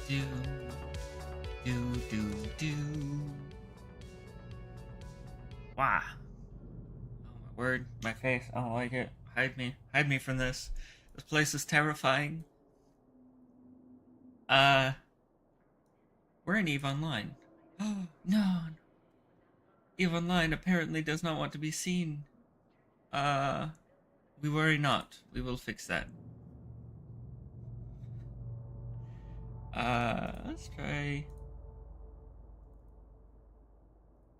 Do, do. Wow. Oh my word, my face. I don't like it. Hide me. Hide me from this. This place is terrifying. Uh, we're in EVE Online. Oh, no. EVE Online apparently does not want to be seen. Uh, we worry not. We will fix that. Let's try.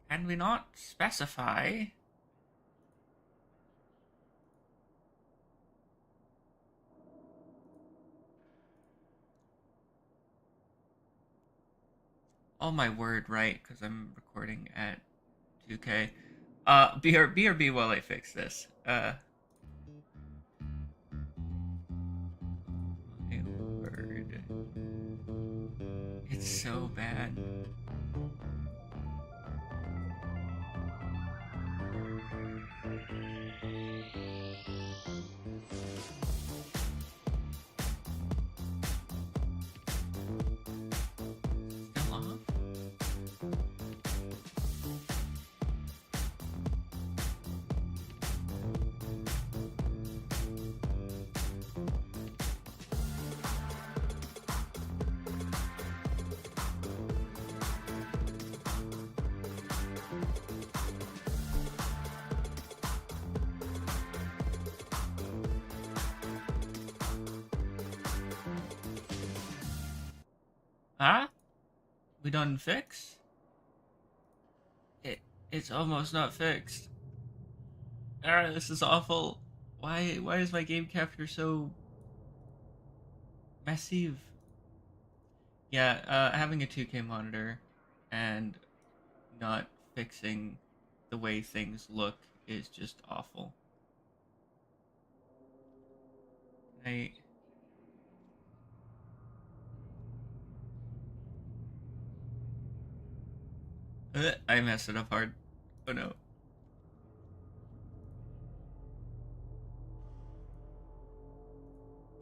Can we not specify? Oh my word, right? Because I'm recording at 2K. BRB while I fix this. My word. It's so bad. Still off? Huh? We done fix? It it's almost not fixed. Ah, this is awful. Why is my game capture so massive? Yeah, having a 2K monitor and not fixing the way things look is just awful. I messed it up hard. Oh no.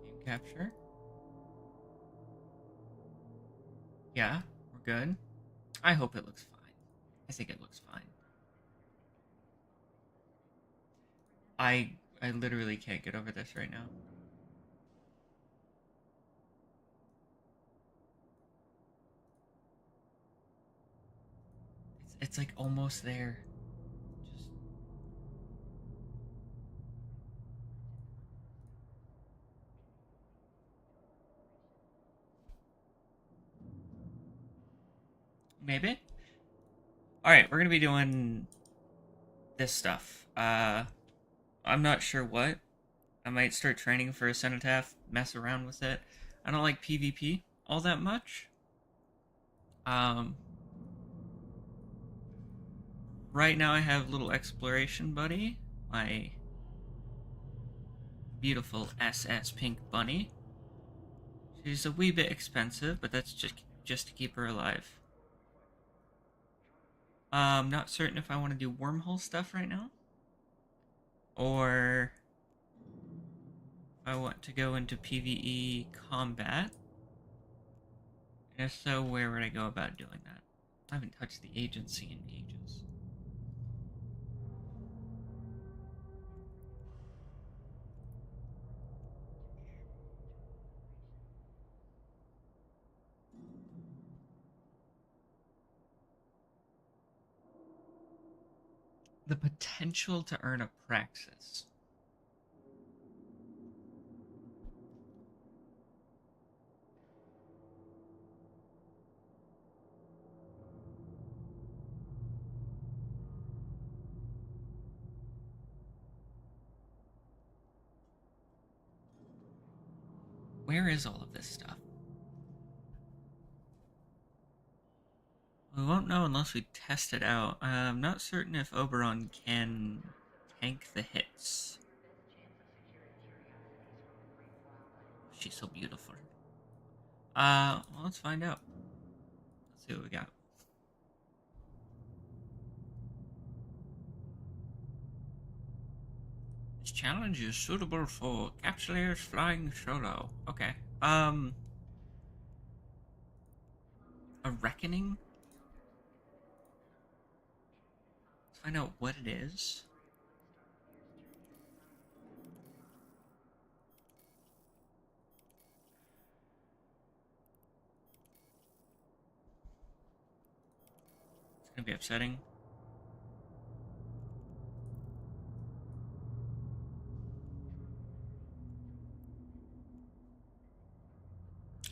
Game capture. Yeah, we're good. I hope it looks fine. I think it looks fine. I literally can't get over this right now. It's like almost there. Just maybe. All right, we're gonna be doing this stuff. I'm not sure what. I might start training for a cenotaph. Mess around with it. I don't like PvP all that much. Um, right now I have little exploration buddy, my beautiful SS pink bunny. She's a wee bit expensive, but that's just to keep her alive. Not certain if I want to do wormhole stuff right now, or if I want to go into PvE combat. And if so, where would I go about doing that? I haven't touched the agency in ages. The potential to earn a praxis. Where is all of this stuff? We won't know unless we test it out. I'm not certain if Oberon can tank the hits. She's so beautiful. Well, let's find out. Let's see what we got. This challenge is suitable for capsuleers flying solo. Okay. A reckoning? Let's find out what it is. It's gonna be upsetting.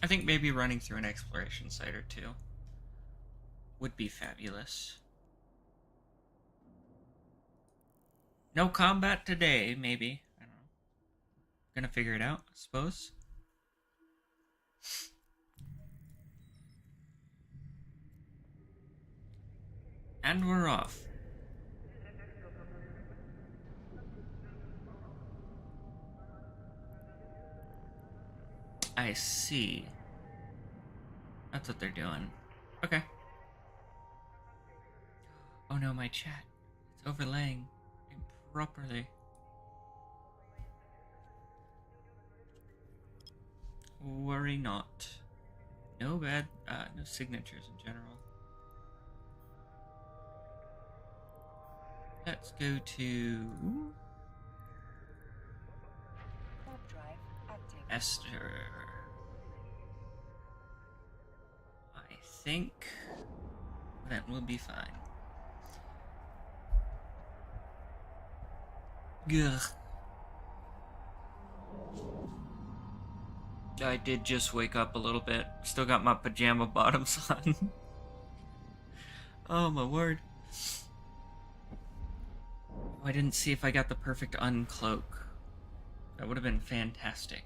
I think maybe running through an exploration site or two would be fabulous. No combat today, maybe. I don't know. Gonna figure it out, I suppose. And we're off. I see. That's what they're doing. Okay. Oh no, my chat. It's overlaying improperly. Worry not. No signatures in general. Let's go to Esther. I think that will be fine. Gugh. I did just wake up a little bit. Still got my pajama bottoms on. Oh my word. Oh, I didn't see if I got the perfect uncloak. That would have been fantastic.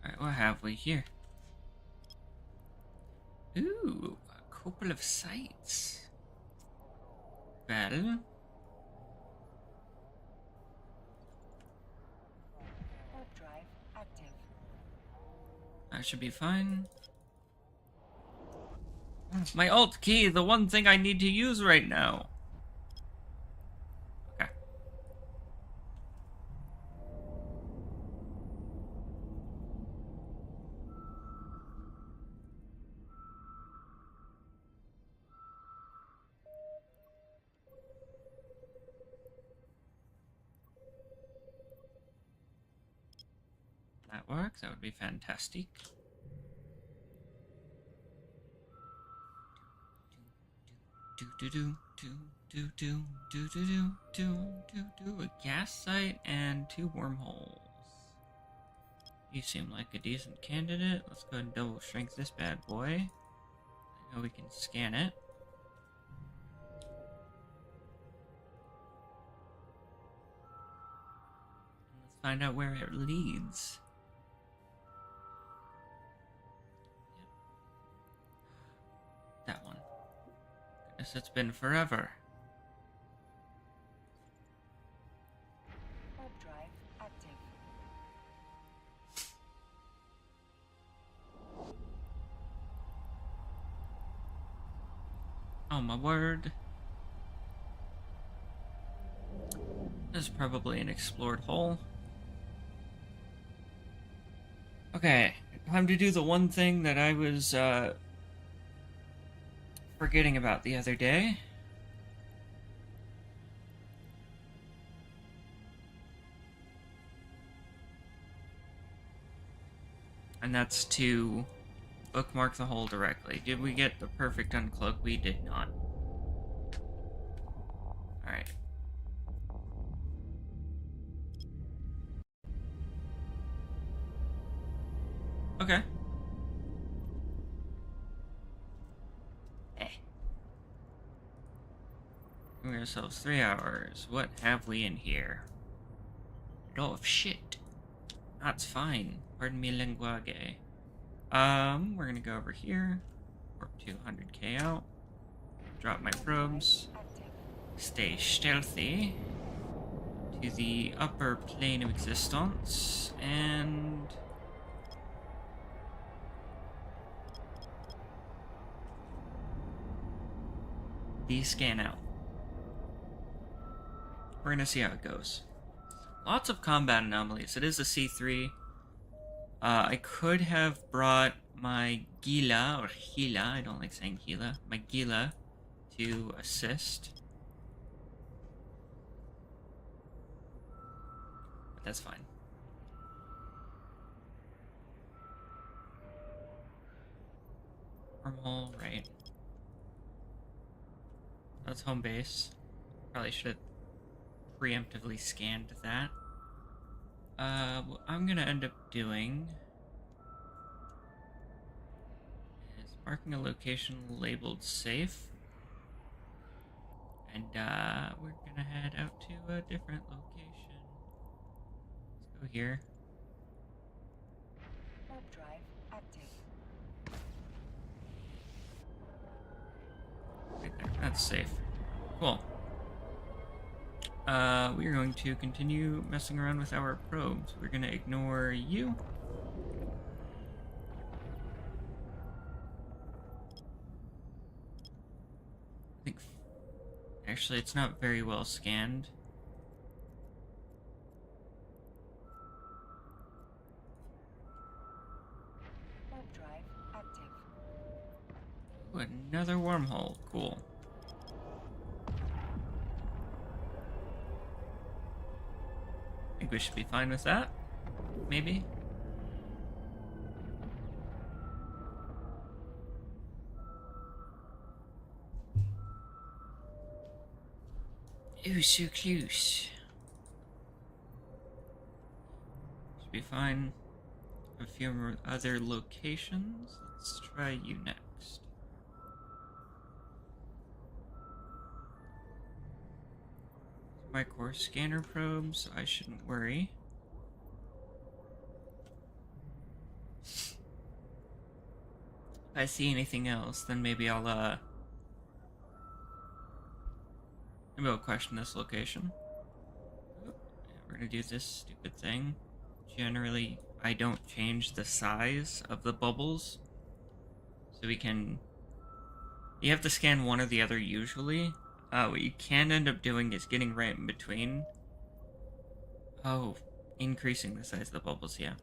Alright, what have we here? Ooh, a couple of sites. Well, that should be fine. My alt key, the one thing I need to use right now. Okay. That works. That would be fantastic. A gas site and 2 wormholes. You seem like a decent candidate. Let's go ahead and double shrink this bad boy. I know we can scan it. Let's find out where it leads. Yep. That one. Guess it's been forever. Warp drive active. Oh my word. This is probably an explored hole. Okay, time to do the one thing that I was forgetting about the other day. And that's to bookmark the hole directly. Did we get the perfect uncloak? We did not. Alright. Okay. Give ourselves 3 hours. What have we in here? A lot of shit. That's fine. Pardon me, linguage. We're gonna go over here. Warp 200k out. Drop my probes. Stay stealthy to the upper plane of existence, and de-scan out. We're gonna see how it goes. Lots of combat anomalies. It is a C3. I could have brought my Gila, or Gila, I don't like saying Gila, my Gila to assist. But that's fine. Wormhole, right. That's home base. Probably should have preemptively scanned that. What I'm gonna end up doing is marking a location labeled safe. And we're gonna head out to a different location. Let's go here. Warp drive active. Right there. That's safe. Cool. We are going to continue messing around with our probes. We're gonna ignore you. I think actually it's not very well scanned. Warp drive active. Ooh, another wormhole. Cool. I think we should be fine with that. Maybe. Ooh, so close. Should be fine. A few more other locations. Let's try you next. My core scanner probe, so I shouldn't worry. If I see anything else, then maybe I'll question this location. Yeah, we're gonna do this stupid thing. Generally, I don't change the size of the bubbles, so we can. You have to scan one or the other usually. What you can end up doing is getting right in between. Oh, increasing the size of the bubbles, yeah.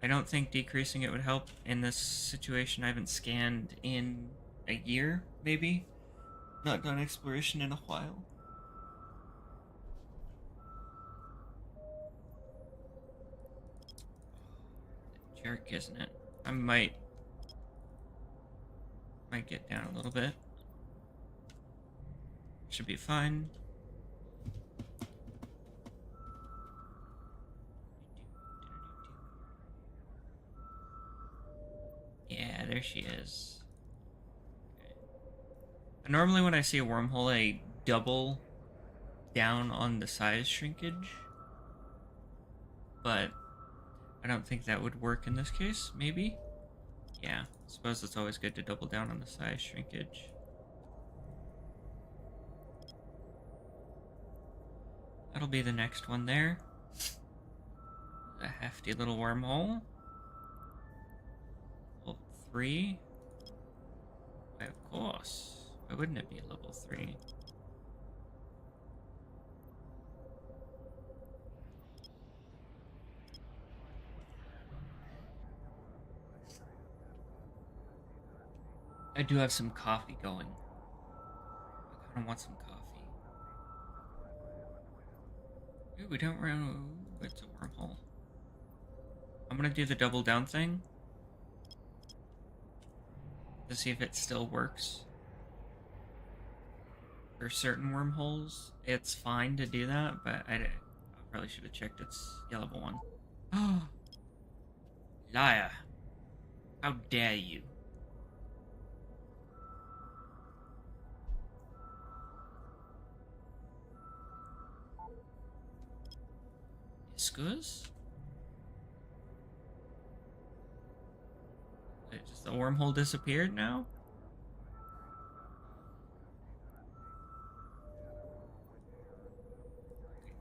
I don't think decreasing it would help in this situation. I haven't scanned in a year, maybe. Not done exploration in a while. Jerk, isn't it? I might get down a little bit. Should be fine. Yeah, there she is. Okay. Normally when I see a wormhole, I double down on the size shrinkage. But I don't think that would work in this case, maybe? Yeah, I suppose it's always good to double down on the size shrinkage. That'll be the next one there. A hefty little wormhole. Level 3. Why, of course. Why wouldn't it be a level 3? I do have some coffee going. I kind of want some coffee. Ooh, we don't run. It's a wormhole. I'm gonna do the double down thing to see if it still works. For certain wormholes, it's fine to do that, but I probably should have checked its yellow one. Oh, liar! How dare you! Excuse? Just the wormhole disappeared now?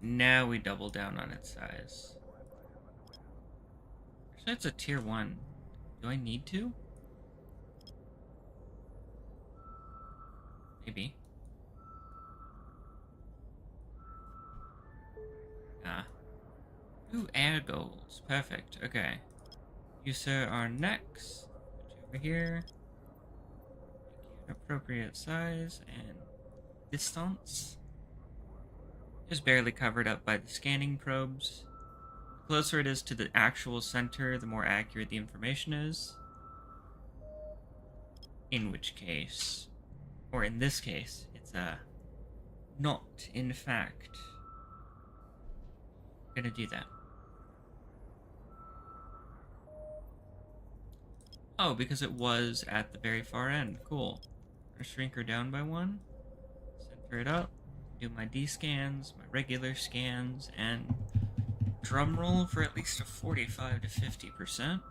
Now we double down on its size. Actually, it's a tier 1. Do I need to? Maybe. Ah. Ooh, air goals. Perfect. Okay. You, sir, are next. Put you over here. Make you an appropriate size and distance. Just barely covered up by the scanning probes. The closer it is to the actual center, the more accurate the information is. In which case, or in this case, it's not, in fact, gonna do that. Oh, because it was at the very far end. Cool. I'm gonna shrink her down by one, center it up, do my D scans, my regular scans, and drum roll for at least a 45 to 50%.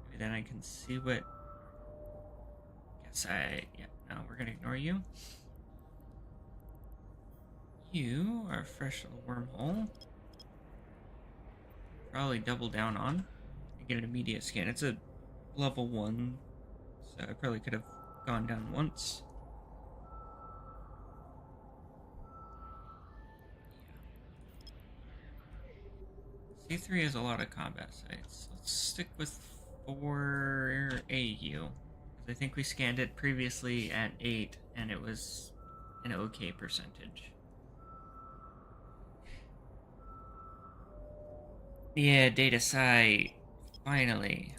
Maybe then I can see what. Yeah, no, we're gonna ignore you. You are a fresh little wormhole. Probably double down on and get an immediate scan. It's a level 1, so I probably could have gone down once. Yeah. C3 has a lot of combat sites. Let's stick with 4 AU. I think we scanned it previously at 8, and it was an okay percentage. Yeah, data site. Finally.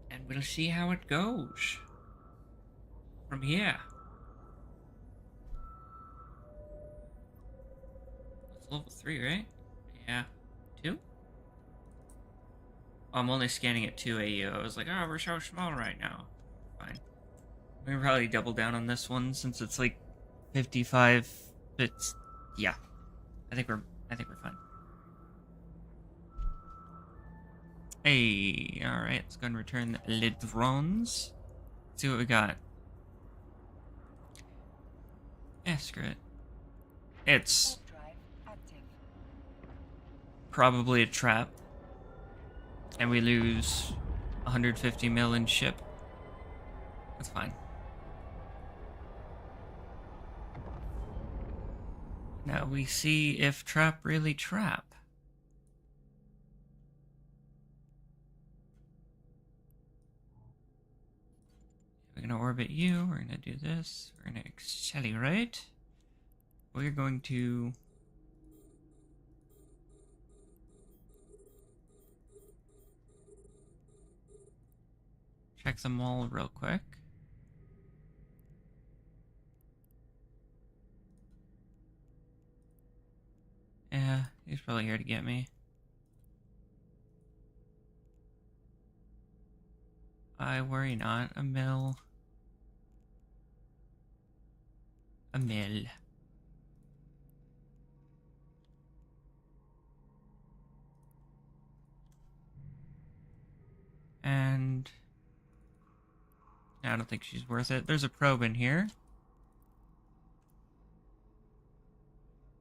And we'll see how it goes from here. It's level 3, right? Yeah. 2? Oh, I'm only scanning at 2 AU. I was like, oh, we're so small right now. Fine. We can probably double down on this one since it's like 55. It's yeah. I think we're fine. Hey, all right. Let's go and return the drones. See what we got. Yeah, screw it. It's probably a trap, and we lose 150 mil in ship. That's fine. Now we see if trap really trap. We're gonna orbit you. We're gonna do this. We're gonna accelerate. We're going to check them all real quick. Yeah, he's probably here to get me. I worry not. A mil. A mil. And I don't think she's worth it. There's a probe in here.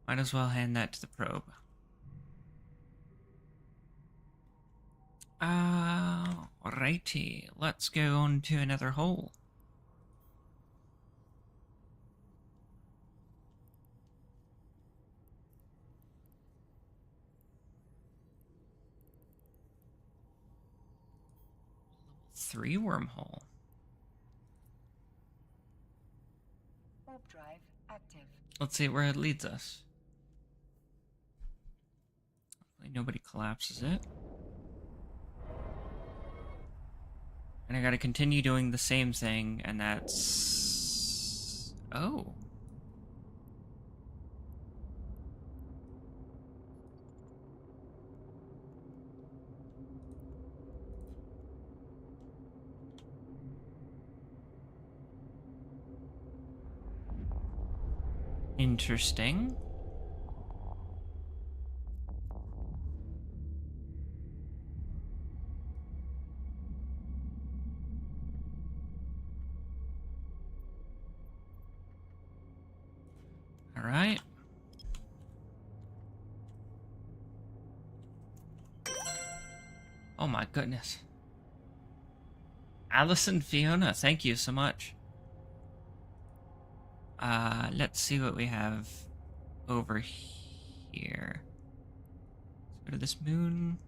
Might as well hand that to the probe. Alrighty. Let's go on to another hole. Level 3 wormhole. Warp drive active. Let's see where it leads us. Hopefully nobody collapses it. And I gotta continue doing the same thing, and that's... Oh. Interesting. All right. Oh my goodness. Allison Fiona, thank you so much. Let's see what we have over here. Let's go to this moon.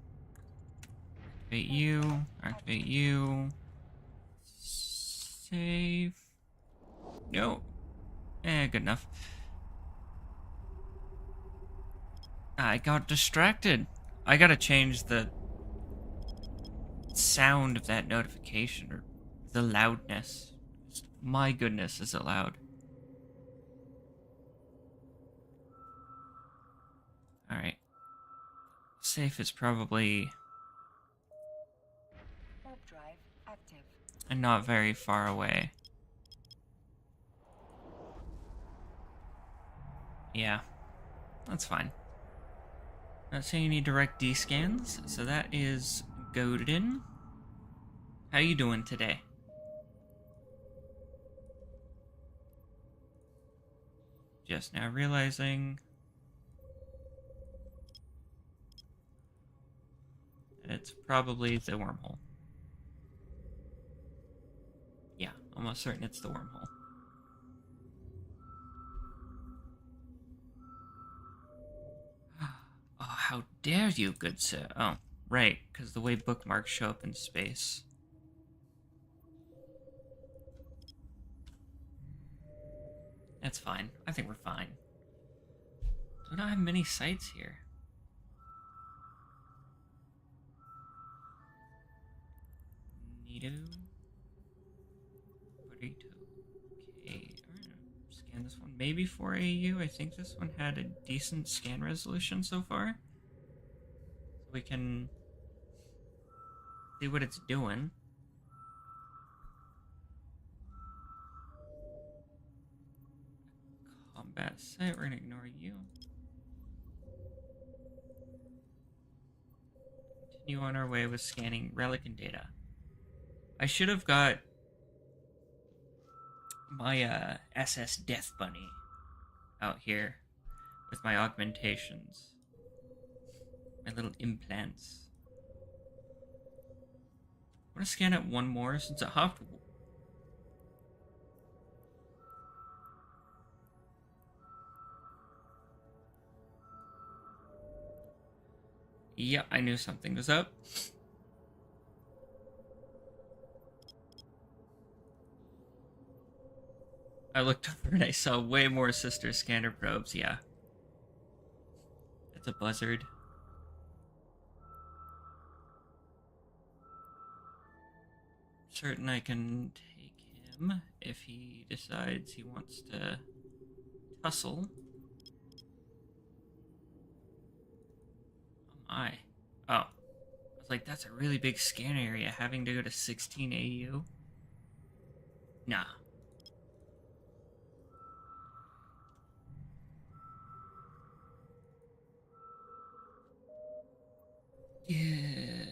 Activate you. Activate you. Save. No. Good enough. I got distracted. I gotta change the sound of that notification, or the loudness. My goodness, is it loud. Alright. Safe is probably Warp drive active. and not very far away. Yeah, that's fine. Not saying you need direct D scans, so that is Godin. How you doing today? Just now realizing that it's probably the wormhole. Yeah, almost certain it's the wormhole. Oh, how dare you, good sir. Oh, right, because the way bookmarks show up in space. That's fine. I think we're fine. Do not have many sites here. Neato. Burrito. Okay, I'm gonna scan this one. Maybe for AU. I think this one had a decent scan resolution so far. So we can see what it's doing. Combat site, we're gonna ignore you. Continue on our way with scanning relic and data. I should have got my SS Death Bunny out here with my augmentations. My little implants. I'm gonna scan it one more since it hopped. Yeah, I knew something was up. I looked over and I saw way more sister scanner probes, yeah. It's a buzzard. Certain I can take him if he decides he wants to tussle. Oh my. Oh. I was like, that's a really big scan area, having to go to 16 AU. Nah. Yeah.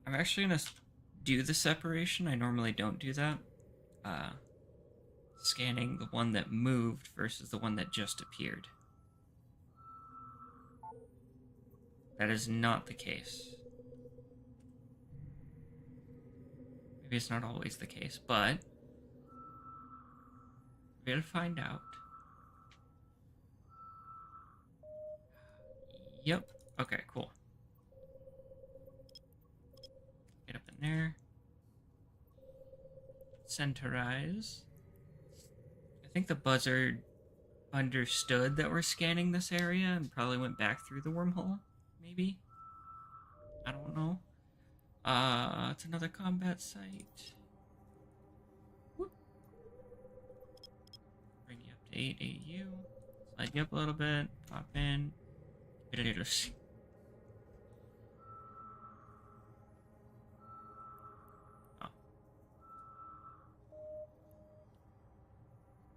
I'm actually gonna do the separation. I normally don't do that. Scanning the one that moved versus the one that just appeared. That is not the case. Maybe it's not always the case, but we'll find out. Yep. Okay, cool. Get up in there. Centerize. I think the buzzard understood that we're scanning this area and probably went back through the wormhole, maybe? I don't know. It's another combat site. Whoop. Bring you up to 8 AU. Slide you up a little bit. Pop in. Get a little. Oh.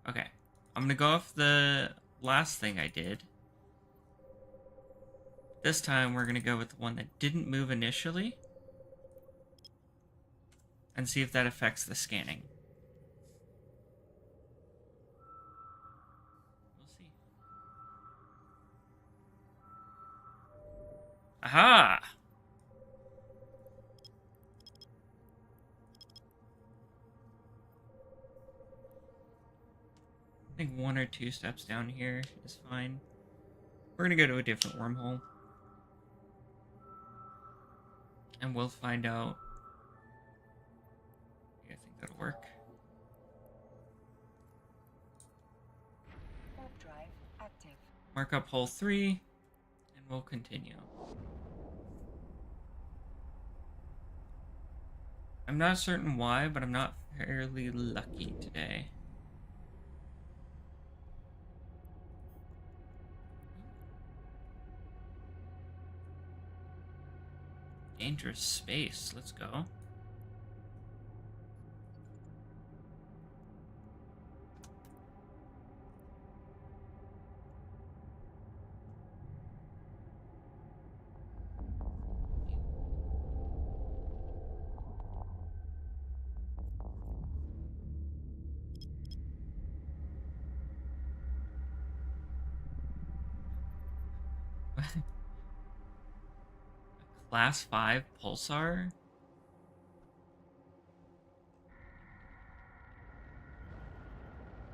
Okay. I'm gonna go off the last thing I did. This time we're gonna go with the one that didn't move initially. And see if that affects the scanning. We'll see. Aha! think 1 or 2 steps down here is fine. We're gonna go to a different wormhole. And we'll find out. Yeah, I think that'll work. Warp drive active. Mark up hole 3, and we'll continue. I'm not certain why, but I'm not fairly lucky today. Dangerous space. Let's go. A class 5 pulsar?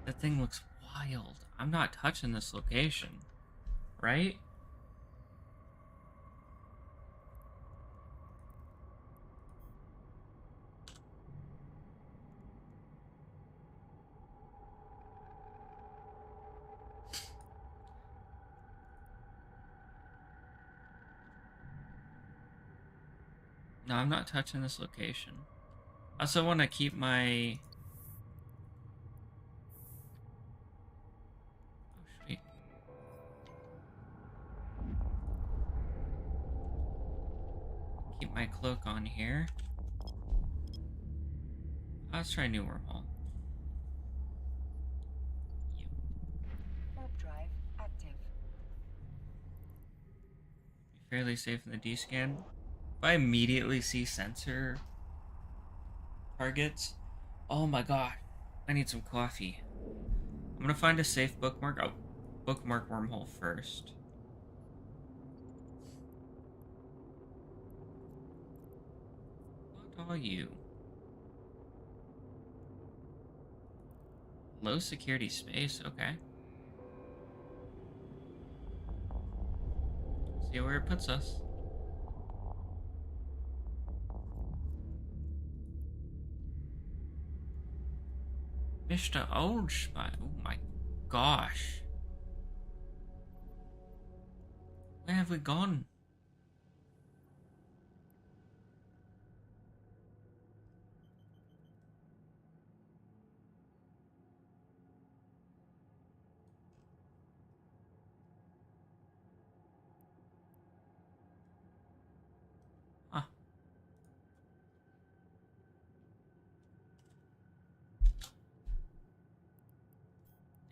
That thing looks wild. I'm not touching this location, right? No, I'm not touching this location. I also want to keep my... Oh, sweet. Keep my cloak on here. Let's try a new wormhole. Yep. Warp drive active. Be fairly safe in the D-scan. If I immediately see sensor targets... Oh my god. I need some coffee. I'm gonna find a safe bookmark. Oh, bookmark wormhole first. What are you? Low security space, okay. See where it puts us. Mr. Old Spy. Oh my gosh. Where have we gone? Huh.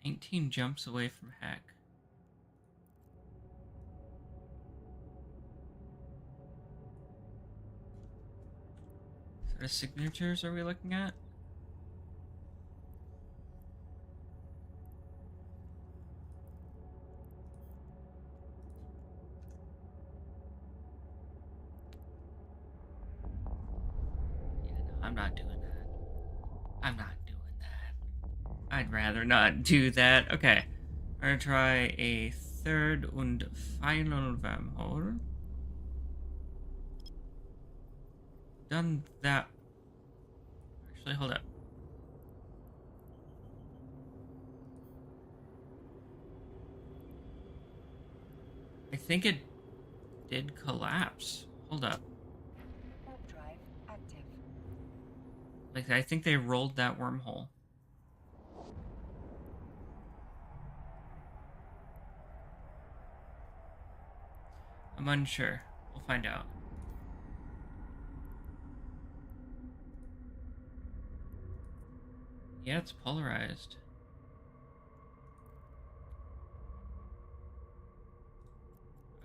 19 jumps away from hack. What signatures are we looking at? Yeah, no, I'm not doing that. I'm not doing that. I'd rather not do that. Okay. We're gonna try a third and final wormhole. Done that. Actually, hold up. I think it did collapse. Hold up. Warp drive active. Like, I think they rolled that wormhole. I'm unsure. We'll find out. Yeah, it's polarized.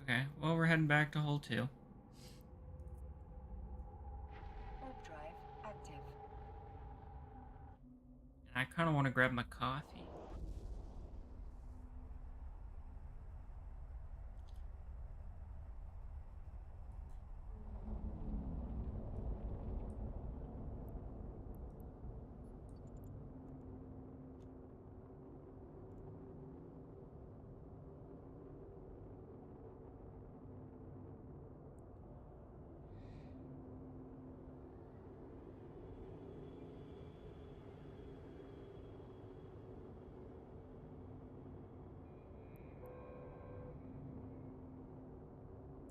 Okay, well, we're heading back to hole 2. Warp drive active. And I kind of want to grab my coffee.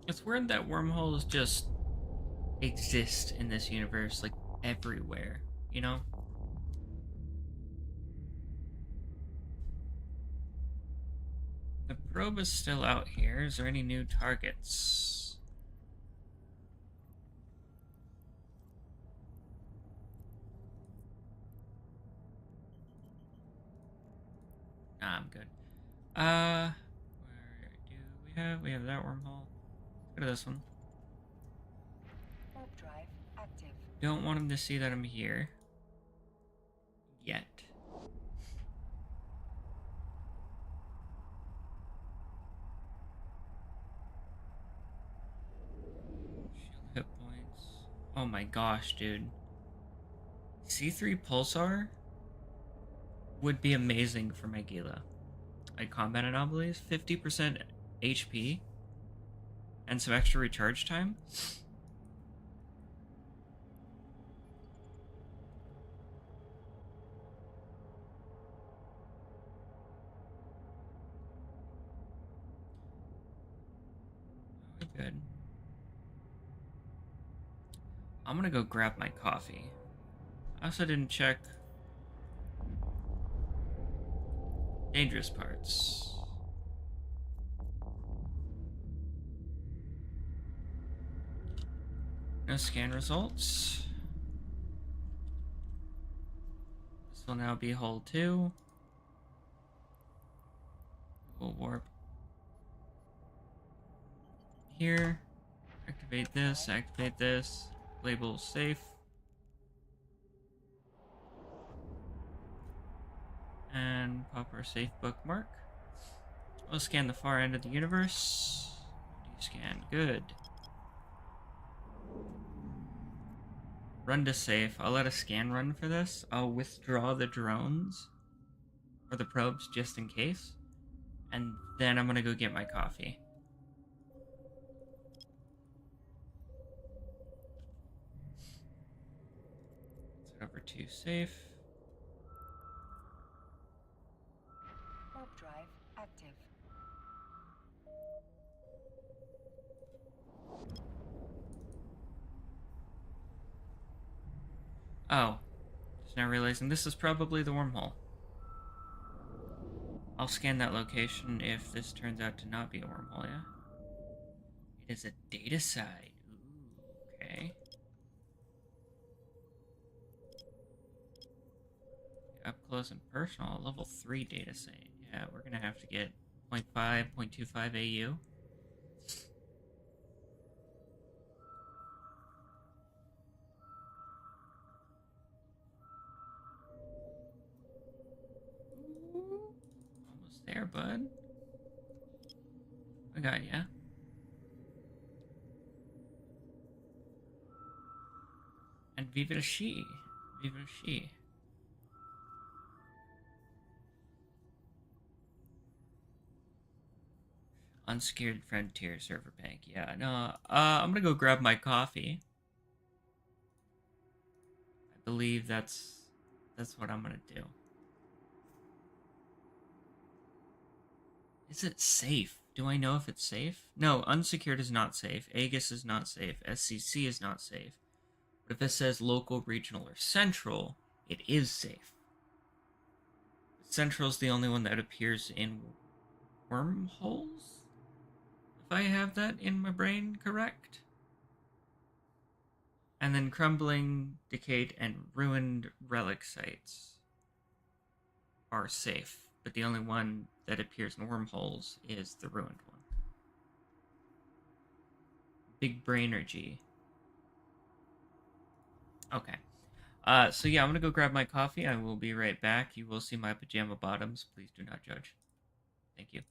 It's weird that wormholes just exist in this universe, like everywhere, you know? The probe is still out here. Is there any new targets? Nah, I'm good. Where do we have? We have that wormhole. Go to this one. Warp drive active. Don't want him to see that I'm here. Yet. Shield hit points. Oh my gosh, dude. C3 Pulsar would be amazing for my Gila. Like combat anomalies, 50% HP, and some extra recharge time. Good. I'm gonna go grab my coffee. I also didn't check dangerous parts. No scan results. This will now be hull 2. We'll warp here. Activate this. Label safe. And pop our safe bookmark. We'll scan the far end of the universe. Scan, good. Run to safe. I'll let a scan run for this. I'll withdraw the drones or the probes just in case. And then I'm gonna go get my coffee. Let's head over to safe. Warp drive active. Oh, just now realizing this is probably the wormhole. I'll scan that location if this turns out to not be a wormhole, yeah? It is a data site. Ooh, okay. Up close and personal, level 3 data site. Yeah, we're gonna have to get 0.5, 0.25 AU. Almost there, bud. I got ya. And vive la she. Vive la she. Unscared Frontier server bank. Yeah, no. I'm gonna go grab my coffee. I believe that's what I'm gonna do. Is it safe? Do I know if it's safe? No, unsecured is not safe. Aegis is not safe. SCC is not safe. But if it says local, regional, or central, it is safe. Central is the only one that appears in wormholes? If I have that in my brain correct? And then crumbling, decayed, and ruined relic sites are safe, but the only one that appears in wormholes is the ruined one. Big brainergy. Okay. So yeah, I'm gonna go grab my coffee. I will be right back. You will see my pajama bottoms. Please do not judge. Thank you.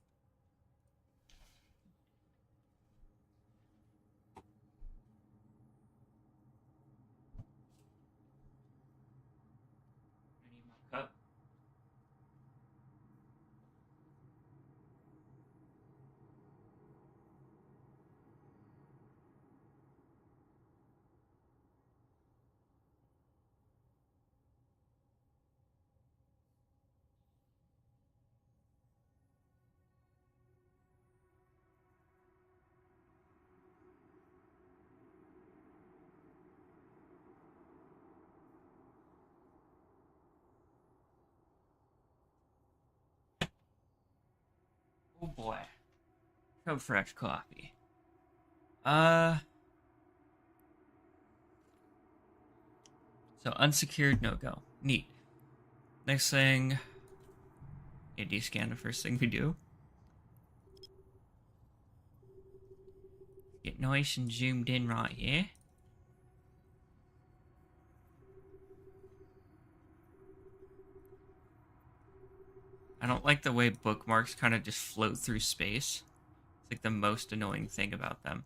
I need my cup. boy. Code fresh copy. So unsecured, no go. Neat. Next thing, AD scan the first thing we do. Get nice and zoomed in right here. I don't like the way bookmarks kind of just float through space. It's like the most annoying thing about them.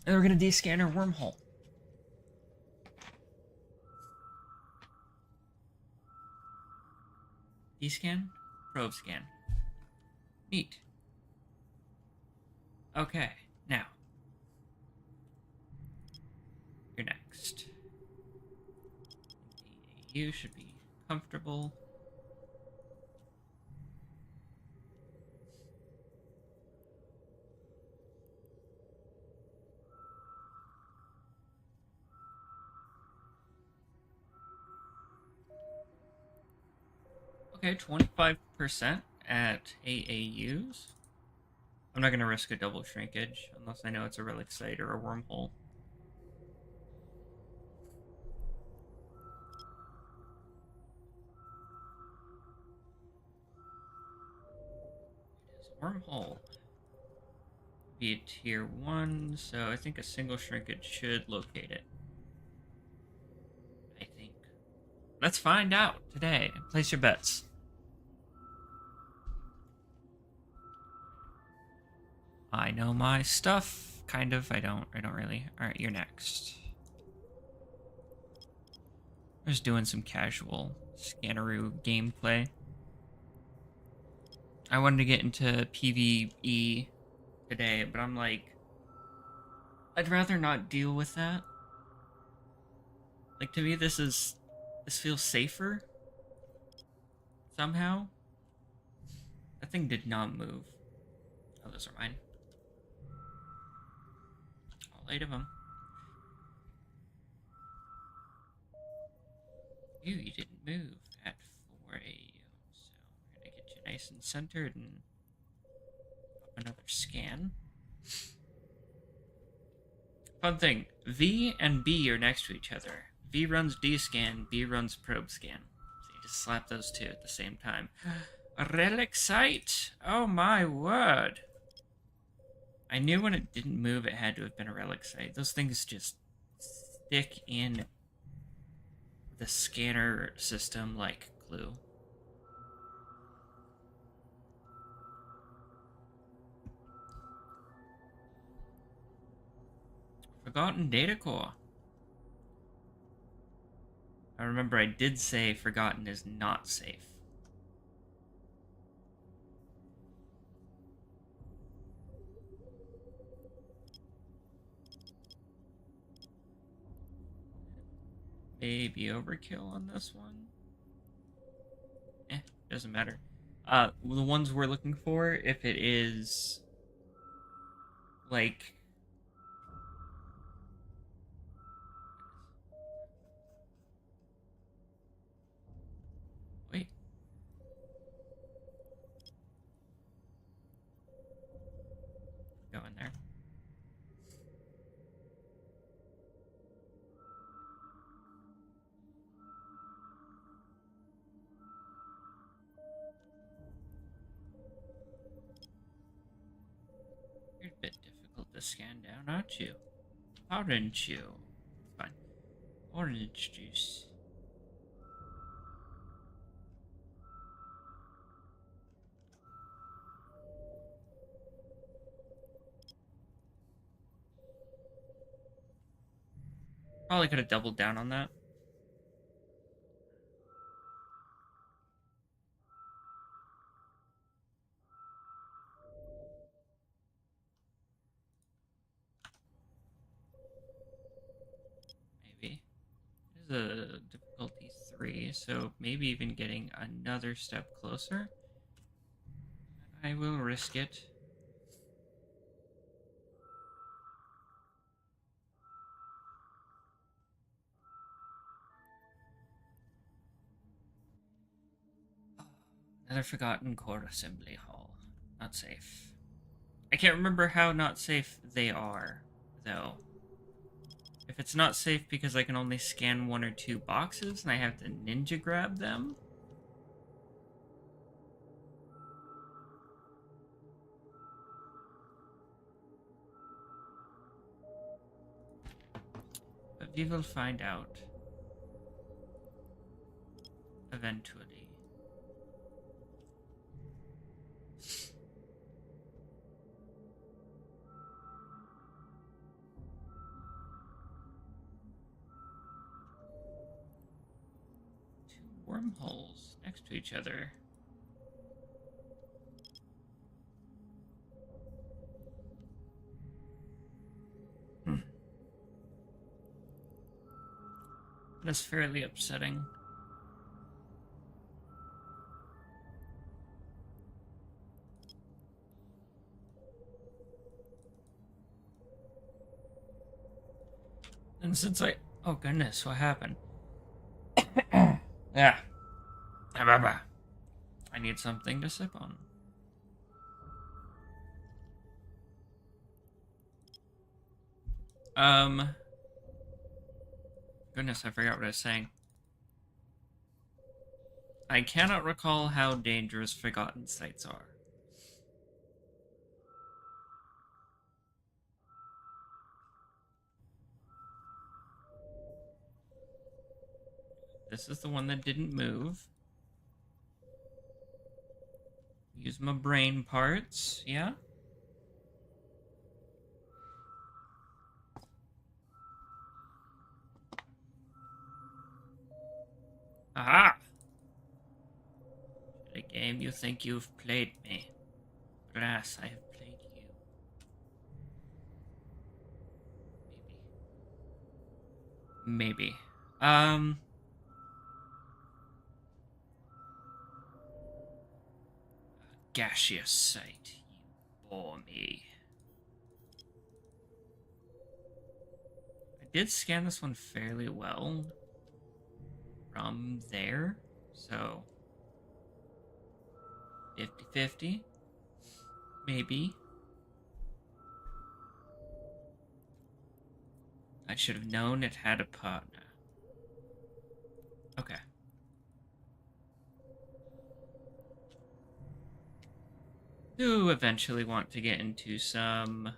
And we're gonna descan our wormhole. Descan? Probe scan. Neat. Okay, now. You're next. You should be comfortable. Okay, 25% at AAUs. I'm not going to risk a double shrinkage unless I know it's a relic site or a wormhole. It is a wormhole. Be a tier 1, so I think a single shrinkage should locate it. I think. Let's find out today. Place your bets. I know my stuff. Kind of. I don't really. Alright, you're next. I'm just doing some casual Scanneroo gameplay. I wanted to get into PvE today, but I'm like, I'd rather not deal with that. Like, to me, this feels safer somehow. That thing did not move. Oh, those are mine. All 8 of them. You didn't move at 4 a.m. So we're gonna get you nice and centered and up another scan. Fun thing, V and B are next to each other. V runs D-scan, B runs probe scan. So you just slap those two at the same time. A relic site! Oh my word! I knew when it didn't move it had to have been a relic site. Those things just stick in the scanner system like glue. Forgotten data core. I remember I did say Forgotten is not safe. Maybe overkill on this one. Doesn't matter. The ones we're looking for, if it is like wait. Go in there. You're a bit difficult to scan down, aren't you? Aren't you? Fine. Orange juice. Probably could have doubled down on that. Maybe. It is a difficulty 3, so maybe even getting another step closer. I will risk it. Another forgotten core assembly hall. Not safe. I can't remember how not safe they are, though. If it's not safe because I can only scan 1 or 2 boxes and I have to ninja grab them. But we will find out. Eventually. Two wormholes next to each other. That's fairly upsetting. And since I... Oh goodness, what happened? Yeah. I need something to sip on. Goodness, I forgot what I was saying. I cannot recall how dangerous forgotten sites are. This is the one that didn't move. Use my brain parts, yeah? Aha! The game you think you've played me. But alas, I have played you. Maybe. Gaseous site. You bore me. I did scan this one fairly well from there, so 50-50, maybe. I should have known it had a partner. Okay. Do eventually want to get into some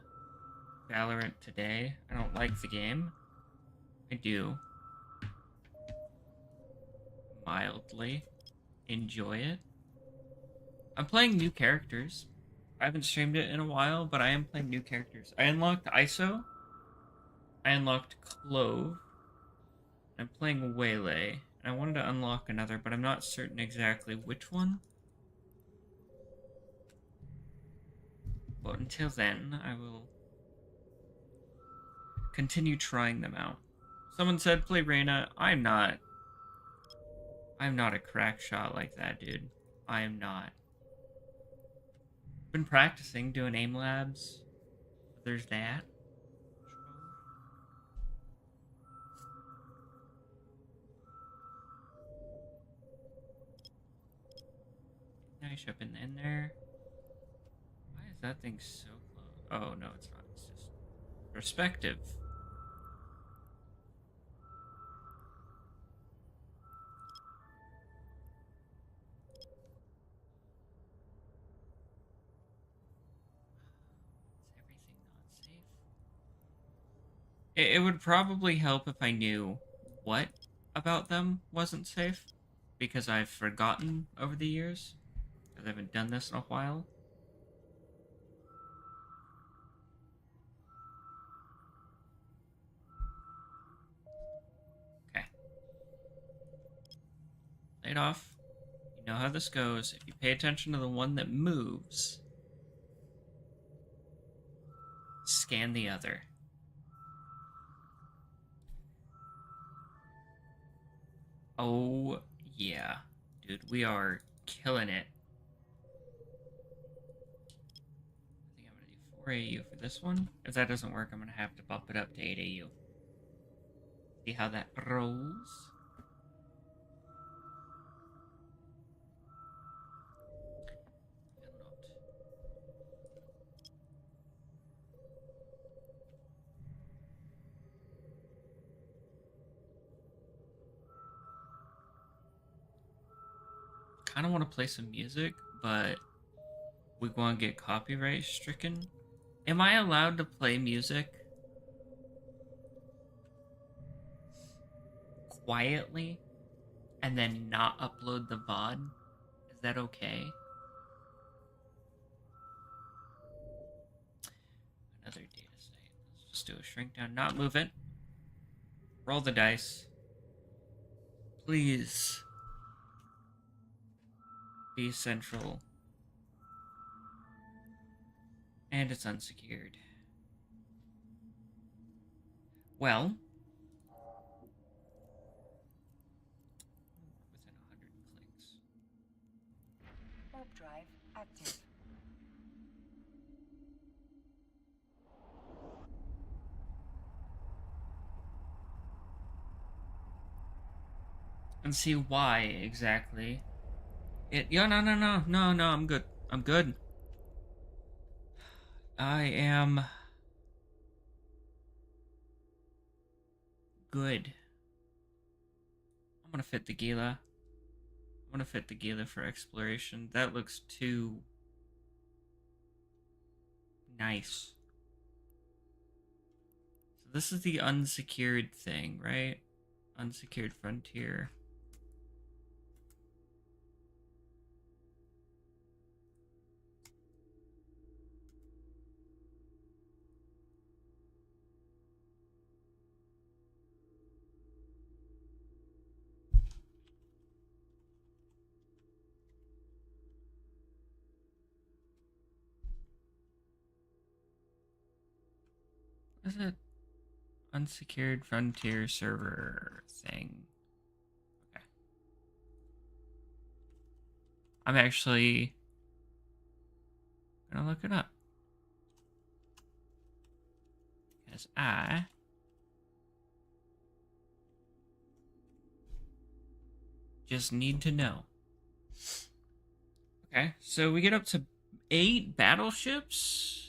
Valorant today. I don't like the game. I do. Mildly enjoy it. I'm playing new characters. I haven't streamed it in a while, but I am playing new characters. I unlocked ISO. I unlocked Clove. I'm playing Waylay. And I wanted to unlock another, but I'm not certain exactly which one. But until then, I will continue trying them out. Someone said play Reyna. I'm not a crack shot like that, dude. I am not. Been practicing doing aim labs. There's that. Nice up in there. Why is that thing so close? Oh no, it's not. It's just perspective. Is everything not safe? It would probably help if I knew what about them wasn't safe, because I've forgotten over the years, because I haven't done this in a while. Okay. Play it off. You know how this goes. If you pay attention to the one that moves, scan the other. Oh, yeah. Dude, we are killing it. I think I'm going to do 4 AU for this one. If that doesn't work, I'm going to have to bump it up to 8 AU. See how that rolls. kind of want to play some music, but we want to get copyright stricken. Am I allowed to play music quietly and then not upload the VOD? Is that okay? Another data site. Let's just do a shrink down. Not move it. Roll the dice. Please be central. And it's unsecured. Well, within 100 clicks. Warp drive active. And see why exactly. Yeah, no, I'm good. I'm good. I am good. I'm gonna fit the Gila. I'm gonna fit the Gila for exploration. That looks too nice. So this is the unsecured thing, right? Unsecured frontier. What is it? Unsecured frontier server thing. Okay. I'm actually gonna look it up. Because I just need to know. Okay, so we get up to 8 battleships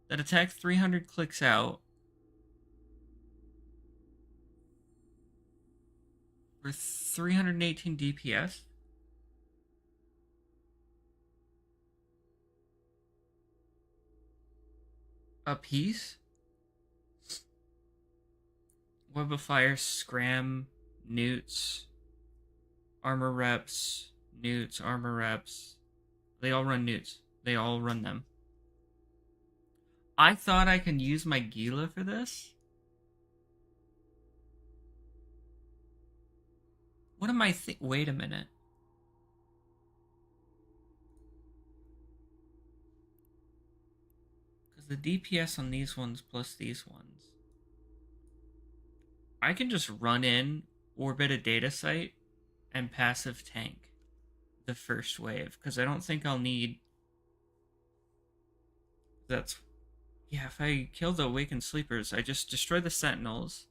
that attack 300 clicks out for 318 DPS. A piece. Web of Fire, Scram, Newts, Armor Reps, Newts, Armor Reps. They all run Newts. They all run them. I thought I could use my Gila for this. What am I wait a minute. Because the DPS on these ones plus these ones. I can just run in, orbit a data site, and passive tank the first wave. Because I don't think I'll need... That's... Yeah, if I kill the Awakened Sleepers, I just destroy the Sentinels,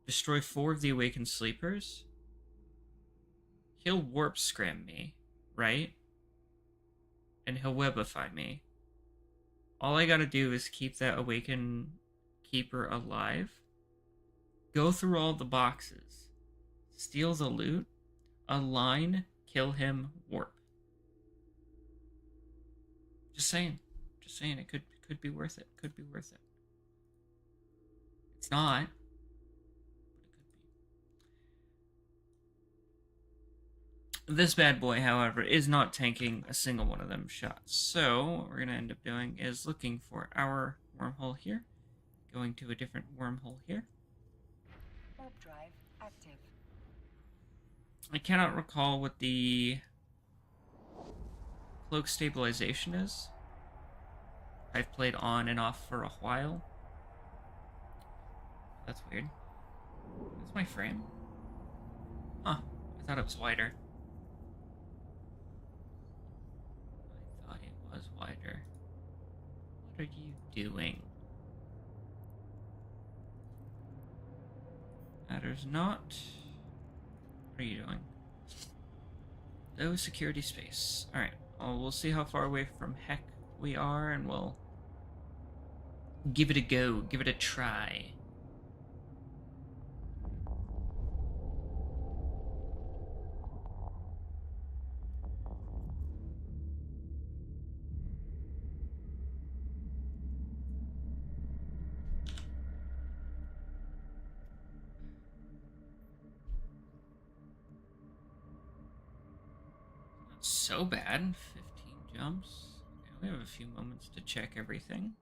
destroy 4 of the Awakened Sleepers, he'll Warp Scram me, right? And he'll Webify me. All I gotta do is keep that Awakened Keeper alive, go through all the boxes, steal the loot, align, kill him, warp. Just saying. Just saying, it could be worth it. Could be worth it. It's not. But it could be. This bad boy, however, is not tanking a single one of them shots. So what we're going to end up doing is looking for our wormhole here, going to a different wormhole here. Warp drive active. I cannot recall what the cloak stabilization is. I've played on and off for a while. That's weird. That's my frame. Huh. I thought it was wider. I thought it was wider. What are you doing? Matters not. What are you doing? Low security space. Alright. Well, we'll see how far away from heck we are, and we'll give it a go. Give it a try. so bad. 15 jumps. Okay, we have a few moments to check everything.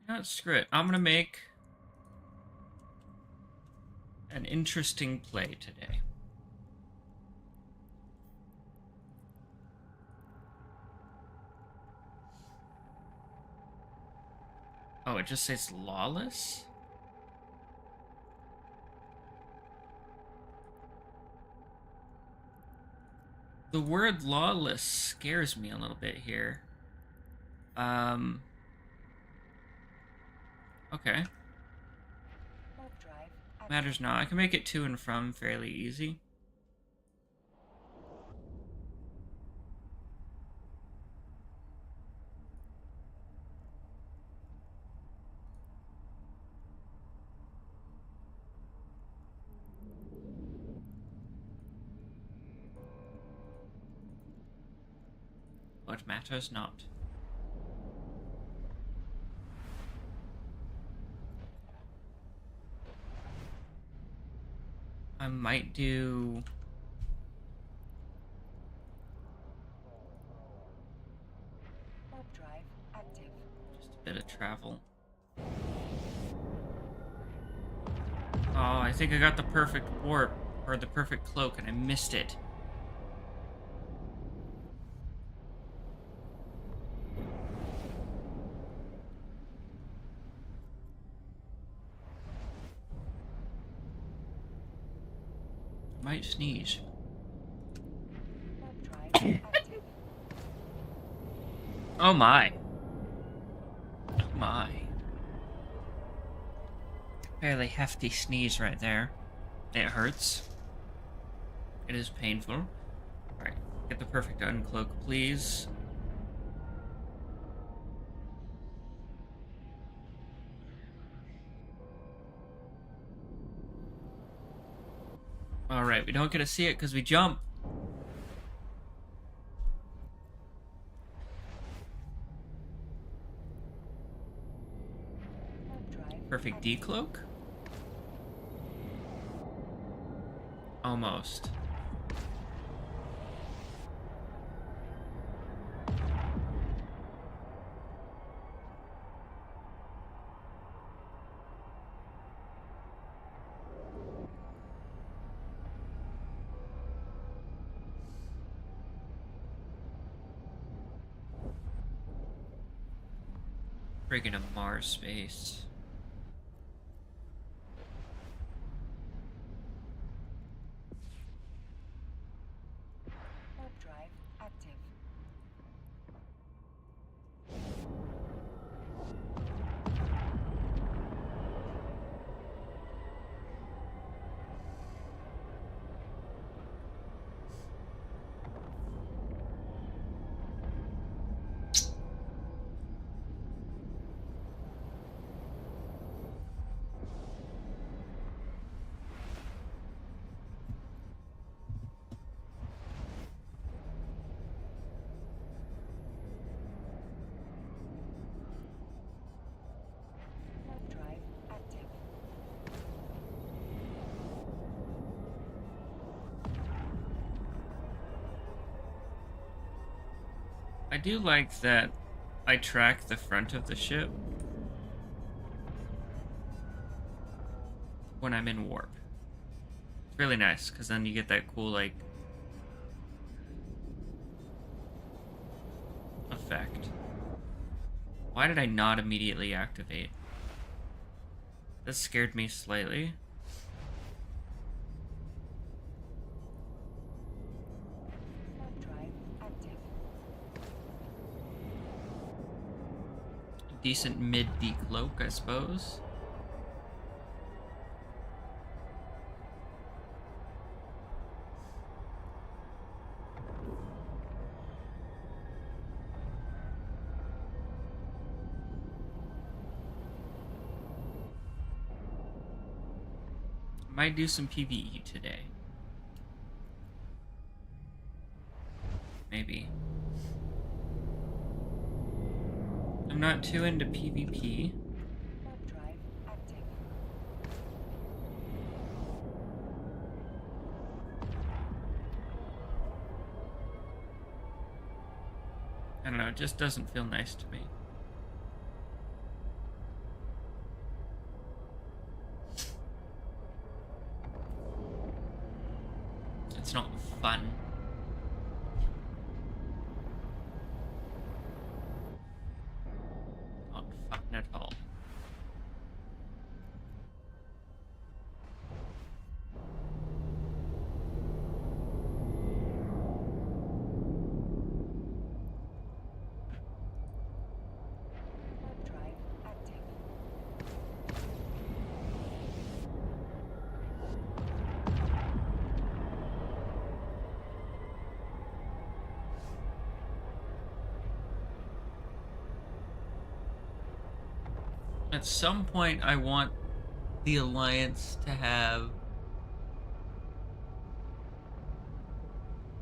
You know what, screw it. I'm gonna make an interesting play today. Oh, it just says lawless? The word lawless scares me a little bit here. Okay. Warp drive active. Matters not. I can make it to and from fairly easy. What matters not. I might do Warp drive active. just a bit of travel. Oh, I think I got the perfect warp, or the perfect cloak, and I missed it. I might sneeze. Warp drive active. Oh my. Oh my. Fairly hefty sneeze right there. It hurts. It is painful. Alright, get the perfect uncloak, please. Alright, we don't get to see it because we jump. Warp drive Perfect active. decloak? Almost. Friggin' a Mars space. Warp drive active. Warp drive active. I do like that I track the front of the ship when I'm in warp. It's really nice, because then you get that cool, like, effect. Why did I not immediately activate? This scared me slightly. Warp drive active. Decent mid decloak, I suppose. Might do some PvE today. Maybe. I'm not too into PvP. Warp drive active. I don't know, it just doesn't feel nice to me. It's not fun. Not fun at all. Warp drive active. At some point, I want the Alliance to have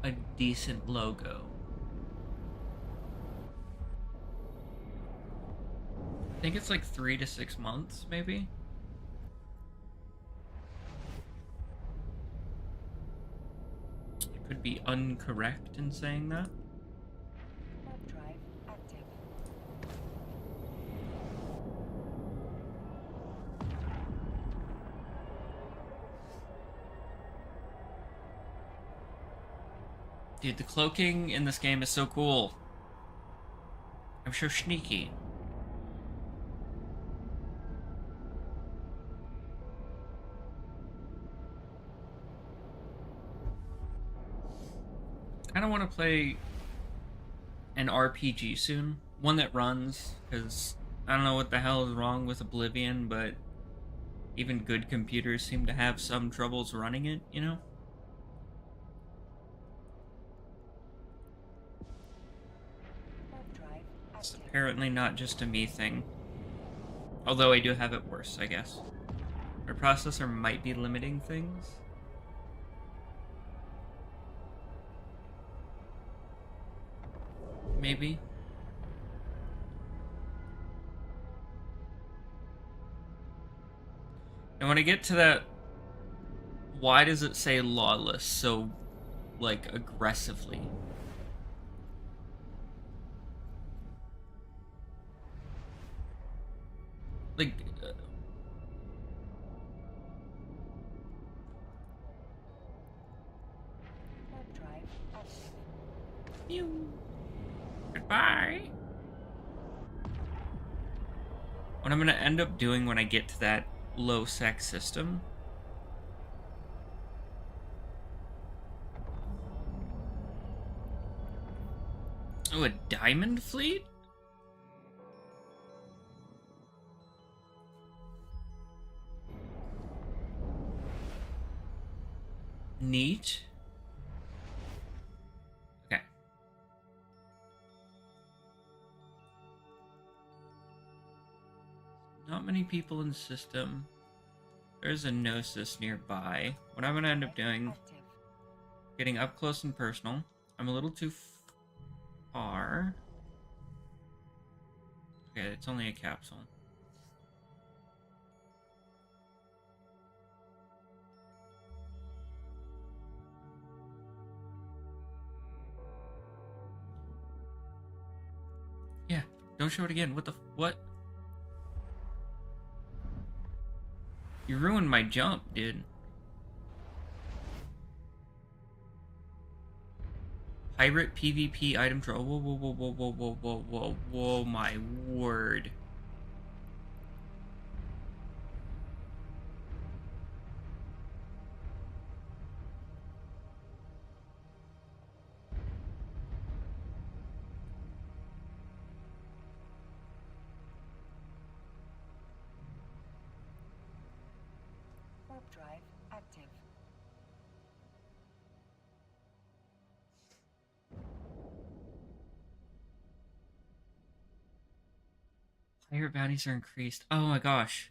a decent logo. I think it's like 3 to 6 months, maybe. I could be incorrect in saying that. Warp drive active. Dude, the cloaking in this game is so cool. I'm so sneaky. I kind of want to play an RPG soon. One that runs, because I don't know what the hell is wrong with Oblivion, but even good computers seem to have some troubles running it, you know? Warp drive It's active. apparently not just a me thing. Although I do have it worse, I guess. Our processor might be limiting things. Maybe. And when I get to that, why does it say lawless so, like, aggressively? Like, Warp drive active. Pew. Goodbye. What I'm gonna end up doing when I get to that low sec system. Oh, a diamond fleet? Neat. Okay. Not many people in the system. There's a Gnosis nearby. What I'm gonna end up doing, Active. getting up close and personal. I'm a little too far. Okay, it's only a capsule. Yeah, don't show it again. What? You ruined my jump, dude. Pirate PvP item draw. Whoa, whoa, whoa, whoa, whoa, whoa, whoa, whoa, whoa, my word. Warp drive active. Pirate bounties are increased. Oh my gosh.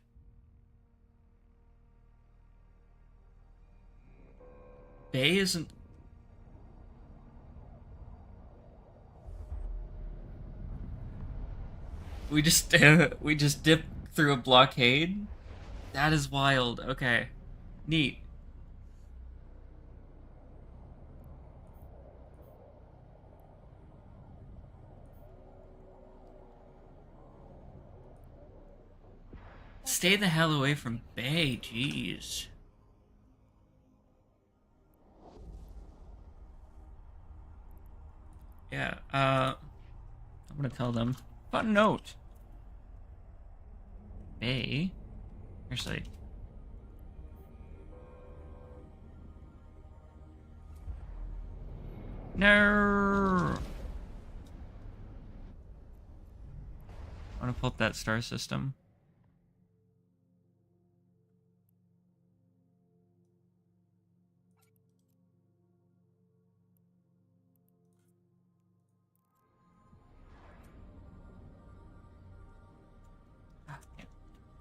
Bay isn't. We just dipped through a blockade. That is wild. Okay, neat. Stay the hell away from Bay. Jeez. Yeah. I'm gonna tell them. Fun note. Bay. Actually. No. I want to pull up that star system.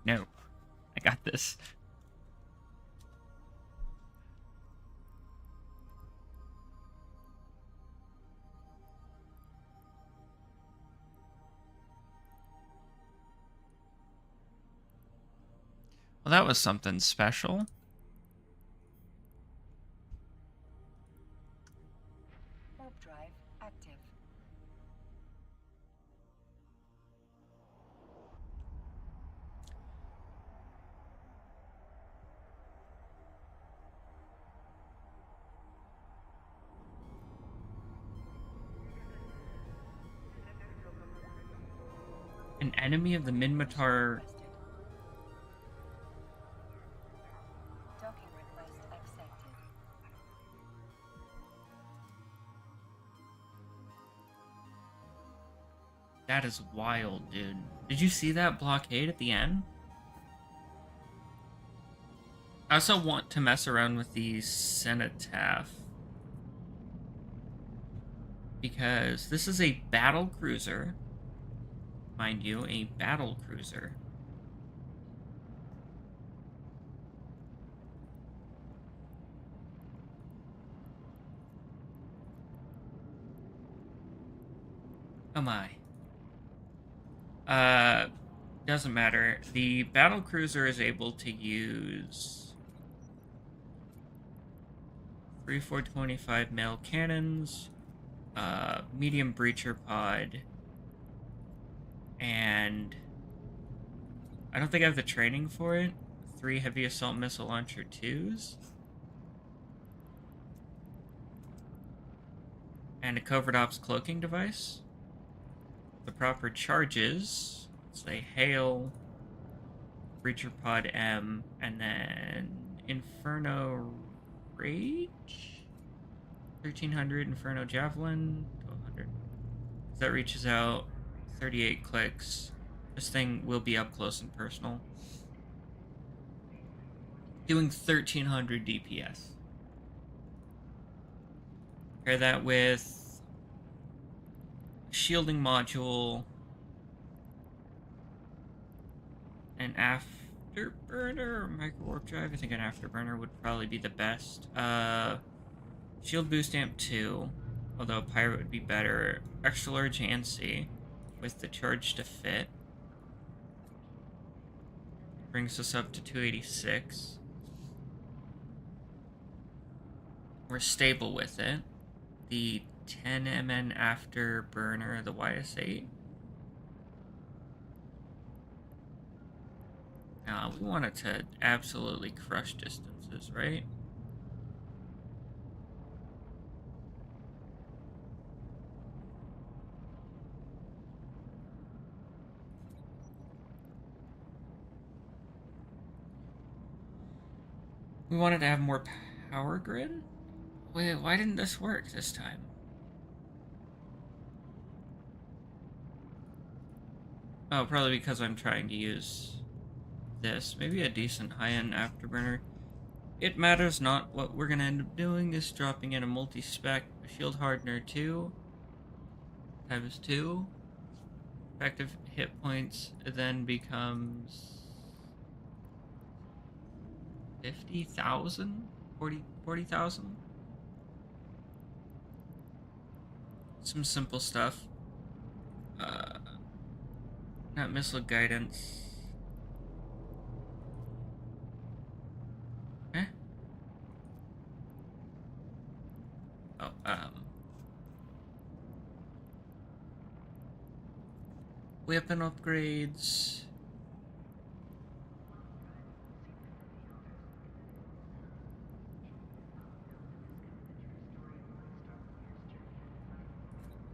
No. I got this. Well, that was something special. Warp drive active. An enemy of the Minmatar. Docking request accepted. That is wild, dude. Did you see that blockade at the end? I also want to mess around with the Cenotaph. Because this is a battle cruiser. Mind you, a battle cruiser. Oh my. Doesn't matter. The battle cruiser is able to use 3 425 mil cannons, medium breacher pod, and I don't think I have the training for it. 3 heavy assault missile launcher 2s. And a covert ops cloaking device. The proper charges. Let's say Hail, Breacher Pod M, and then Inferno Rage? 1300 Inferno Javelin, 1200. That reaches out 38 clicks. This thing will be up close and personal. Doing 1300 DPS. Pair that with shielding module, an afterburner or micro warp drive. I think an afterburner would probably be the best. Shield boost amp 2, although pirate would be better. Extra large ANSI with the charge to fit. Brings us up to 286. We're stable with it. The 10 MN afterburner, the YS8. Now, we want it to absolutely crush distances, right? We wanted to have more power grid? Wait, why didn't this work this time? Oh, probably because I'm trying to use this. Maybe a decent high-end afterburner. It matters not. What we're gonna end up doing is dropping in a multi-spec shield hardener 2 times 2. Effective hit points then becomes 50,000? 40,000? Some simple stuff. Not missile guidance. Eh? Oh, weapon upgrades.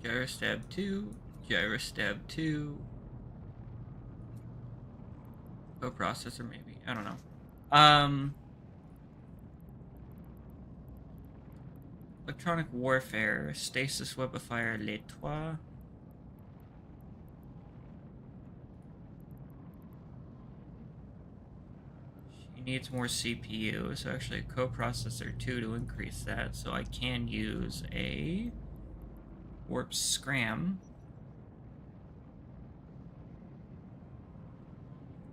Gyrostab 2. Gyrostab 2. Co-processor, maybe. I don't know. Electronic warfare. Stasis webifier Les Trois. She needs more CPU, so actually a co-processor 2 to increase that. So I can use a warp scram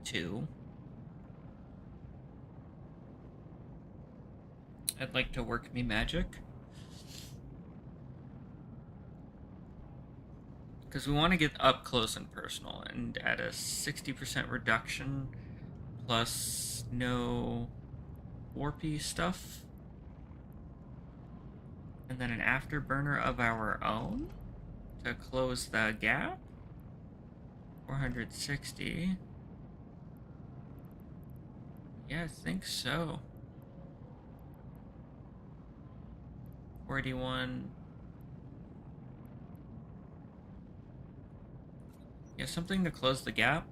2. I'd like to work me magic. Because we want to get up close and personal, and at a 60% reduction plus no warpy stuff. And then an afterburner of our own to close the gap. 460. Yeah, I think so. 41. Yeah, something to close the gap.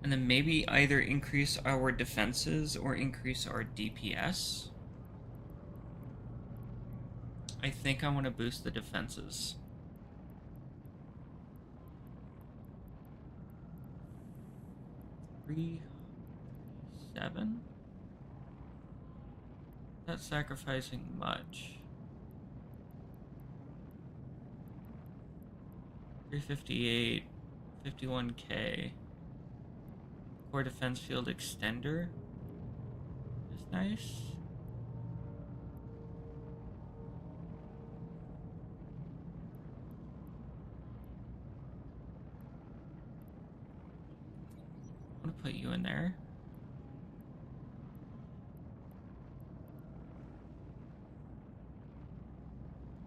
And then maybe either increase our defenses or increase our DPS. I think I want to boost the defenses. Three, 7. Not sacrificing much. 358, 51k. Core defense field extender is nice. I'm gonna put you in there.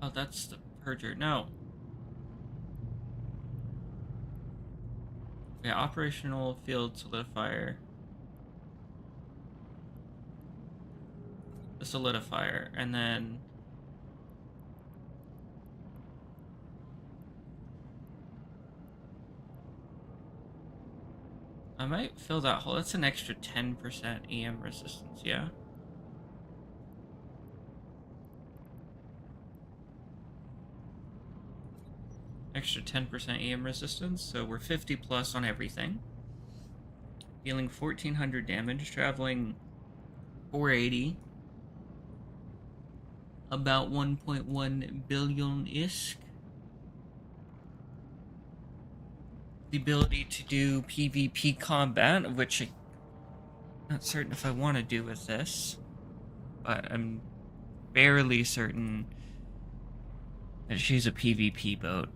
Oh, that's the purger. No. Yeah, operational field solidifier. The solidifier, and then I might fill that hole. That's an extra 10% EM resistance, yeah? Extra 10% EM resistance, so we're 50 plus on everything. Dealing 1400 damage, traveling 480. About 1.1 billion-ish. The ability to do PvP combat, which I'm not certain if I want to do with this, but I'm fairly certain that she's a PvP boat.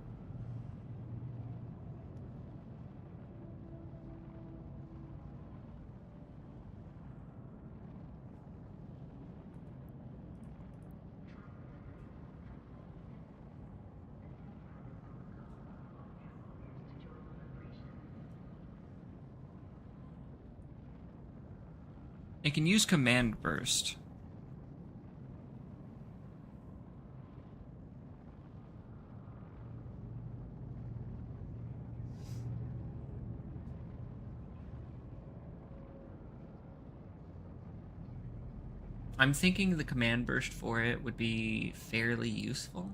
It can use command burst. I'm thinking the command burst for it would be fairly useful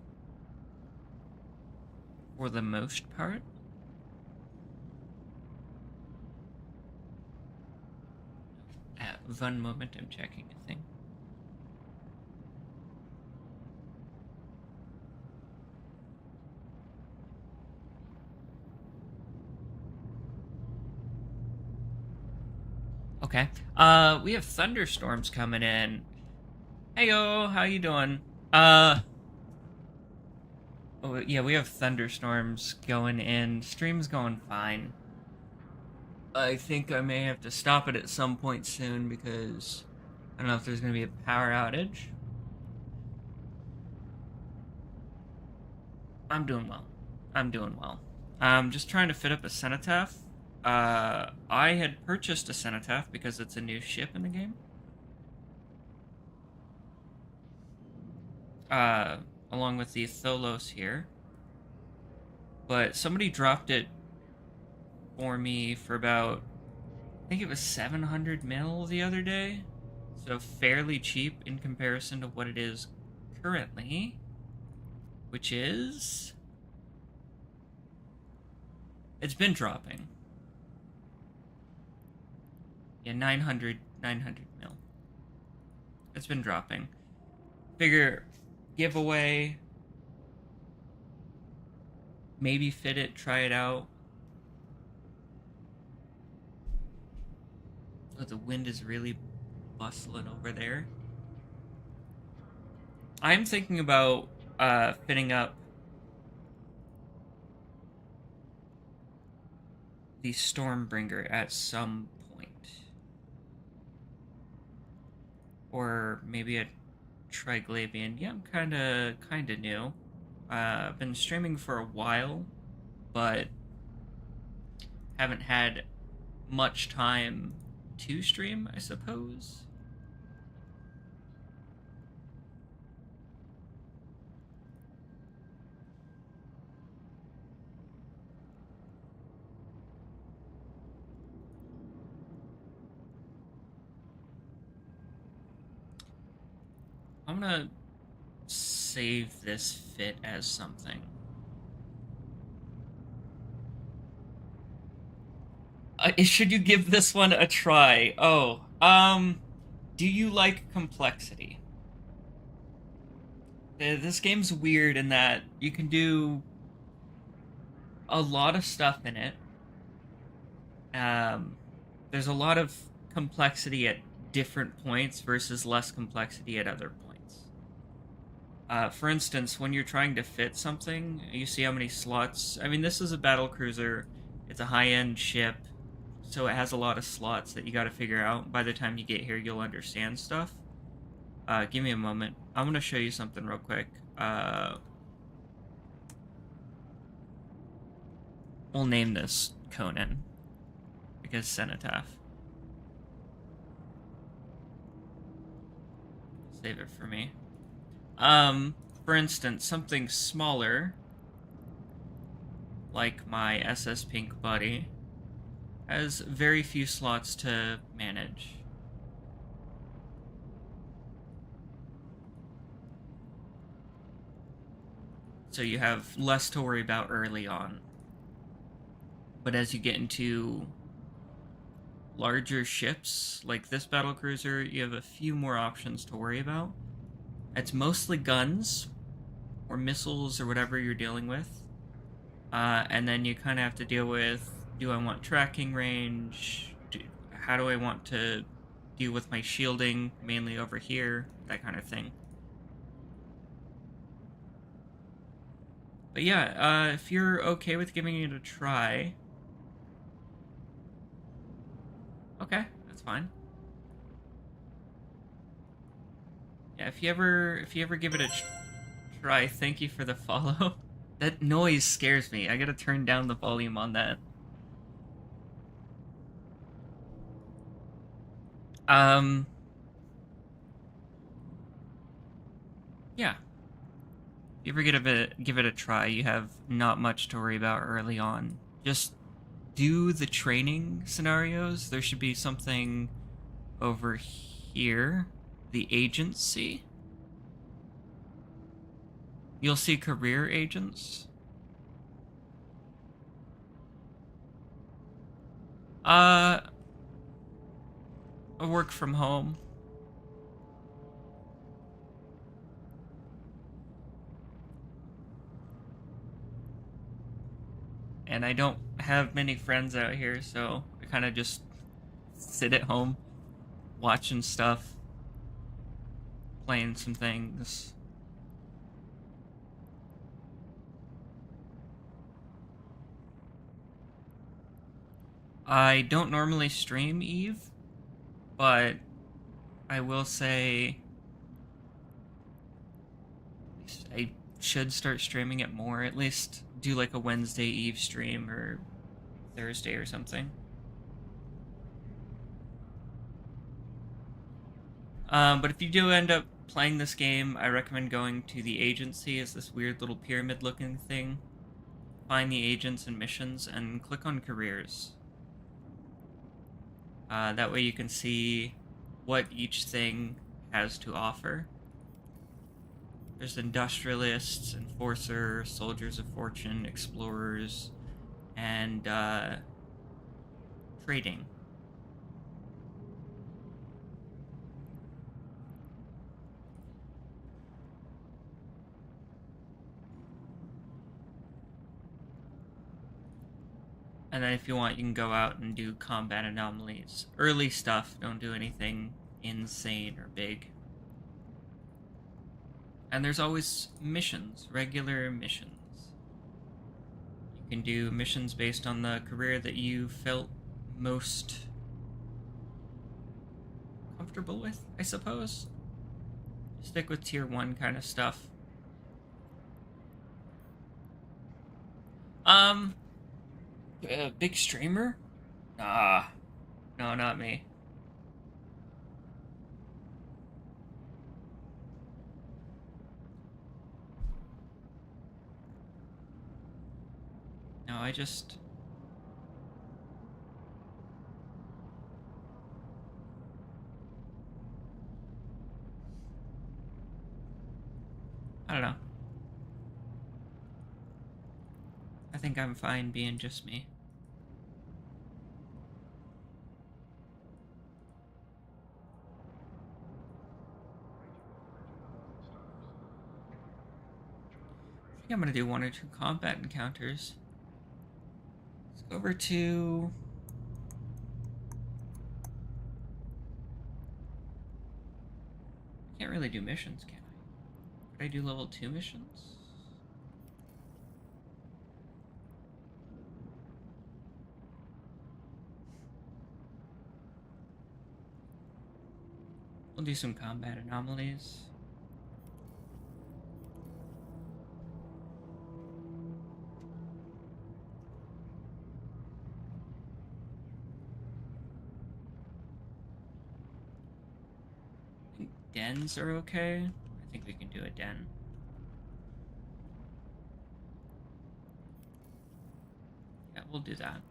for the most part. One moment, I'm checking a thing. Okay. We have thunderstorms coming in. Heyo, how you doing? Oh, yeah, we have thunderstorms going in. Stream's going fine. I think I may have to stop it at some point soon because I don't know if there's going to be a power outage. I'm doing well. I'm doing well. I'm just trying to fit up a cenotaph. I had purchased a cenotaph because it's a new ship in the game. Uh, Along with the Tholos here. But somebody dropped it for me for about, I think it was 700 mil the other day. So fairly cheap in comparison to what it is currently, which is, it's been dropping. Yeah, 900 mil. It's been dropping. Figure giveaway, maybe fit it, try it out. Oh, the wind is really bustling over there. I'm thinking about fitting up the Stormbringer at some point. Or maybe a Triglavian. Yeah, I'm kinda new. I've been streaming for a while, but haven't had much time to stream, I suppose. I'm gonna save this fit as something. Should you give this one a try? Oh, do you like complexity? This game's weird in that you can do a lot of stuff in it. Um, there's a lot of complexity at different points versus less complexity at other points. For instance, when you're trying to fit something, you see how many slots. I mean, this is a battle cruiser. It's a high-end ship, so it has a lot of slots that you got to figure out. By the time you get here, you'll understand stuff. Give me a moment. I'm gonna show you something real quick. We'll name this Conan because Cenotaph. Save it for me. For instance, something smaller, like my SS Pink buddy, has very few slots to manage. So you have less to worry about early on. But as you get into larger ships, like this battlecruiser, you have a few more options to worry about. It's mostly guns, or missiles, or whatever you're dealing with. And then you kind of have to deal with, do I want tracking range? How do I want to deal with my shielding, mainly over here? That kind of thing. But yeah, if you're okay with giving it a try... Okay, that's fine. Yeah, if you ever give it a try, thank you for the follow. That noise scares me. I gotta turn down the volume on that. Yeah. If you ever give it a try, you have not much to worry about early on. Just do the training scenarios. There should be something over here. The agency. You'll see career agents. I work from home. And I don't have many friends out here, so I kind of just sit at home watching stuff, playing some things. I don't normally stream Eve, but I will say I should start streaming it more. At least do like a Wednesday Eve stream or Thursday or something. But if you do end up playing this game, I recommend going to the agency. It's this weird little pyramid looking thing. Find the agents and missions and click on careers. That way you can see what each thing has to offer. There's industrialists, enforcer, soldiers of fortune, explorers, and trading. And then if you want, you can go out and do combat anomalies. Early stuff, don't do anything insane or big. And there's always missions, regular missions. You can do missions based on the career that you felt most comfortable with, I suppose. Stick with tier 1 kind of stuff. Big streamer? Nah. No, not me. No, I don't know. I think I'm fine being just me. I think I'm gonna do 1 or 2 combat encounters. Let's go over to... Can't really do missions, can I? Could I do level 2 missions? We'll do some combat anomalies. I think dens are okay. I think we can do a den. Yeah, we'll do that.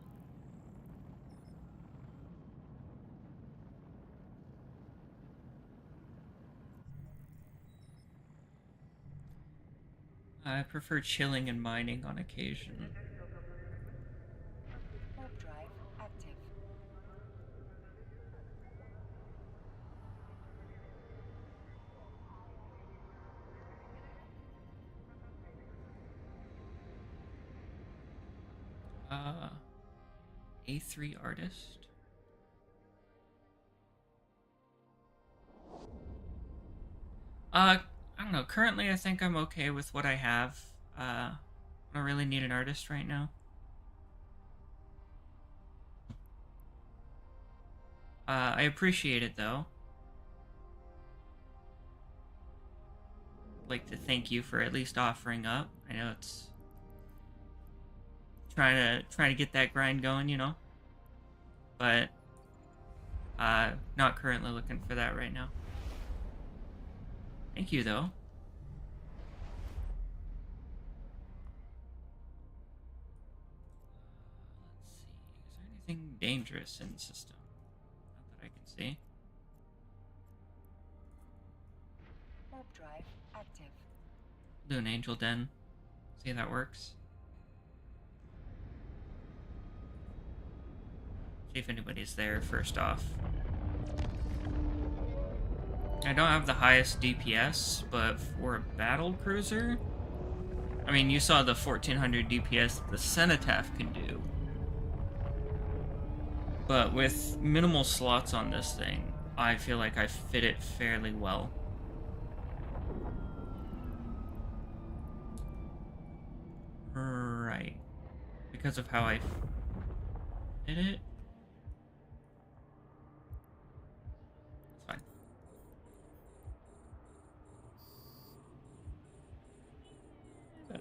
I prefer chilling and mining on occasion. Warp drive active. A3 artist. I don't know. Currently, I think I'm okay with what I have. I don't really need an artist right now. I appreciate it though. I'd like to thank you for at least offering up. I know it's trying to get that grind going, you know. But not currently looking for that right now. Thank you though. Let's see. Is there anything dangerous in the system? Not that I can see. Warp drive active. Do an angel den. See how that works. See if anybody's there first off. I don't have the highest DPS, but for a battle cruiser, I mean, you saw the 1400 DPS the Cenotaph can do. But with minimal slots on this thing, I feel like I fit it fairly well. Right. Because of how I did it.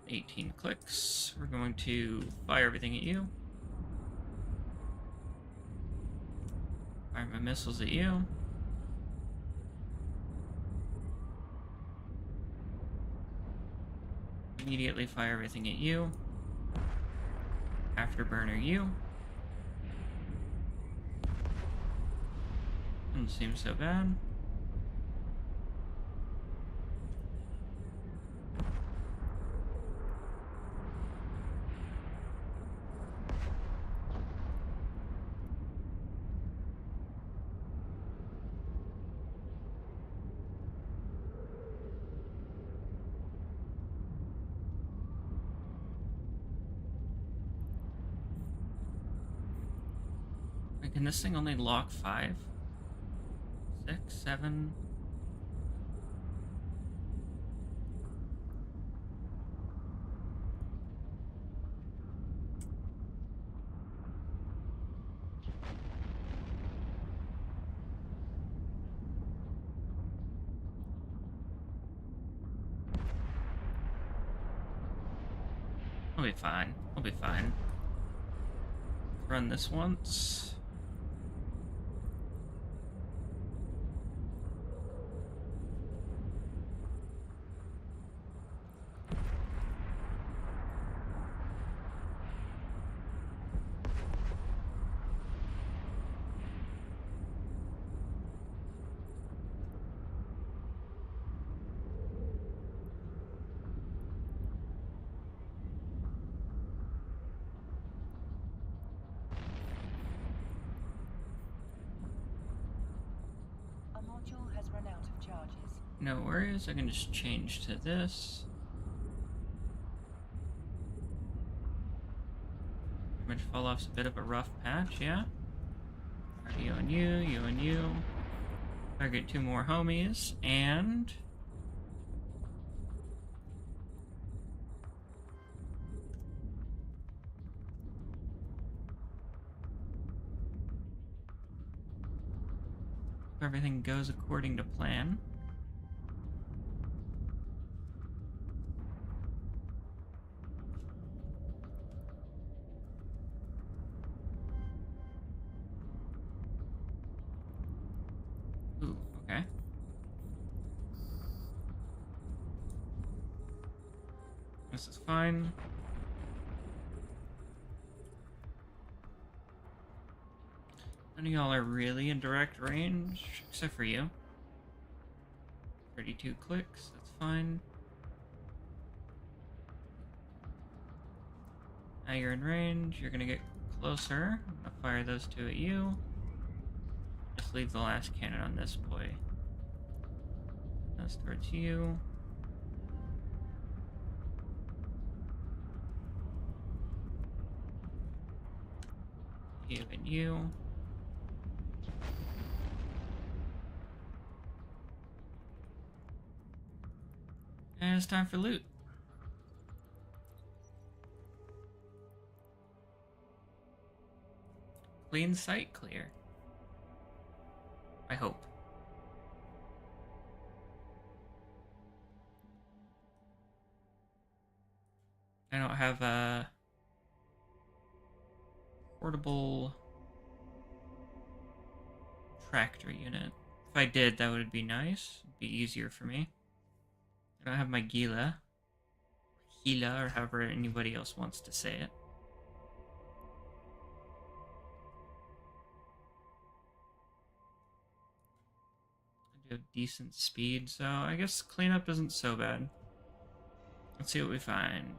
18 clicks. We're going to fire everything at you. Fire my missiles at you. Immediately fire everything at you. Afterburner you. Doesn't seem so bad. Can this thing only lock 5? 6, 7? I'll be fine. I'll be fine. Run this once. A module has run out of charges. No worries, I can just change to this. Image fall off's a bit of a rough patch, yeah? Alright, you and you, you and you. Target 2 more homies, and... if everything goes according to plan. Ooh, okay. This is fine. None of y'all are really in direct range, except for you. 32 clicks, that's fine. Now you're in range, you're gonna get closer. I'm gonna fire those 2 at you. Just leave the last cannon on this boy. That's towards you. You and you. And it's time for loot. Clean site clear. I hope. I don't have a portable tractor unit. If I did, that would be nice. It'd be easier for me. I don't have my Gila, or however anybody else wants to say it. I do have decent speed, so I guess cleanup isn't so bad. Let's see what we find.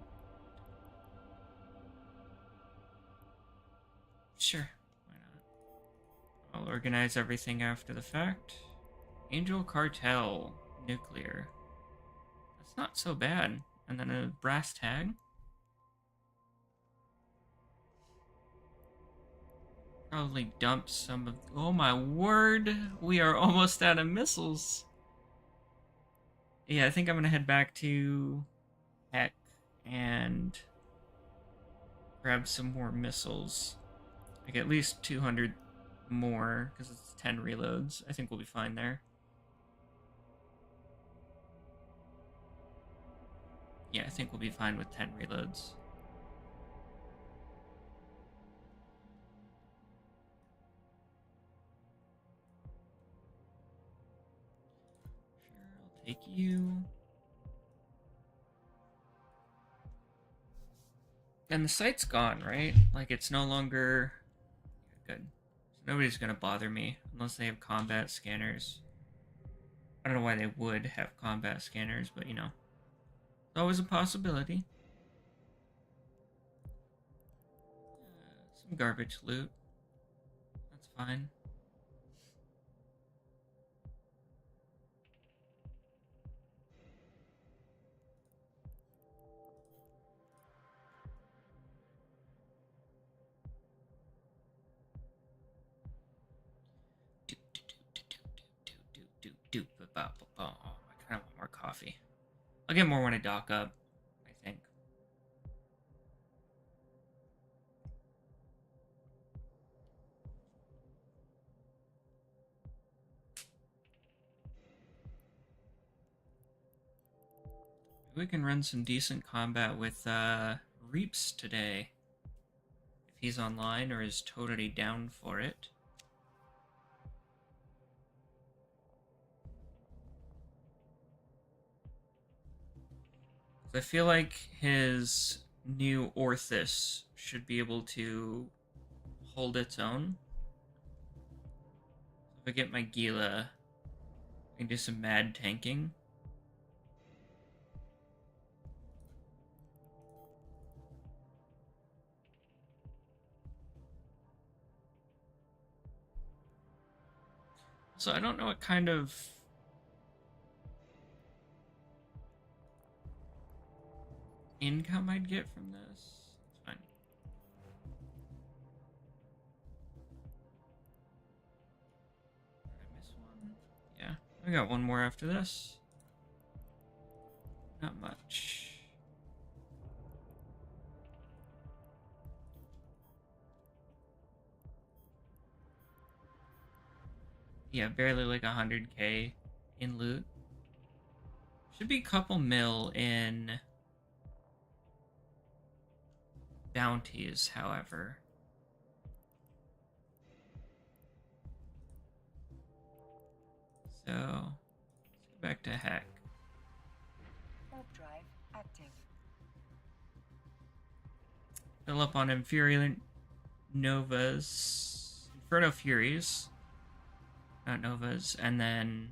Sure, why not? I'll organize everything after the fact. Angel Cartel, nuclear. That's not so bad. And then a brass tag. Probably dump some of... oh my word! We are almost out of missiles. Yeah, I think I'm gonna head back to Heck and grab some more missiles. Like at least 200 more, because it's 10 reloads. I think we'll be fine there. Yeah, I think we'll be fine with 10 reloads. Sure, I'll take you. And the site's gone, right? Like, it's no longer... Good. So nobody's gonna bother me unless they have combat scanners. I don't know why they would have combat scanners, but you know. It's always a possibility. Some garbage loot. That's fine. Oh, I kind of want more coffee. I'll get more when I dock up, I think. We can run some decent combat with Reaps today. If he's online or is totally down for it. I feel like his new Orthis should be able to hold its own. If I get my Gila, I can do some mad tanking. So I don't know what kind of income I'd get from this. It's fine. Did I miss one? Yeah, I got one more after this. Not much. Yeah, barely like 100k in loot. Should be a couple mil in bounties, however. So, let's go back to Heck. Warp drive active. Fill up on Inferior Novas. Inferno Furies. Not Novas. And then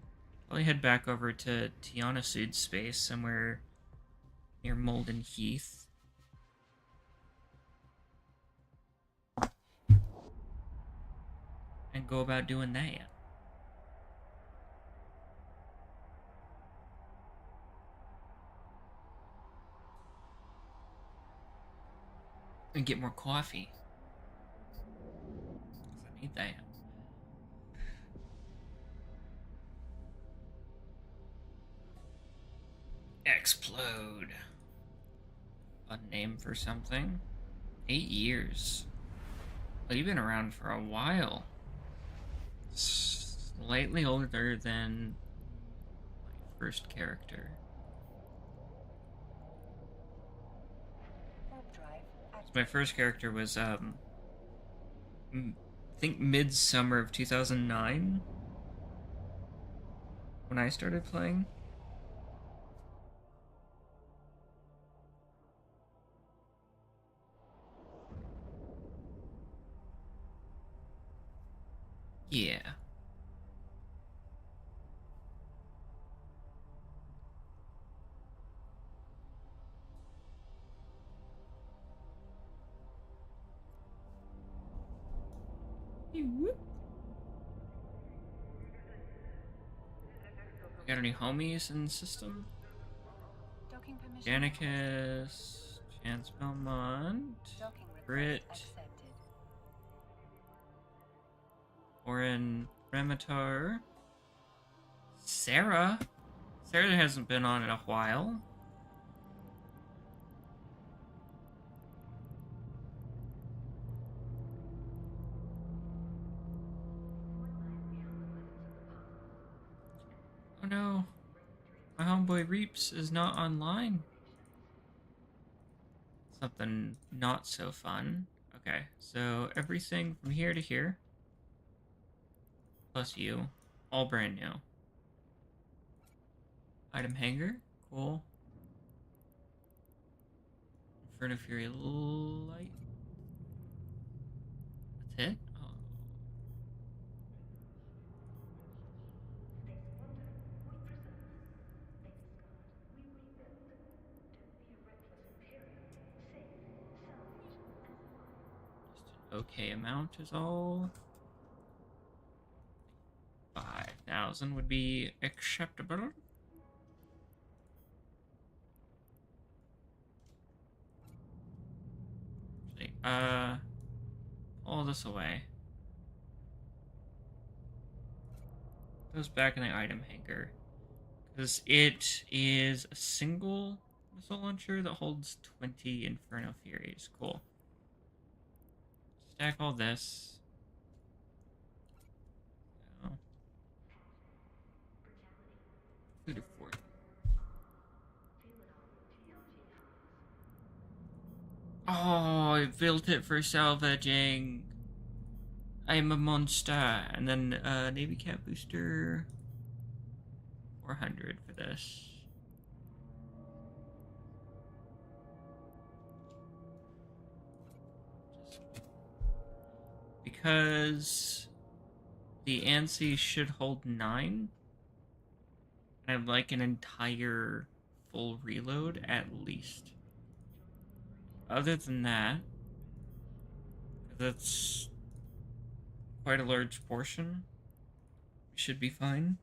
probably head back over to Tiana Sud space, somewhere near Molden Heath. And go about doing that. And get more coffee. Because I need that. Explode. Fun name for something. 8 years. Well, you've been around for a while. Slightly older than my first character. Warp drive active. My first character was, I think midsummer of 2009 when I started playing. Yeah. Got any homies in the system? Docking permission. Danicus, Chance Belmont, Docking request Brit, accepted. Orin Remitar, Sarah. Sarah hasn't been on in a while. Oh no, my homeboy Reaps is not online. something not so fun. Okay, so everything from here to here, plus you, all brand new. Item hanger, cool. Inferno Fury light. That's it? Oh. Just an okay amount is all. 5,000 would be acceptable. Actually, all this away. Goes back in the item hanger. Because it is a single missile launcher that holds 20 Inferno Furies. Cool. Stack all this. No. 2 to 4. Oh, I built it for salvaging. I am a monster. And then Navy Cat Booster. 400 for this. Because the ANSI should hold 9. And I'd like an entire full reload at least. Other than that, that's quite a large portion. We should be fine.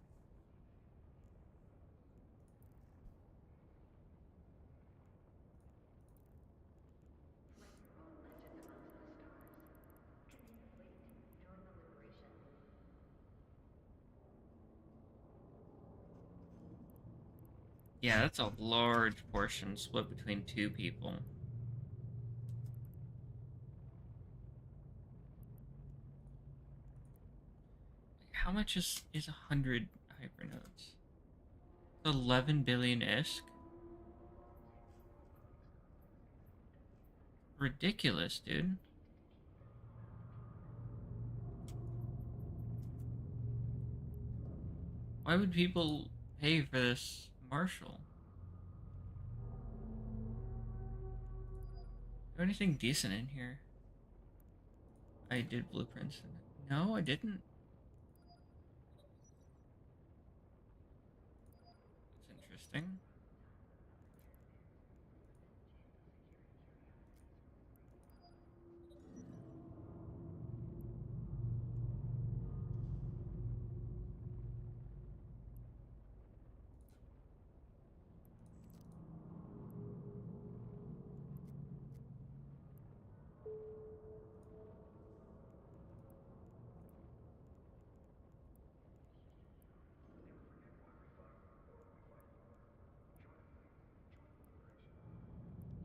Yeah, that's a large portion split between 2 people. How much is 100 hypernodes? 11 billion ISK? Ridiculous, dude. Why would people pay for this Marshall? Is there anything decent in here? I did blueprints in it. No, I didn't. That's interesting.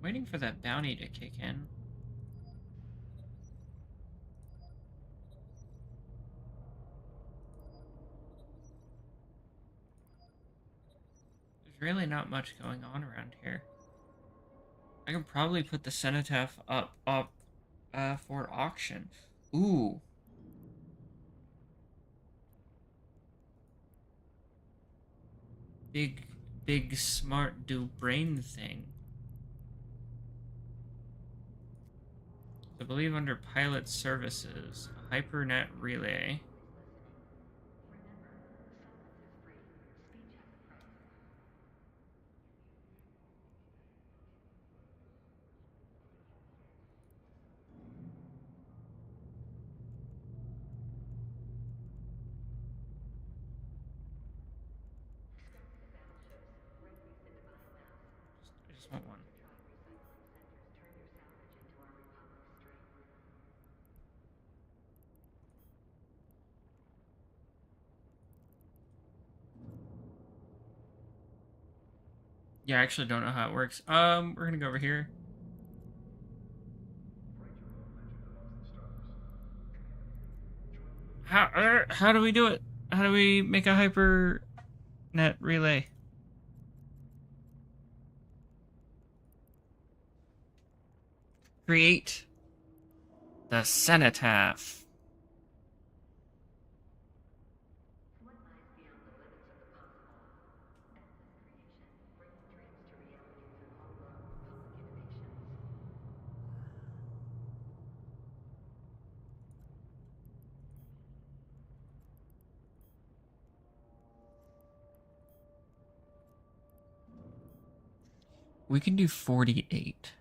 I'm waiting for that bounty to kick in. There's really not much going on around here. I can probably put the cenotaph up for auction. Ooh. Big smart do brain thing. I believe under pilot services, a hypernet relay. I just want one. Yeah, I actually don't know how it works. We're gonna go over here. How do we do it? How do we make a hyper net relay? Create the cenotaph. We can do 48.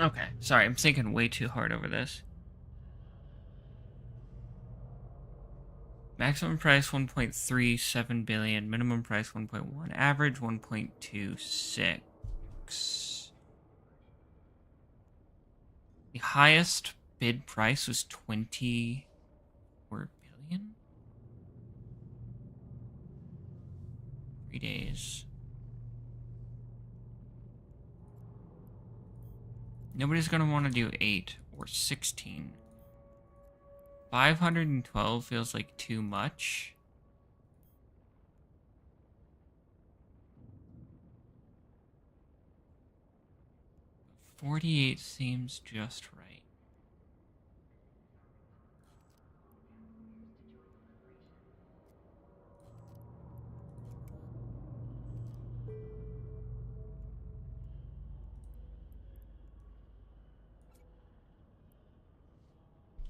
Okay, sorry, I'm thinking way too hard over this. Maximum price 1.37 billion, minimum price 1.1, average 1.26. The highest bid price was 24 billion. 3 days. Nobody's gonna want to do 8 or 16. 512 feels like too much. 48 seems just right.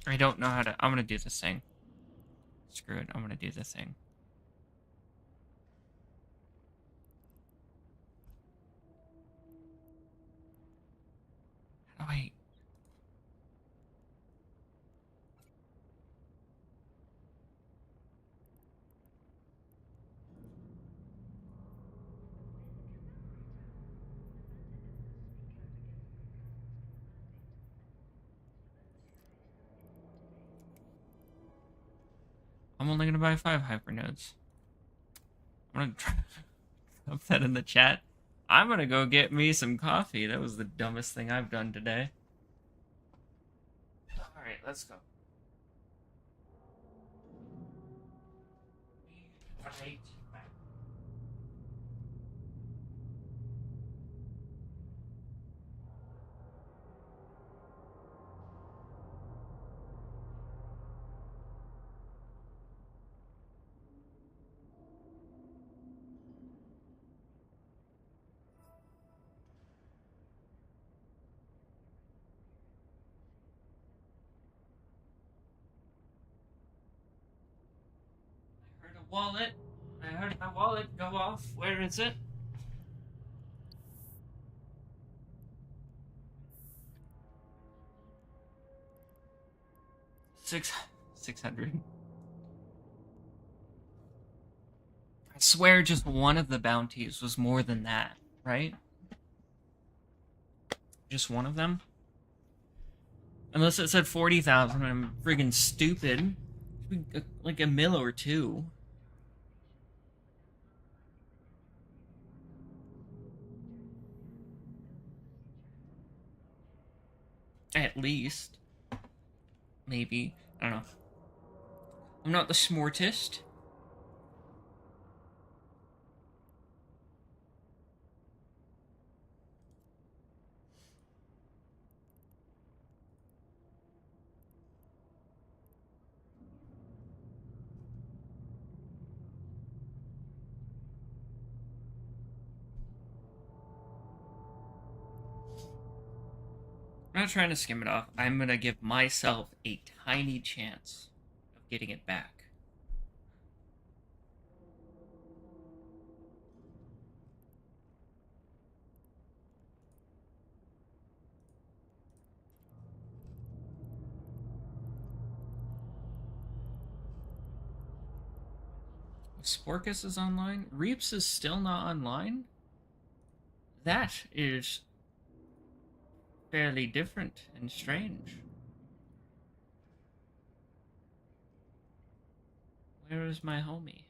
I don't know how to. I'm gonna do this thing. Screw it. I'm gonna do this thing. How do I? I'm only gonna buy 5 hypernodes. I'm gonna drop that in the chat. I'm gonna go get me some coffee. That was the dumbest thing I've done today. All right, let's go. Right. I heard a wallet. I heard my wallet go off. Where is it? 600. I swear just one of the bounties was more than that, right? Just one of them? Unless it said 40,000 and I'm friggin' stupid. Like a mil or two. At least. Maybe. I don't know. I'm not the smartest. I'm not trying to skim it off. I'm gonna give myself a tiny chance of getting it back. Sporkus is online. Reaps is still not online. That is fairly different and strange. Where is my homie?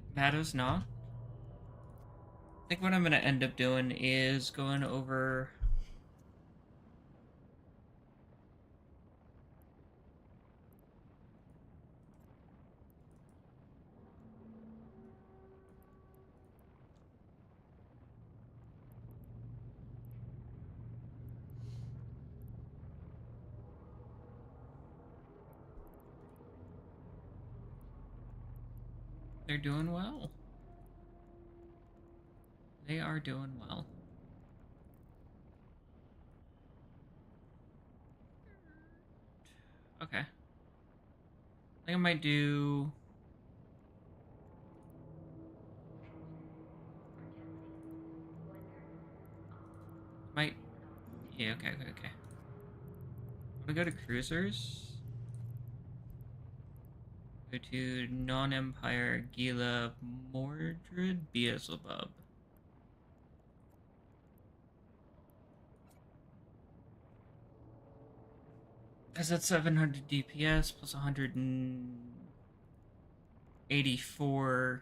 It matters not. I think what I'm going to end up doing is going over. They're doing well. They are doing well. Okay. I think I might do. Might. Yeah, okay. I'm gonna go to cruisers. Go to non-empire Gila Mordred Beelzebub. Because that's 700 DPS plus 184.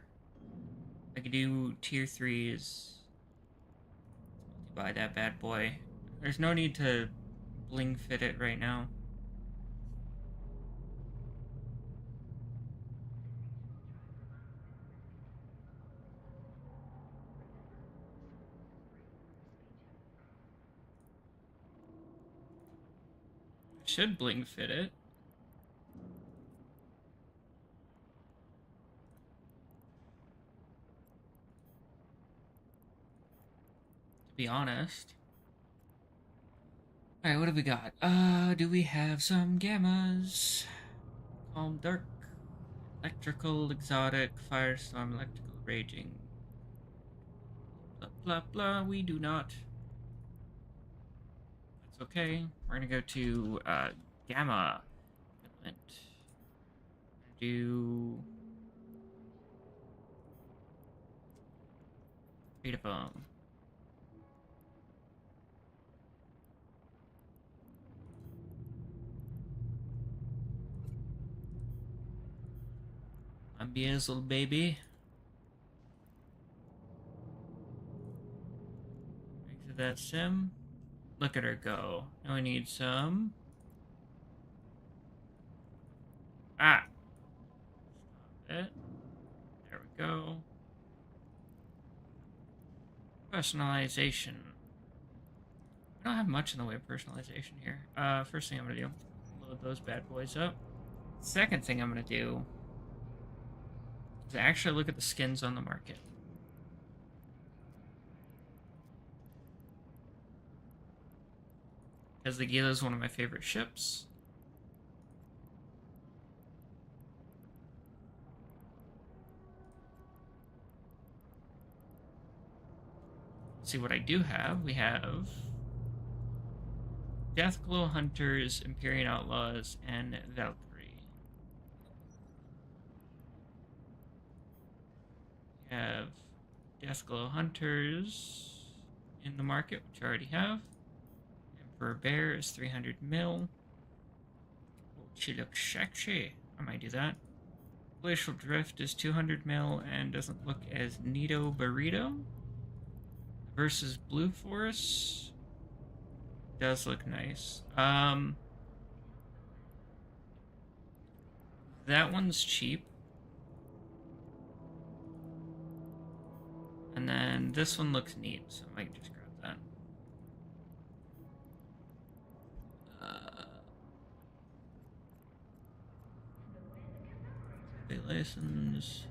I could do tier 3s. Buy that bad boy. There's no need to bling fit it right now. I should bling fit it. To be honest. Alright, what have we got? Do we have some gammas? Calm Dark, Electrical, Exotic, Firestorm, Electrical, Raging. Blah blah blah, we do not. That's okay. We're gonna go to Gamma equipment. Do Beta Bomb. I'm Beazel, baby. Exit that sim. Look at her go. Now we need some. Ah! Stop it. There we go. Personalization. I don't have much in the way of personalization here. First thing I'm gonna do, load those bad boys up. Second thing I'm gonna do is actually look at the skins on the market. Because the Gila is one of my favorite ships. See what I do have. We have Deathglow Hunters, Empyrean Outlaws, and Valkyrie. We have Deathglow Hunters in the market, which I already have. Emperor Bear is 300 mil. Oh, she looks sexy. I might do that. Glacial Drift is 200 mil and doesn't look as neato burrito. Versus Blue Forest does look nice. That one's cheap. And then this one looks neat, so I might just grab that. Pay license.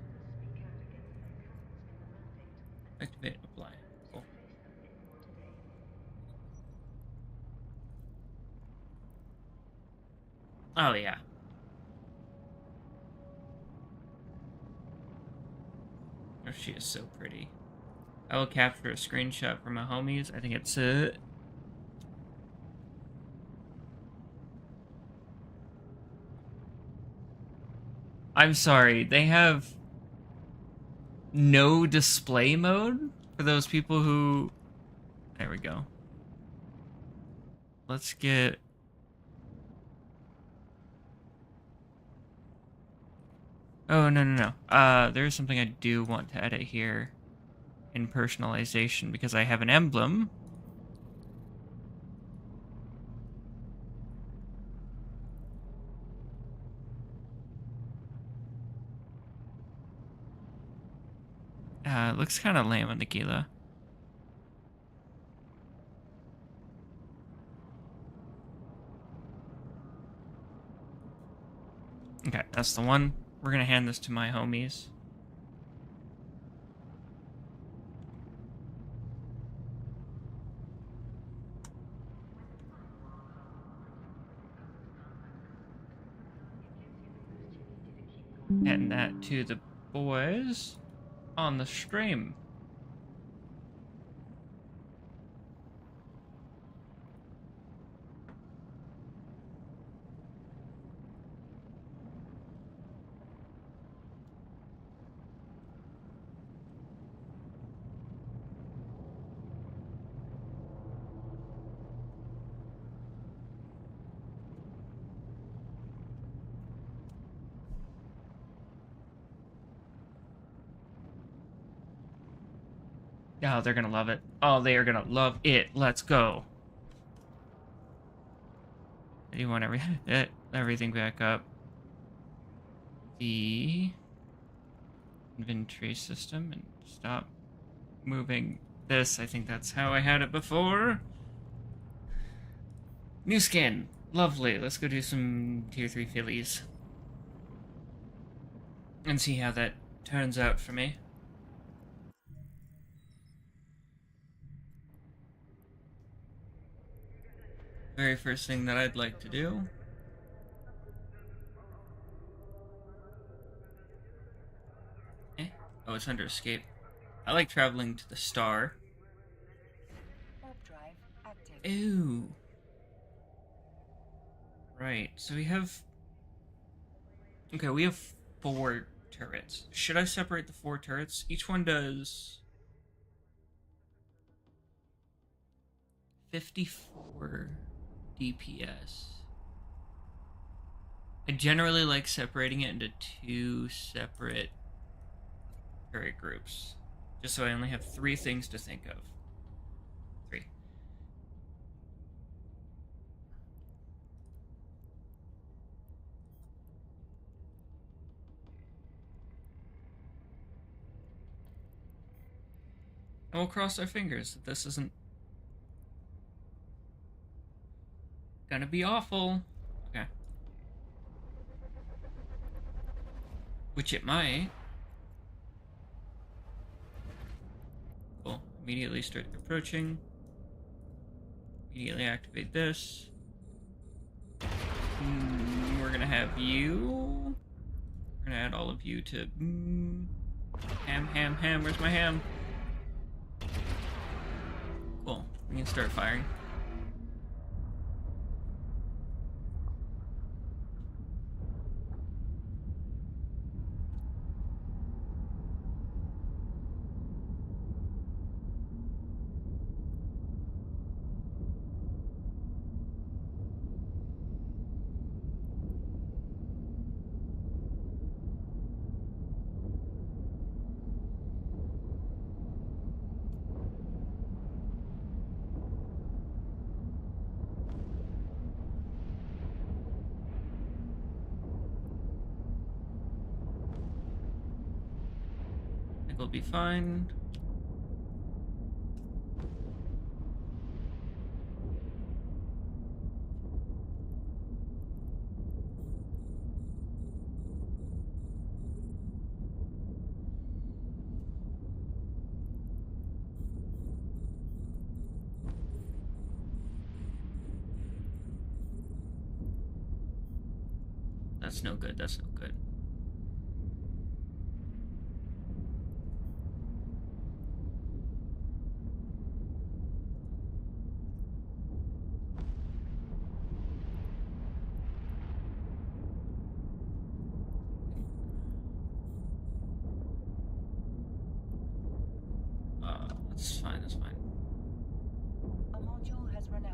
Activate, apply. Cool. Oh, yeah. Oh, she is so pretty. I will capture a screenshot for my homies. I think it's I'm sorry, they have no display mode for those people who. There we go. Let's get. Oh, no, no, no. There's something I do want to edit here in personalization because I have an emblem. It looks kind of lame on the Gila. Okay, that's the one. We're gonna hand this to my homies. And that to the boys on the stream. Oh, they're gonna love it. Oh, they are gonna love it. Let's go. You want everything back up. The inventory system and stop moving this. I think that's how I had it before. New skin. Lovely. Let's go do some tier 3 fillies. And see how that turns out for me. Very first thing that I'd like to do. Oh, it's under escape. I like traveling to the star. Warp drive active. Ooh. Right, so we have... Okay, we have 4 turrets. Should I separate the 4 turrets? Each one does... 54 DPS. I generally like separating it into 2 separate turret groups. Just so I only have 3 things to think of. 3. And we'll cross our fingers that this isn't gonna be awful. Okay. Which it might. Cool. Immediately start approaching. Immediately activate this. We're gonna have you. We're gonna add all of you to ham. Where's my ham? Cool. We can start firing. I think we'll be fine. That's no good. That's no good.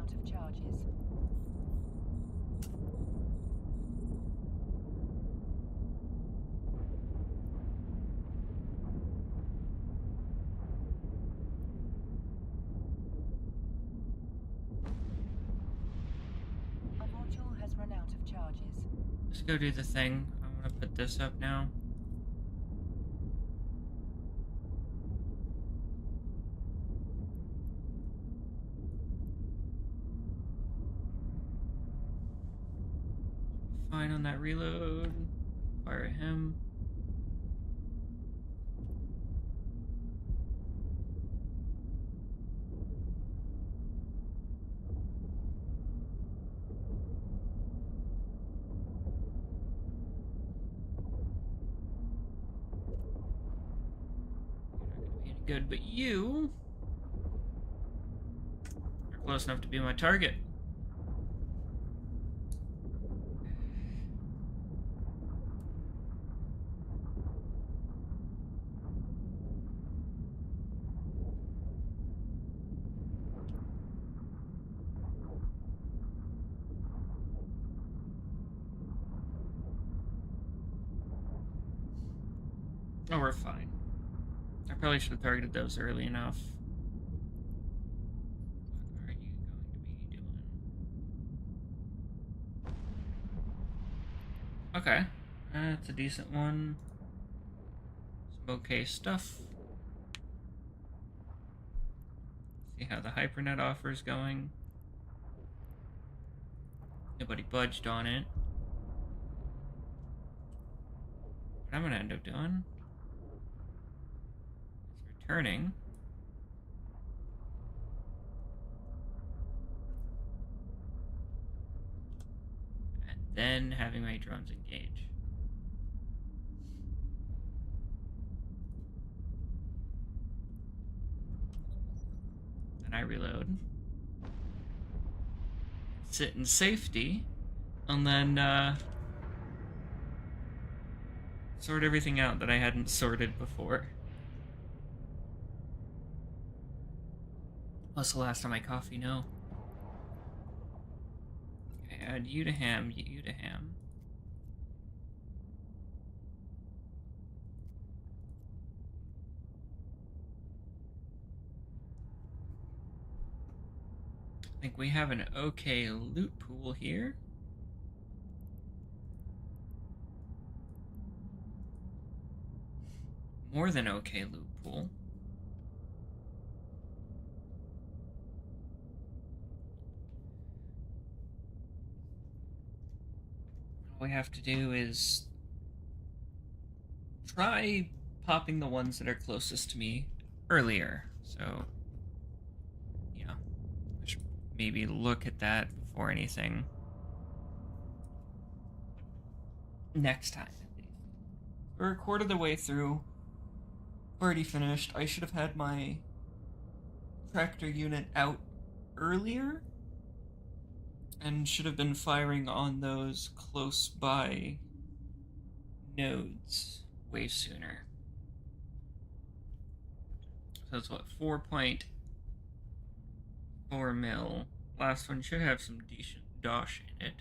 out of charges. A module has run out of charges. Let's go do the thing. I'm gonna put this up now. Fine on that reload. Fire him. Good, but you are close enough to be my target. Oh, we're fine. I probably should have targeted those early enough. What are you going to be doing? Okay. That's a decent one. Some okay stuff. See how the HyperNet offer is going. Nobody budged on it. What I'm going to end up doing is returning. And then having my drones engage. Then I reload. Sit in safety. And then, sort everything out that I hadn't sorted before. What's the last time I coffee? No. Okay, add you to ham, you to ham. I think we have an okay loot pool here. More than okay loot pool. All we have to do is try popping the ones that are closest to me earlier. So, yeah, I should maybe look at that before anything. Next time, at least. We're a quarter of the way through. Already finished. I should have had my tractor unit out earlier and should have been firing on those close by nodes way sooner. So that's what, 4.4 mil. Last one should have some decent dosh in it.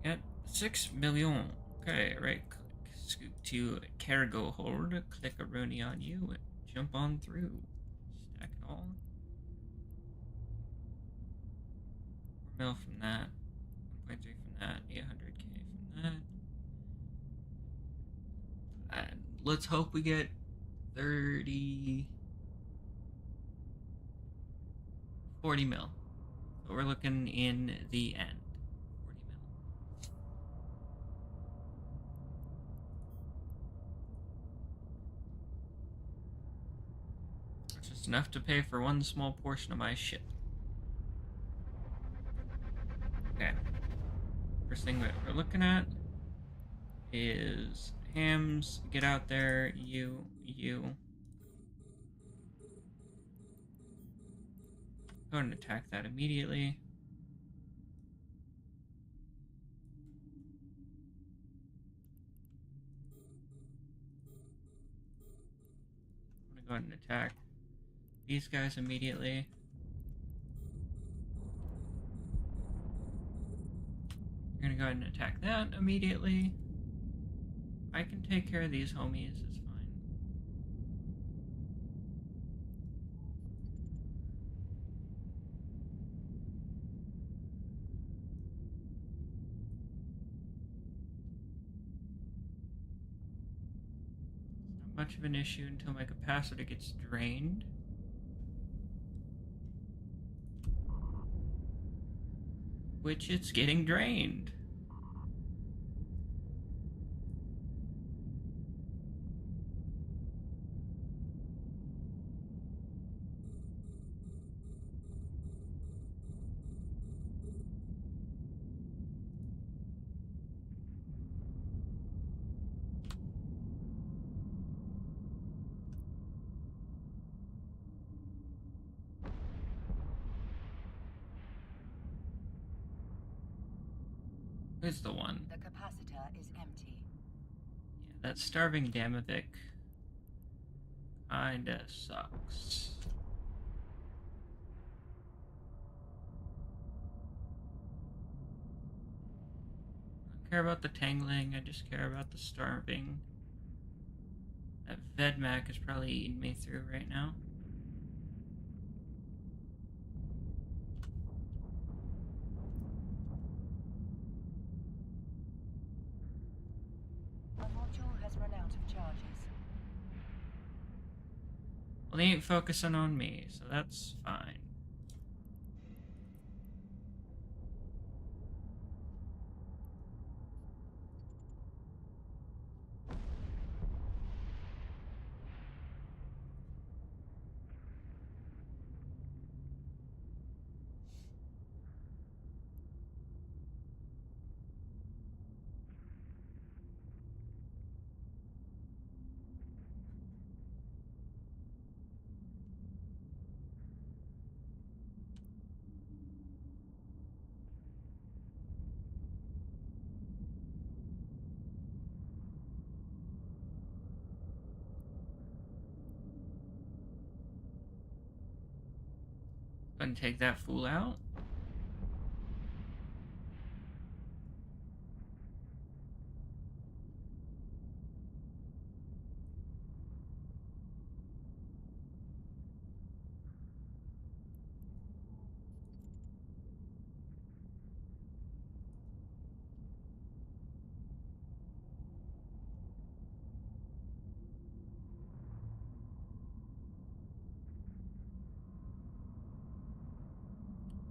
At 6 million. Okay, right click. Scoot to cargo hold. Click a Rooney on you and jump on through. Stack it all. 4 mil from that. 1.3 from that. 800k from that. And let's hope we get 30. 40 mil. So we're looking in the end. 40 mil. Which is enough to pay for one small portion of my ship. Okay. First thing that we're looking at is hams. Get out there, you. Go and attack that immediately. go ahead and attack these guys immediately. We're gonna go ahead and attack that immediately. I can take care of these homies, it's fine. It's not much of an issue until my capacitor gets drained. Which it's getting drained. Where's the one? The capacitor is empty. Yeah, that starving Damovic kinda sucks. I don't care about the tangling, I just care about the starving. That Vedmak is probably eating me through right now. The module has run out of charges. Well, they ain't focusing on me, so that's fine. Go ahead and take that fool out.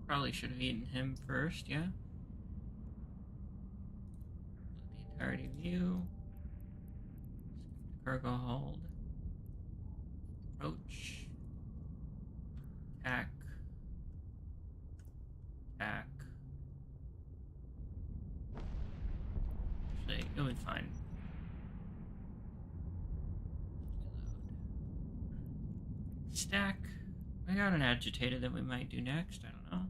Probably should have eaten him first, yeah? The entirety of you. Cargo hold. Approach. Attack. Attack. Actually, you'll be fine. Stack. I got an agitated that we might do next. I don't know.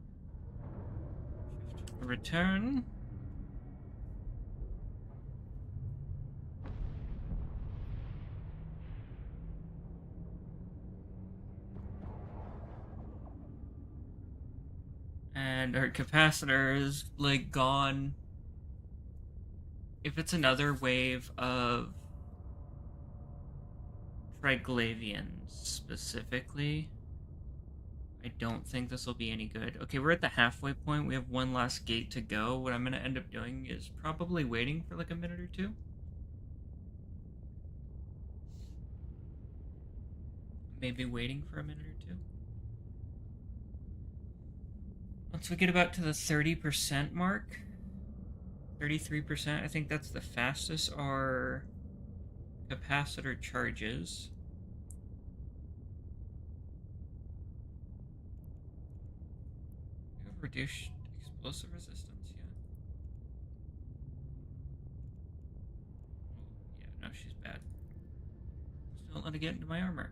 Return. And our capacitor is like gone. If it's another wave of Triglavians specifically, I don't think this will be any good. Okay, we're at the halfway point. We have one last gate to go. What I'm going to end up doing is probably waiting for like a minute or two. Maybe waiting for a minute or two. Once we get about to the 30% mark, 33%, I think that's the fastest our capacitor charges. We have reduced explosive resistance, yeah. Oh, yeah, no, she's bad. Just don't let it get into my armor.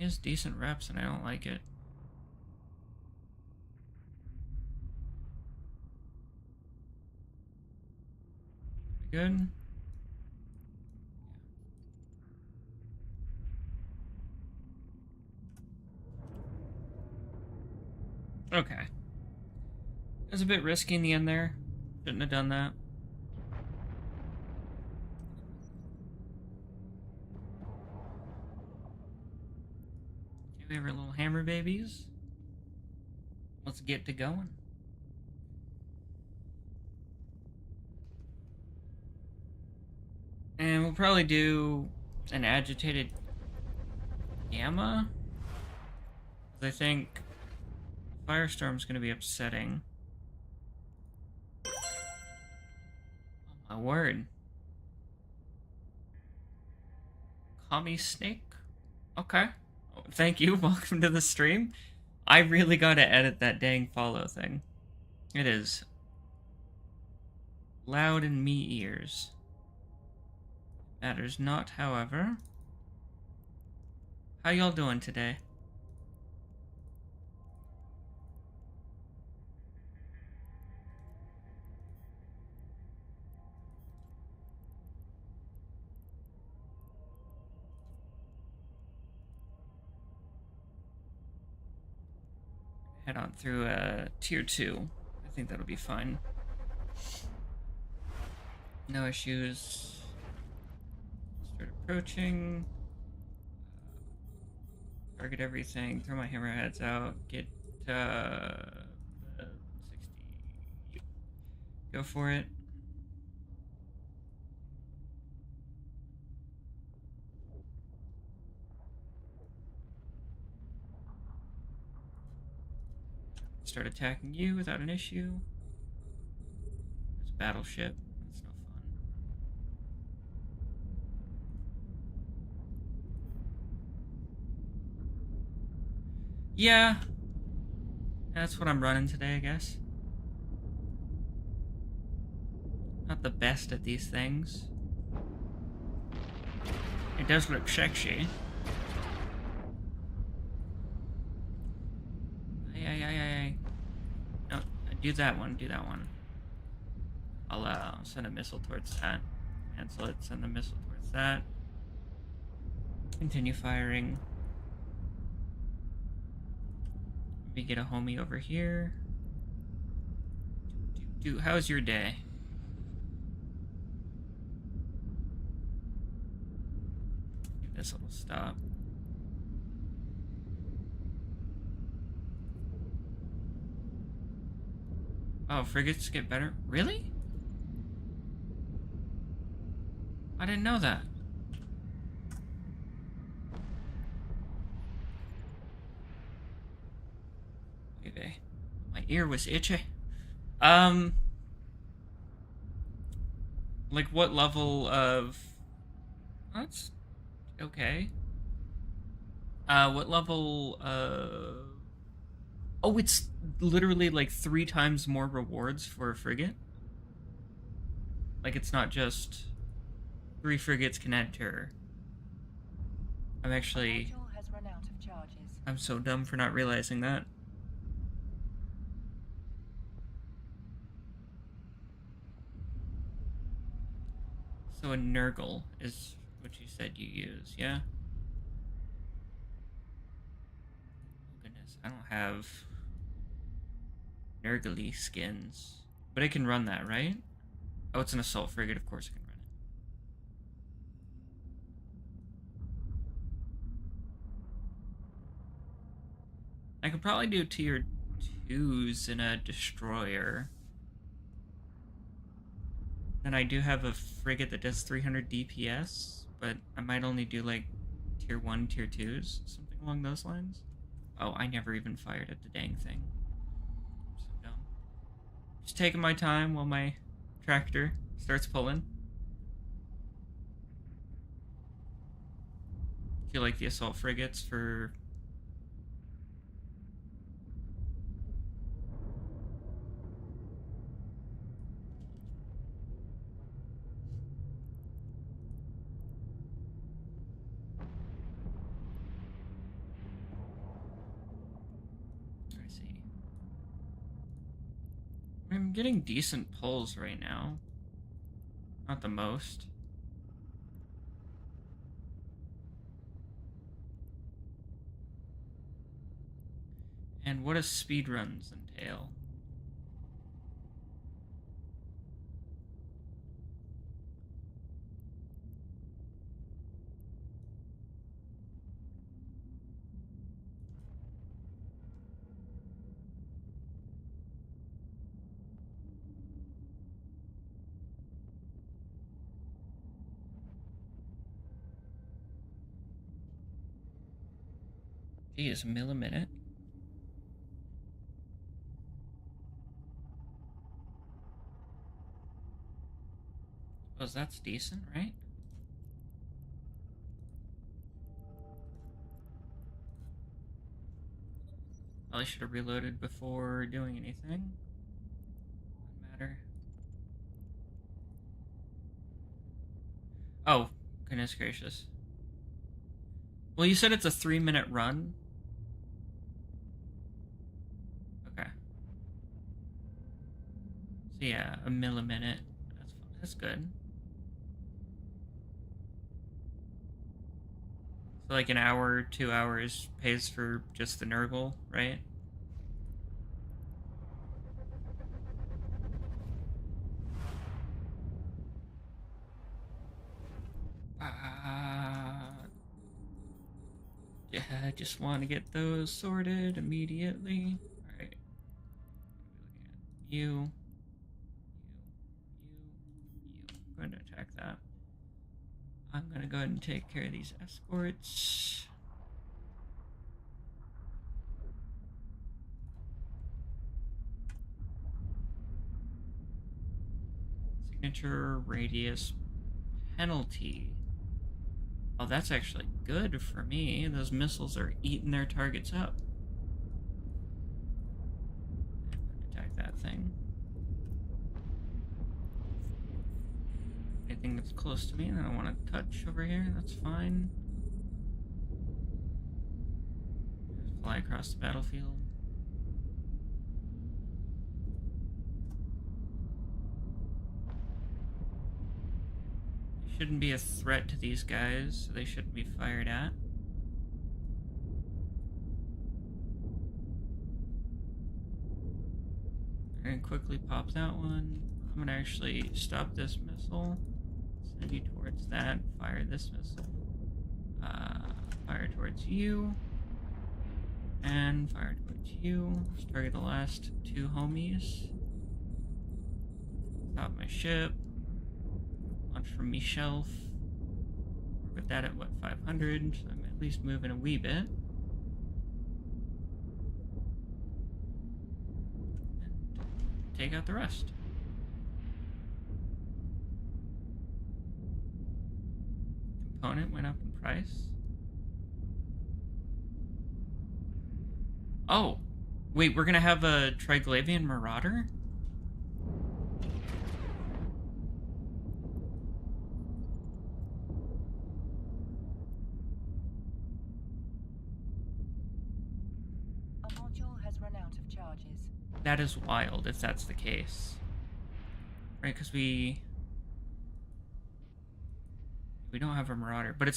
He has decent reps, and I don't like it. Good. Okay. It was a bit risky in the end there. Shouldn't have done that. Okay, we have our little hammer babies. Let's get to going. And we'll probably do an agitated gamma. I think Firestorm's going to be upsetting. Oh my word. Commie Snake? Okay. Oh, thank you. Welcome to the stream. I really gotta edit that dang follow thing. It is loud in me ears. Matters not, however. How y'all doing today? Head on through tier 2. I think that'll be fine. No issues. Start approaching. Target everything. Throw my hammerheads out. Get 60. Go for it. Start attacking you without an issue. There's a battleship. That's no fun. Yeah. That's what I'm running today, I guess. Not the best at these things. It does look sexy. Ay. No, do that one, I'll send a missile towards that. Cancel it, send the missile towards that. Continue firing. Maybe get a homie over here. How's your day? This little stop. Oh, frigates get better? Really? I didn't know that. Maybe. My ear was itchy. Like what level of... That's okay. What level of... Oh, it's literally like 3 times more rewards for a frigate? Like it's not just 3 frigates can enter. I'm actually... Module has run out of charges. I'm so dumb for not realizing that. So a Nurgle is what you said you use, yeah? Oh goodness, I don't have Nurgle skins. But I can run that, right? Oh, it's an assault frigate, of course I can run it. I could probably do tier 2s in a destroyer. And I do have a frigate that does 300 DPS, but I might only do like tier 1, tier 2s, something along those lines. Oh, I never even fired at the dang thing. I'm so dumb. Just taking my time while my tractor starts pulling. I feel like the assault frigates for... see. I'm getting decent pulls right now. Not the most. And what does speedruns entail? Geez, a mil a minute. Suppose that's decent, right? Probably should have reloaded before doing anything. Doesn't matter. Oh, goodness gracious. Well, you said it's a 3-minute run. Okay. So yeah, a mil a minute. That's good. So like an hour, 2 hours pays for just the Nurgle, right? Yeah, I just want to get those sorted immediately. All right. You, I'm going to attack that. I'm going to go ahead and take care of these escorts. Signature radius penalty. Oh, that's actually good for me. Those missiles are eating their targets up. Attack that thing. Anything that's close to me that I want to touch over here, that's fine. Just fly across the battlefield. Shouldn't be a threat to these guys, so they shouldn't be fired at. I'm gonna quickly pop that one. I'm gonna actually stop this missile. Send you towards that. Fire this missile. Fire towards you. And fire towards you. Let's target the last two homies. Stop my ship. Launch from me shelf. Orbit that at what, 500? So I'm at least moving a wee bit. And take out the rest. Component went up in price. Oh, wait, we're gonna have a Triglavian Marauder? A module has run out of charges. That is wild if that's the case. Right, because we don't have a Marauder, but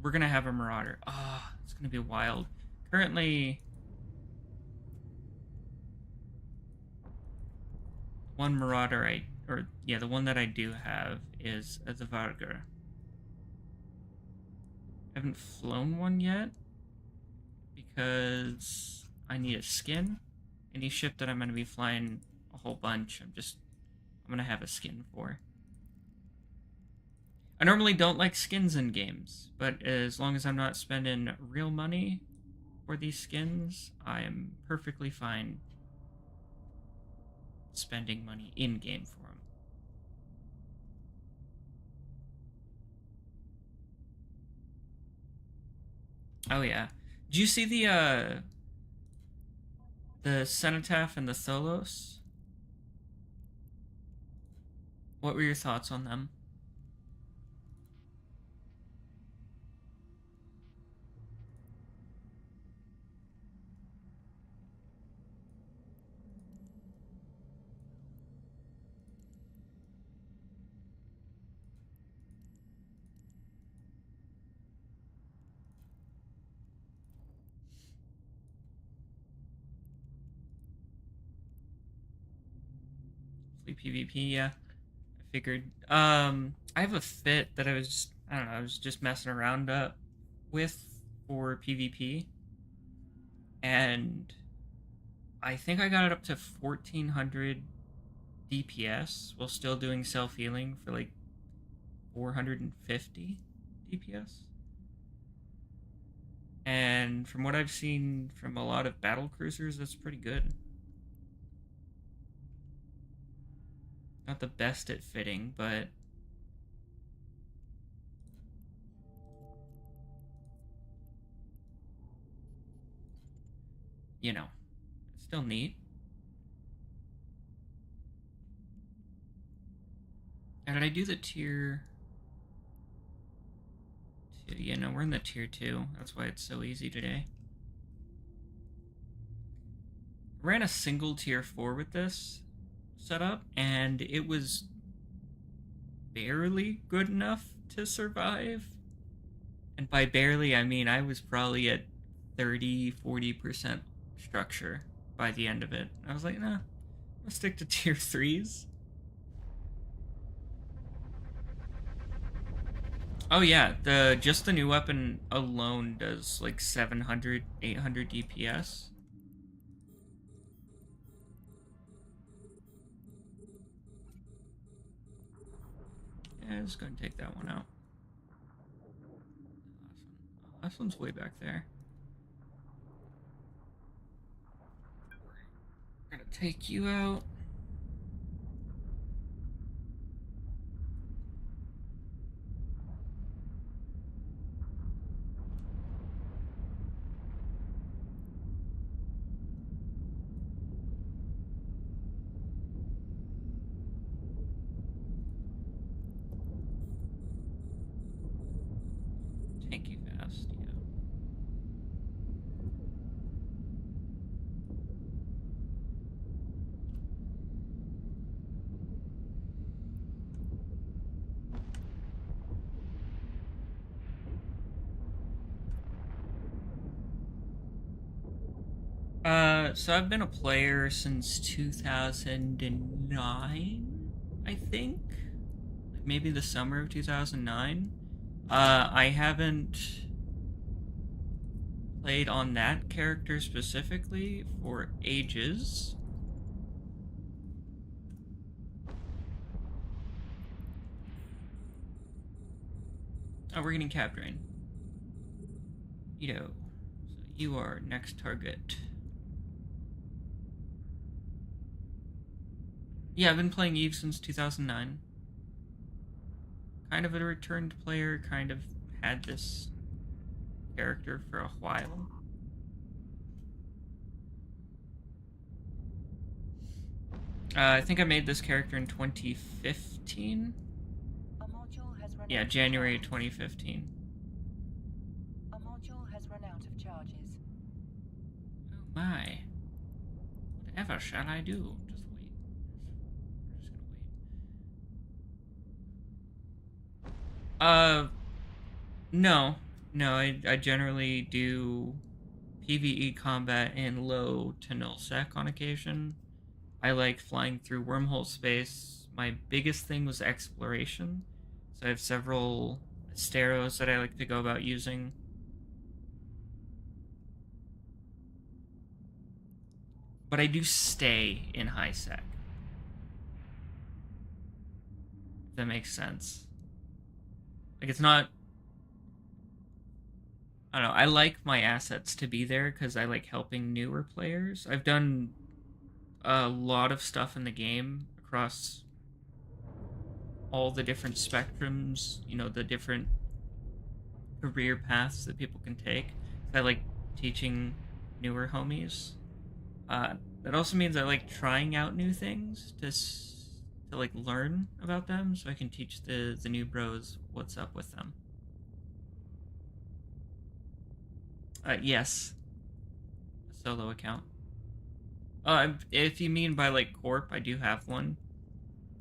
we're gonna have a Marauder. Ah, it's gonna be wild. Currently, one Marauder the one that I do have is the Vargar. I haven't flown one yet because I need a skin. Any ship that I'm gonna be flying a whole bunch, I'm gonna have a skin for. I normally don't like skins in games, but as long as I'm not spending real money for these skins, I am perfectly fine spending money in-game for them. Oh yeah. Did you see the Cenotaph and the Tholos? What were your thoughts on them? mostly PvP. Yeah, I figured. I have a fit that I don't know. I was just messing around with for PvP, and I think I got it up to 1400 DPS while still doing self healing for like 450 DPS. And from what I've seen from a lot of battle cruisers, that's pretty good. Not the best at fitting, but you know, it's still neat. And did I do the tier 2? Yeah, no, we're in the tier 2. That's why it's so easy today. I ran a single tier 4 with this setup, and it was barely good enough to survive. And by barely, I mean I was probably at 30-40% structure by the end of it. I was like, nah, let's stick to tier 3s. Oh yeah, just the new weapon alone does like 700, 800 DPS. Yeah, just gonna take that one out. Oh, this one's way back there. Gonna take you out. Take you fast, yeah. So I've been a player since 2009, I think. Maybe the summer of 2009. I haven't played on that character specifically for ages. Oh, we're getting cap drain. So you are next target. Yeah, I've been playing Eve since 2009. Kind of a returned player, kind of had this character for a while. I think I made this character in 2015. Yeah, January 2015. A module has run out of charges. Oh my. Whatever shall I do? Just wait. We're just gonna wait. No. No, I generally do PvE combat in low to null sec on occasion. I like flying through wormhole space. My biggest thing was exploration. So I have several steros that I like to go about using. But I do stay in high sec. If that makes sense. Like, it's not. I don't know. I like my assets to be there because I like helping newer players. I've done a lot of stuff in the game across all the different spectrums, the different career paths that people can take. I like teaching newer homies. That also means I like trying out new things to like learn about them, so I can teach the new bros what's up with them. Yes, a solo account. If you mean by like corp, I do have one,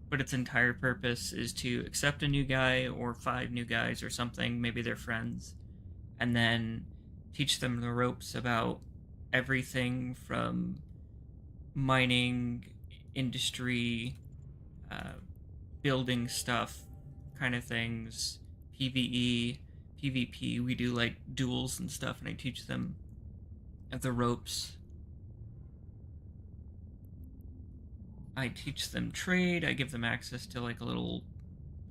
but its entire purpose is to accept a new guy or 5 new guys or something, maybe they're friends, and then teach them the ropes about everything from mining, industry, uh, building stuff kind of things, PvE, PvP. We do like duels and stuff, and I teach them the ropes. I teach them trade. I give them access to like the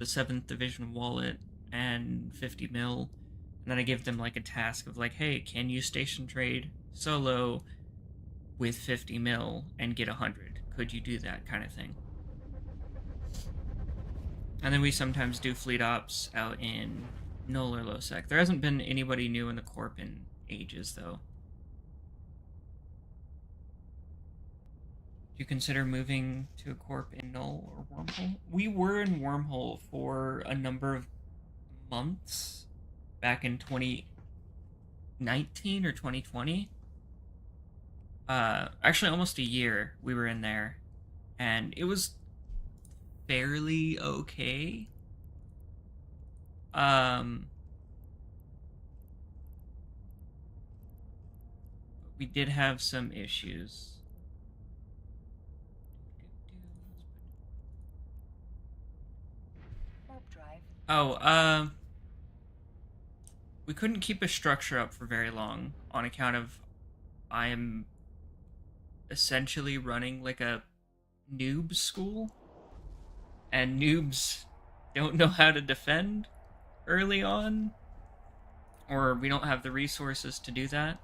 7th Division wallet and 50 mil. And then I give them like a task of like, hey, can you station trade solo with 50 mil and get 100? Could you do that kind of thing? And then we sometimes do fleet ops out in Null or Lowsec. There hasn't been anybody new in the Corp in ages, though. Do you consider moving to a Corp in Null or Wormhole? We were in Wormhole for a number of months back in 2019 or 2020. Actually, almost a year we were in there, and it was fairly okay. We did have some issues. Oh, we couldn't keep a structure up for very long on account of I am essentially running like a noob school, and noobs don't know how to defend early on, or we don't have the resources to do that.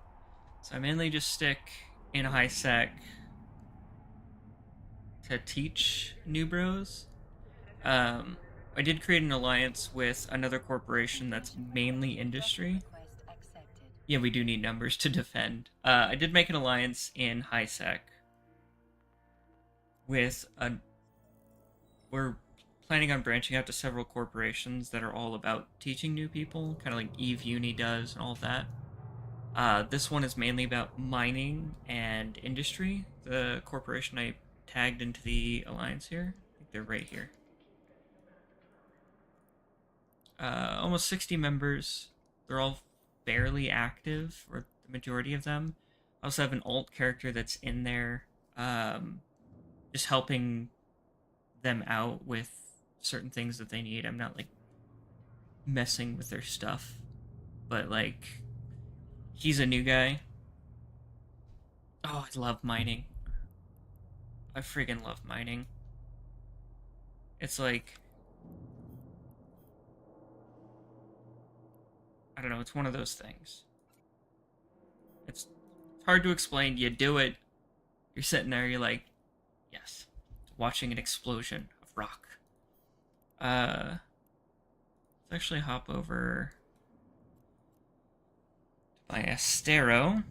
So I mainly just stick in high sec to teach new bros. I did create an alliance with another corporation that's mainly industry. Yeah, we do need numbers to defend. I did make an alliance in high sec with a. We're planning on branching out to several corporations that are all about teaching new people, kind of like Eve Uni does and all of that. This one is mainly about mining and industry. The corporation I tagged into the alliance here, I think they're right here. Almost 60 members. They're all fairly active, or the majority of them. I also have an alt character that's in there, just helping them out with certain things that they need. I'm not like messing with their stuff, but like he's a new guy. Oh, I love mining. I freaking love mining. It's like I don't know, it's one of those things. It's hard to explain. You do it, you're sitting there, you're like, yes, watching an explosion of rock. Let's actually hop over to my Astero.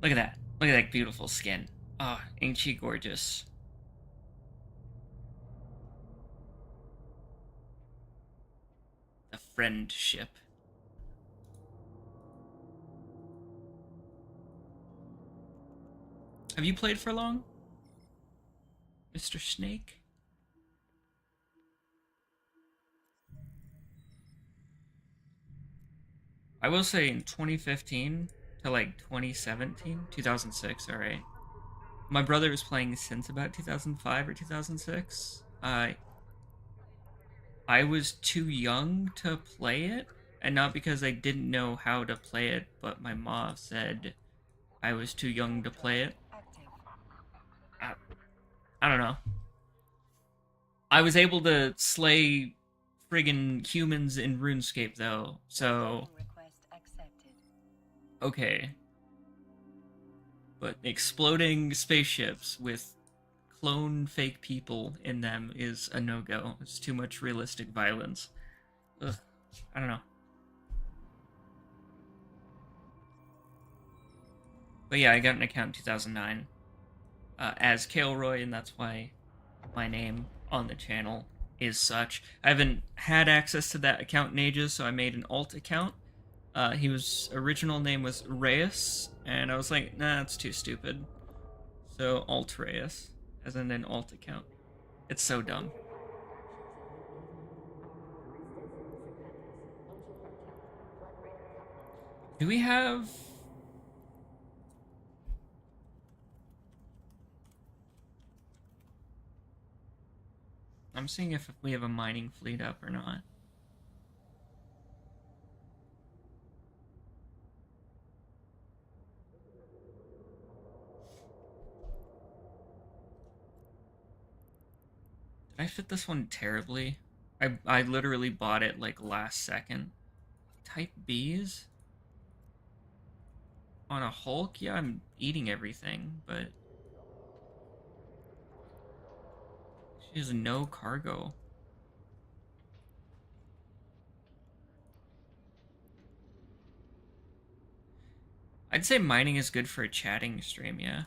Look at that. Look at that beautiful skin. Ah, oh, ain't she gorgeous? The friendship. Have you played for long, Mr. Snake? I will say in 2015 to like 2017, 2006, alright. My brother was playing since about 2005 or 2006. I was too young to play it, and not because I didn't know how to play it, but my mom said I was too young to play it. I, I don't know. I was able to slay friggin' humans in RuneScape though, so okay. But exploding spaceships with clone fake people in them is a no-go. It's too much realistic violence. Ugh. I don't know. But yeah, I got an account in 2009 as Kaleroy, and that's why my name on the channel is such. I haven't had access to that account in ages, so I made an alt account. His original name was Reyes, and I was like, nah, that's too stupid. So alt Reyes, as in an alt account. It's so dumb. Do we have... I'm seeing if we have a mining fleet up or not. Did I fit this one terribly? I literally bought it like last second. Type B's? On a Hulk? Yeah, I'm eating everything, but she has no cargo. I'd say mining is good for a chatting stream, yeah.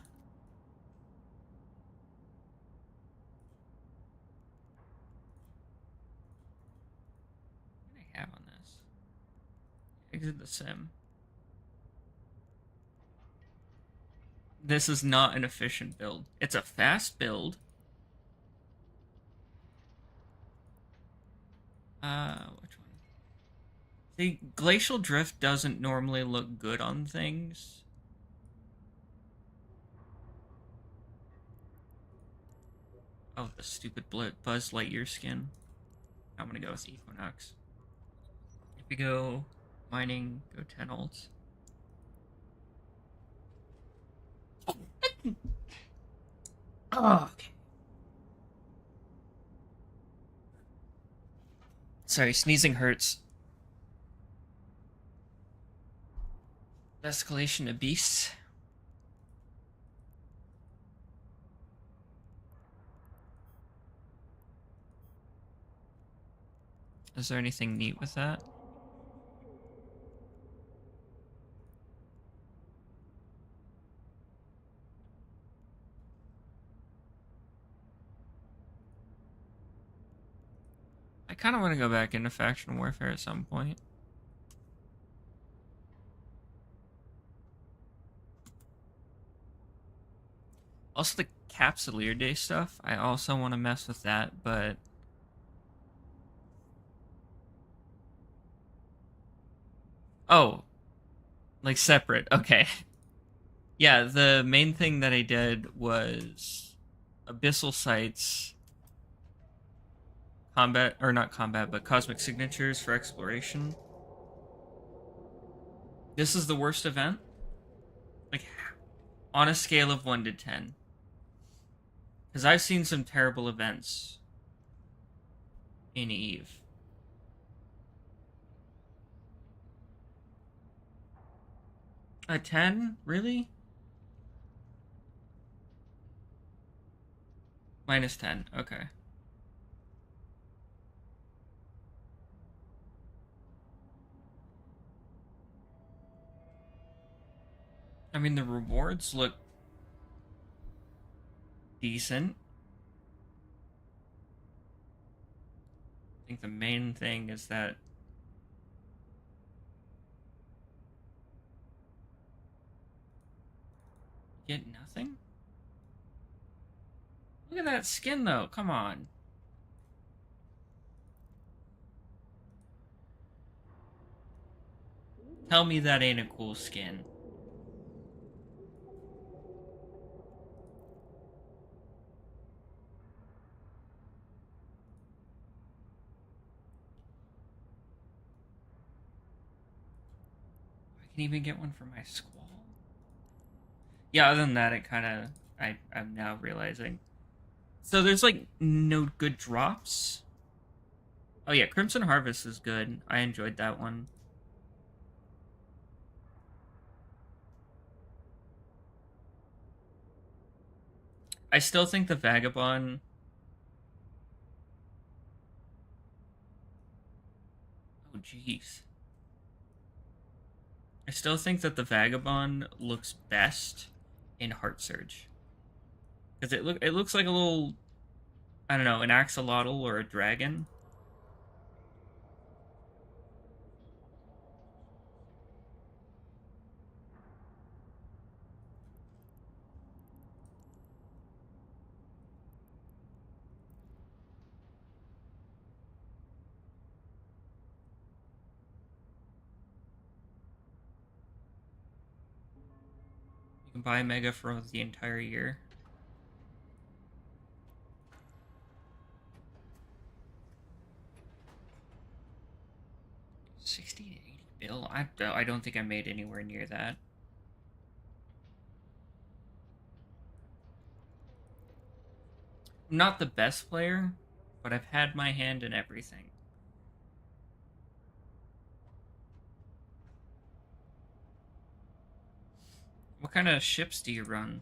What do I have on this? Exit the sim. This is not an efficient build. It's a fast build. Which one? See, Glacial Drift doesn't normally look good on things. Oh, the stupid Buzz Lightyear skin. I'm gonna go with Equinox. If we go mining, go 10 ults. Oh, okay. Sorry, sneezing hurts. Escalation of beasts. Is there anything neat with that? I kind of want to go back into faction warfare at some point. Also, the Capsuleer Day stuff, I also want to mess with that, but... Oh, like separate, okay. Yeah, the main thing that I did was Abyssal Sights, combat, or not combat, but Cosmic Signatures for exploration. This is the worst event? Like, on a scale of 1 to 10. Because I've seen some terrible events in Eve. A 10? Really? Minus 10. Okay. I mean, the rewards look decent. I think the main thing is that you get nothing? Look at that skin, though. Come on. Tell me that ain't a cool skin. I can even get one for my squall. Yeah, other than that, it kind of... I'm now realizing. So there's, like, no good drops? Oh, yeah, Crimson Harvest is good. I enjoyed that one. I still think the Vagabond... Oh, jeez. I still think that the Vagabond looks best in Heart Surge. Because it looks like a little... I don't know, an axolotl or a dragon. You can buy Mega for the entire year. Bill, I don't think I made anywhere near that. I'm not the best player, but I've had my hand in everything. What kind of ships do you run?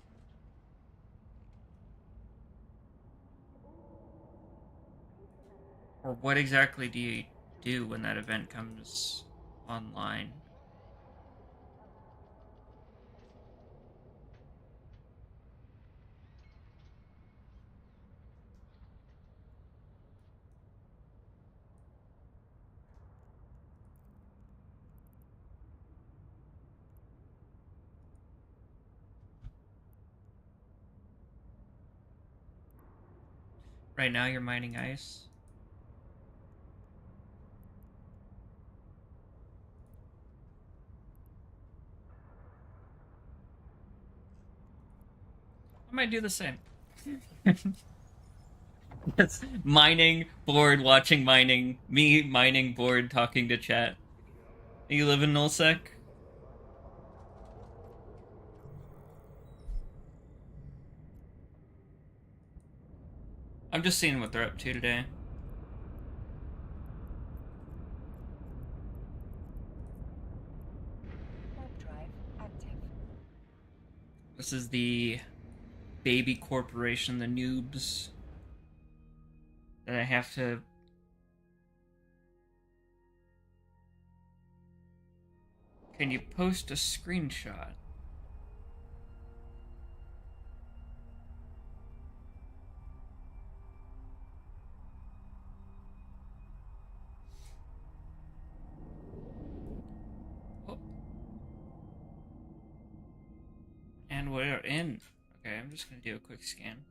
Or what exactly do you do when that event comes online? Right now you're mining ice. I might do the same. It's mining, bored, watching mining, me mining, bored, talking to chat. You live in Nullsec? I'm just seeing what they're up to today. Warp drive active. This is the baby corporation, the noobs, that I have to. Can you post a screenshot? Oh. And we're in. Okay, I'm just gonna do a quick scan.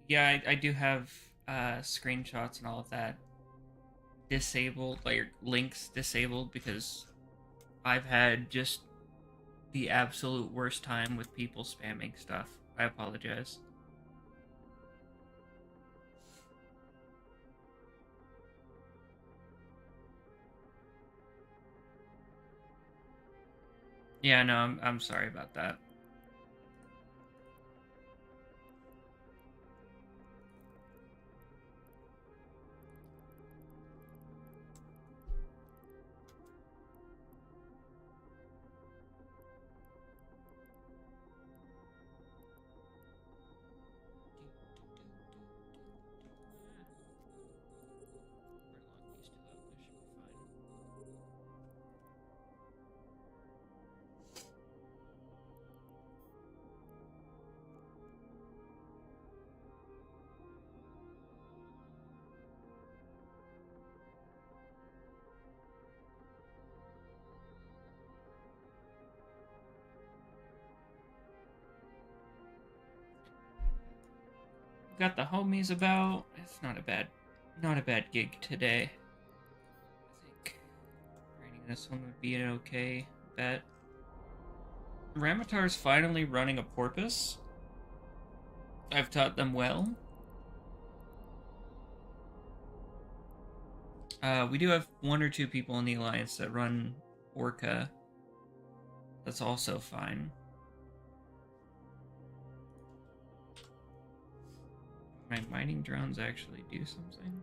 Yeah, I do have screenshots and all of that disabled, like links disabled, because I've had just the absolute worst time with people spamming stuff. I apologize. Yeah, no, I'm sorry about that. Got the homies about. It's not a bad gig today. I think writing this one would be an okay bet. Ramatar's finally running a porpoise. I've taught them well. We do have one or two people in the alliance that run Orca. That's also fine. My mining drones actually do something.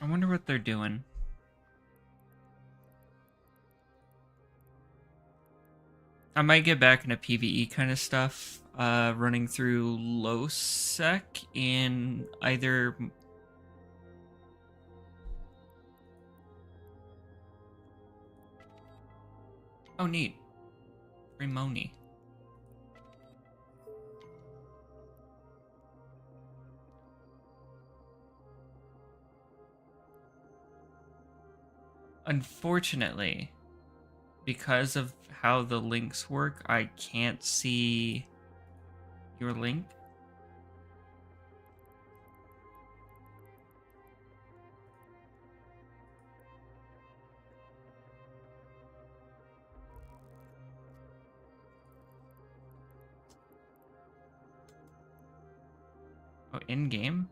I wonder what they're doing. I might get back into PvE kind of stuff, running through low sec in either. Oh, neat. Rimoni. Unfortunately, because of how the links work, I can't see your link. in game?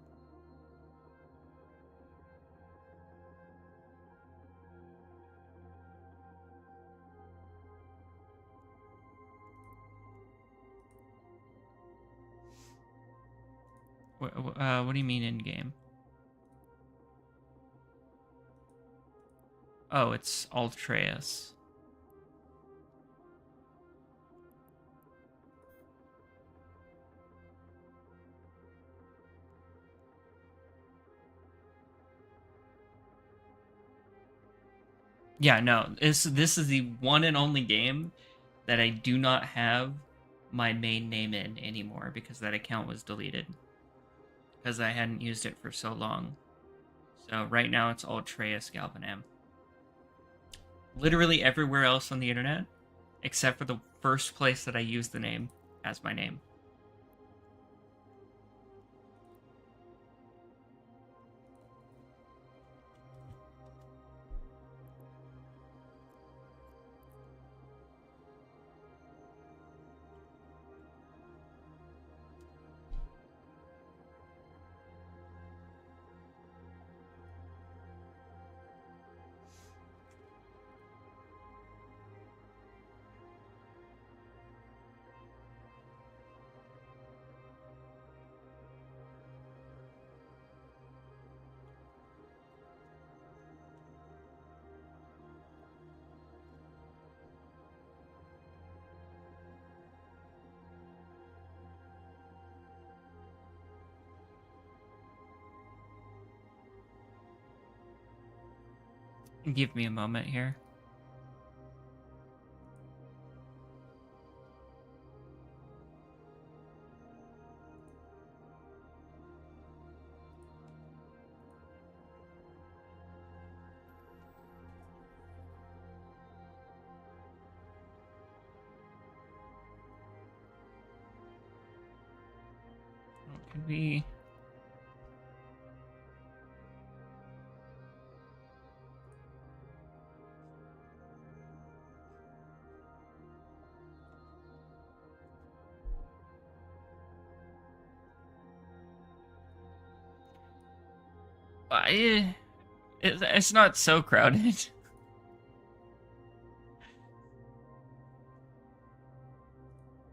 What do you mean in game? Oh, it's Altreus. Yeah, no. This is the one and only game that I do not have my main name in anymore because that account was deleted. Because I hadn't used it for so long. So right now it's Altreus Galvanam. Literally everywhere else on the internet, except for the first place that I use the name as my name. Give me a moment here. What could be? It's not so crowded.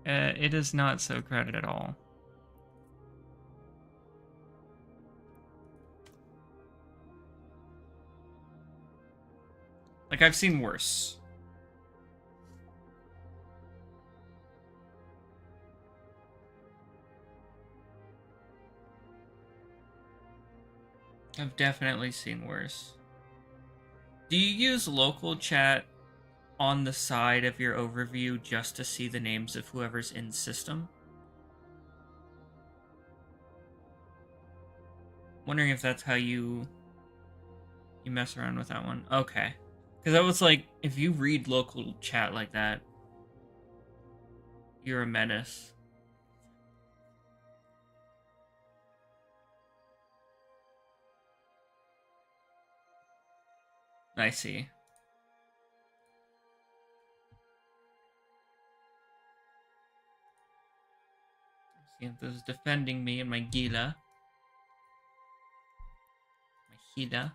It is not so crowded at all. Like, I've seen worse. I've definitely seen worse. Do you use local chat on the side of your overview just to see the names of whoever's in system? Wondering if that's how you mess around with that one. Okay. Because I was like, if you read local chat like that, you're a menace. I see. This is defending me and my Gila. My Hida.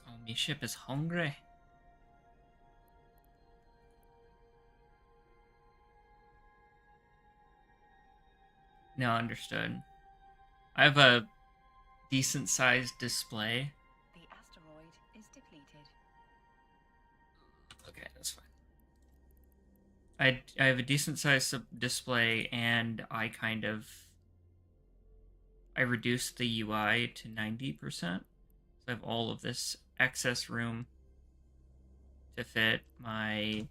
Oh, my ship is hungry. Now understood. I have a decent sized display. The asteroid is depleted. Okay, that's fine. I have a decent sized display, and I reduced the UI to 90%. So I have all of this excess room to fit my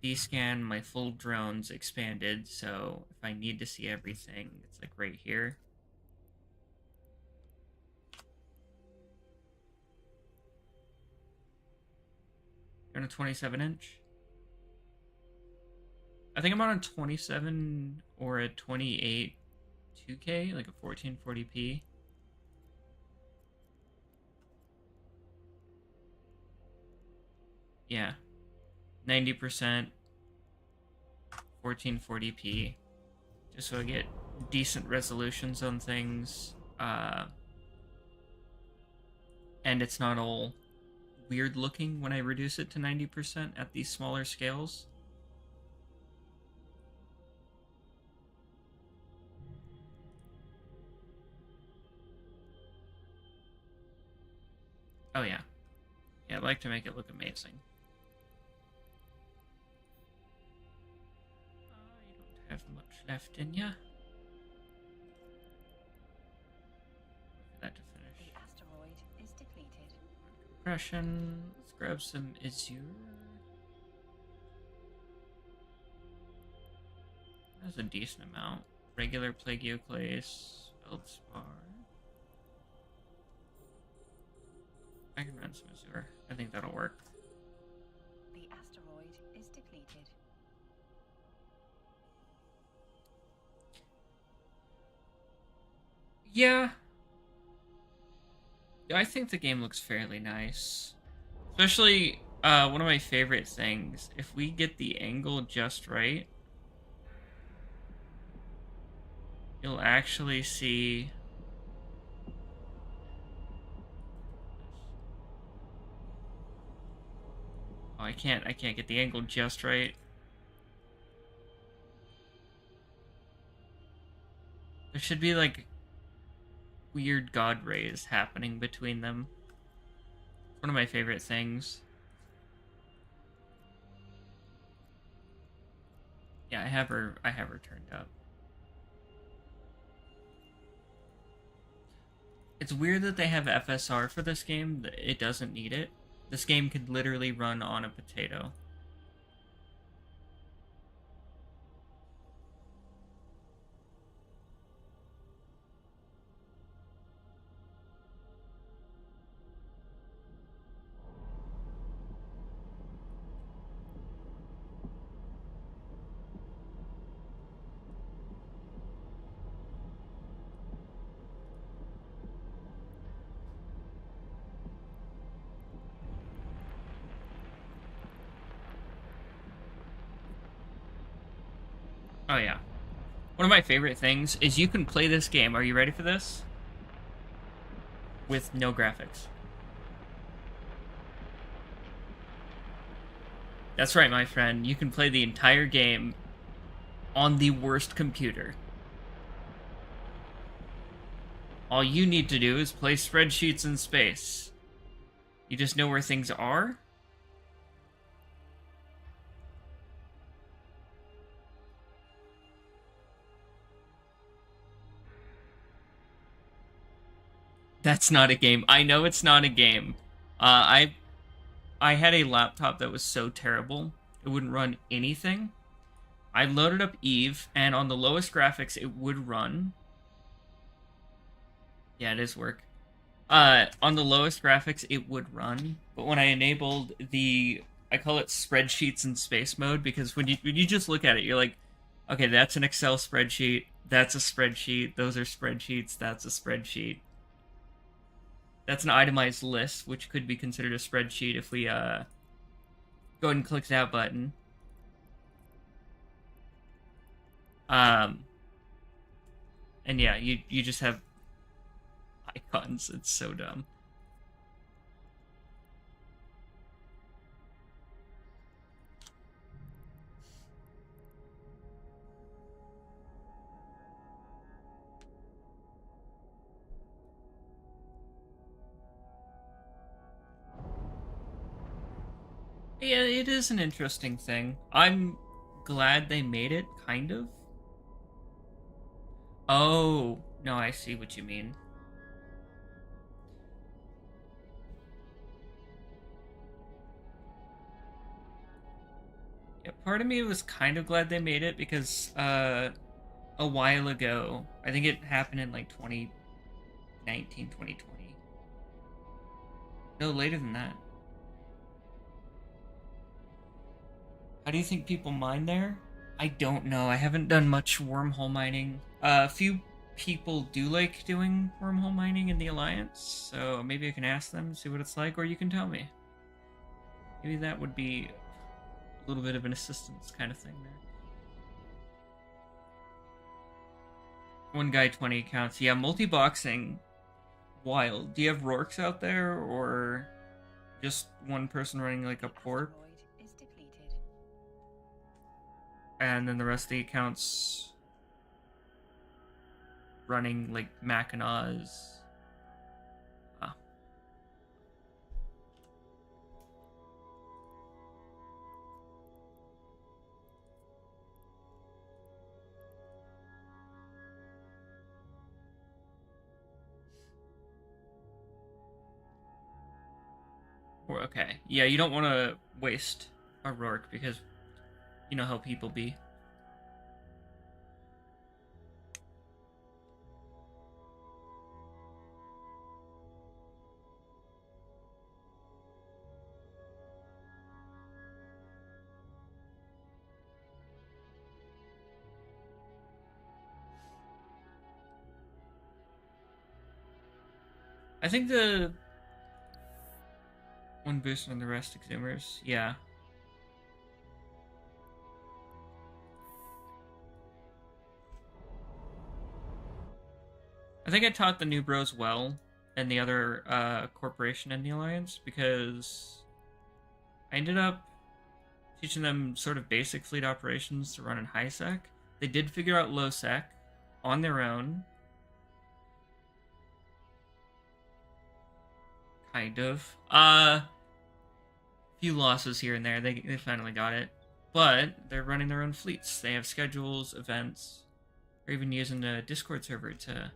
D-scan, my full drones expanded, so if I need to see everything, it's like right here. You're on a 27-inch? I think I'm on a 27 or a 28 2K, like a 1440p. Yeah, 90%, 1440p, just so I get decent resolutions on things, and it's not all weird looking when I reduce it to 90% at these smaller scales. Oh yeah. Yeah, I'd like to make it look amazing. You don't have much left in ya. For that to finish. The asteroid is depleted. Compression. Let's grab some Azure. That's a decent amount. Regular plagioclase. Feldspar. I can run some Azure. I think that'll work. The asteroid is depleted. Yeah. I think the game looks fairly nice. Especially, one of my favorite things, if we get the angle just right, you'll actually see... Oh, I can't get the angle just right. There should be, like, weird god rays happening between them. It's one of my favorite things. Yeah, I have her turned up. It's weird that they have FSR for this game. It doesn't need it. This game could literally run on a potato. Oh yeah. One of my favorite things is you can play this game. Are you ready for this? With no graphics. That's right, my friend. You can play the entire game on the worst computer. All you need to do is play spreadsheets in space. You just know where things are. That's not a game. I know it's not a game. I had a laptop that was so terrible it wouldn't run anything. I loaded up Eve, and on the lowest graphics, it would run. Yeah, it is work. On the lowest graphics, it would run, but when I enabled I call it spreadsheets in space mode, because when you just look at it, you're like, okay, that's an Excel spreadsheet, that's a spreadsheet, those are spreadsheets, that's a spreadsheet. That's an itemized list, which could be considered a spreadsheet if we go ahead and click that button. And yeah, you just have icons. It's so dumb. Yeah, it is an interesting thing. I'm glad they made it, kind of. Oh, no, I see what you mean. Yeah, part of me was kind of glad they made it because a while ago, I think it happened in like 2019, 2020. No, later than that. How do you think people mine there? I don't know. I haven't done much wormhole mining. A few people do like doing wormhole mining in the Alliance, so maybe I can ask them, see what it's like, or you can tell me. Maybe that would be a little bit of an assistance kind of thing there. One guy, 20 accounts. Yeah, multi-boxing, wild. Do you have Rorks out there, or just one person running like a port? Is depleted. And then the rest of the accounts running like Mackinaws. Ah. Okay. Yeah, you don't want to waste a Rourke because you know how people be. I think the one booster and the rest exhumers. Yeah. I think I taught the new bros well and the other corporation in the alliance because I ended up teaching them sort of basic fleet operations to run in high sec. They did figure out low sec on their own. Kind of. Few losses here and there. They finally got it. But they're running their own fleets. They have schedules, events. They're even using the Discord server to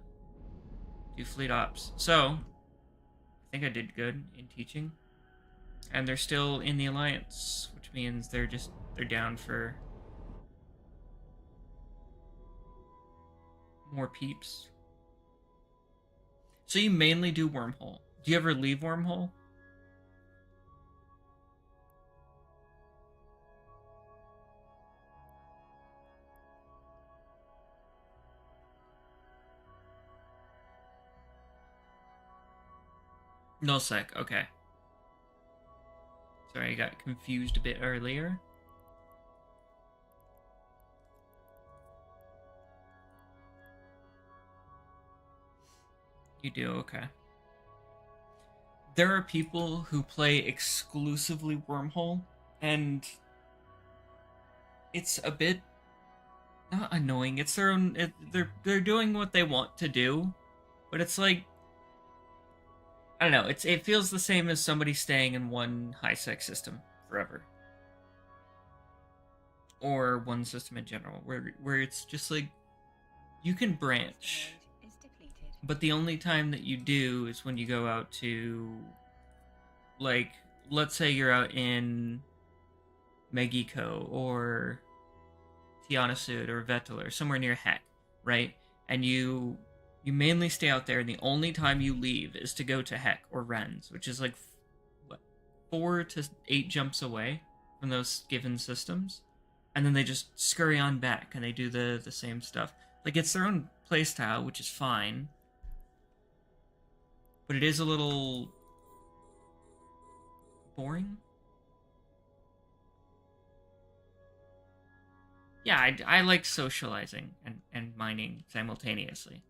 do fleet ops. So, I think I did good in teaching. And they're still in the alliance, which means they're down for more peeps. So you mainly do wormhole. Do you ever leave wormhole? No sec, okay. Sorry, I got confused a bit earlier. You do, okay. There are people who play exclusively wormhole, and it's a bit not annoying. It's their own. They're doing what they want to do, but it's like I don't know. It feels the same as somebody staying in one high sec system forever, or one system in general, where it's just like you can branch, but the only time that you do is when you go out to, like, let's say you're out in Megiko or Tianasud or Vettel or somewhere near Heck, right? And you mainly stay out there, and the only time you leave is to go to Heck or Rennes, which is like what, 4 to 8 jumps away from those given systems, and then they just scurry on back and they do the same stuff. Like, it's their own playstyle, which is fine, but it is a little boring. Yeah, I like socializing and mining simultaneously.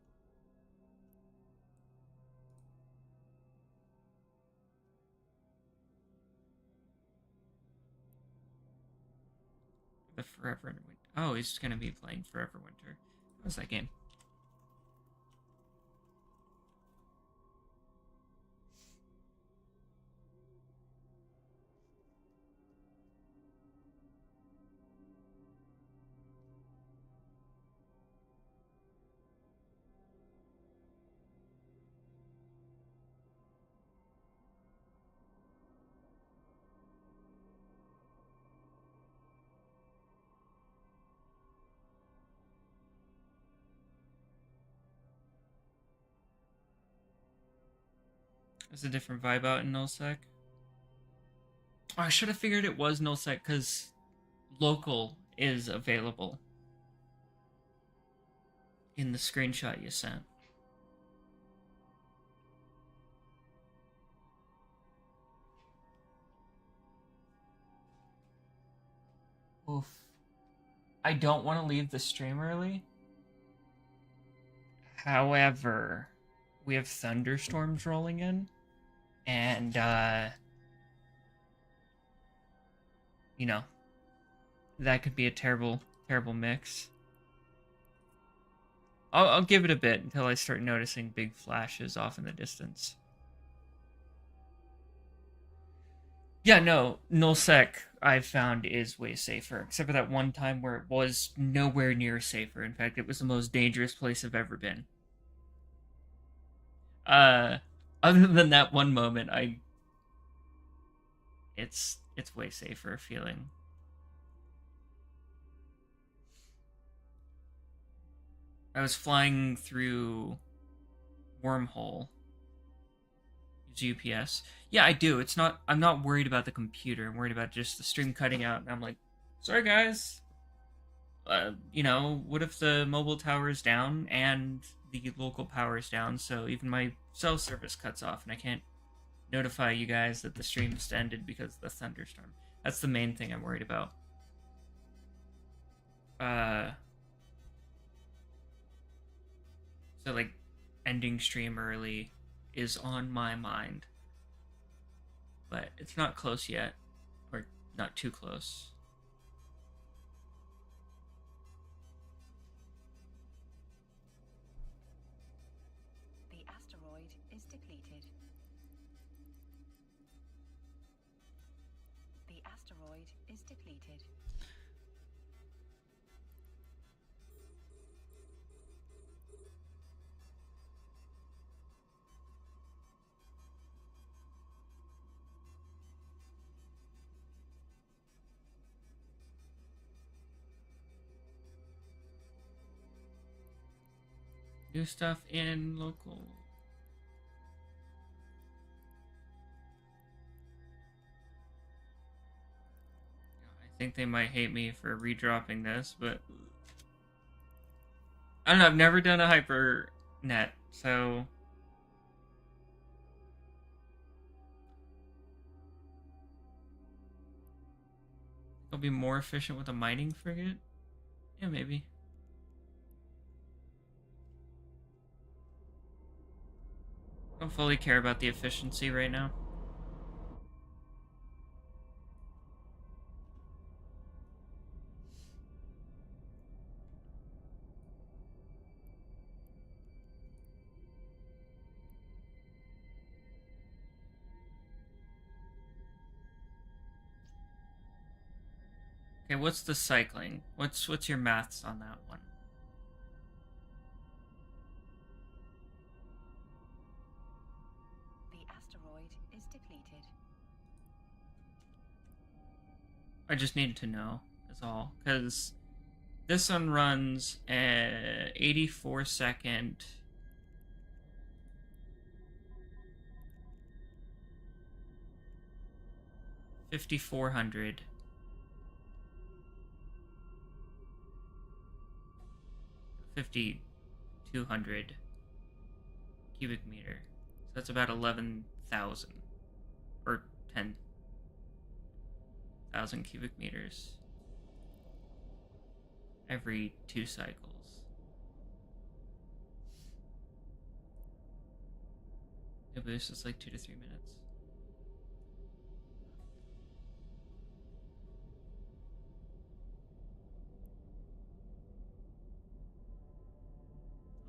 The Forever Winter. Oh, he's gonna be playing Forever Winter. What was that game? There's a different vibe out in Nullsec. Oh, I should have figured it was Nullsec because local is available in the screenshot you sent. Oof. I don't want to leave the stream early. However, we have thunderstorms rolling in, and you know, that could be a terrible, terrible mix. I'll give it a bit until I start noticing big flashes off in the distance. Yeah, no, nullsec I've found is way safer, except for that one time where it was nowhere near safer. In fact, it was the most dangerous place I've ever been. Uh, other than that one moment, it's way safer feeling. I was flying through wormhole. Use UPS. Yeah, I do. It's not. I'm not worried about the computer. I'm worried about just the stream cutting out. And I'm like, sorry guys. What if the mobile tower is down and the local power is down? So even my cell service cuts off, and I can't notify you guys that the stream's ended because of the thunderstorm. That's the main thing I'm worried about. Uh, so like, ending stream early is on my mind, but it's not close yet, or not too close. The asteroid is depleted. The asteroid is depleted. New stuff in local. I think they might hate me for redropping this, but I don't know. I've never done a hyper net, so it'll be more efficient with a mining frigate. Yeah, maybe. I don't fully care about the efficiency right now. Okay, what's the cycling? What's your maths on that one? The asteroid is depleted. I just needed to know, is all. Because this one runs at 84-second. $5,400. 5,200 cubic meter. So that's about 11,000 or 10,000 cubic meters every 2 cycles. The boost is like 2 to 3 minutes.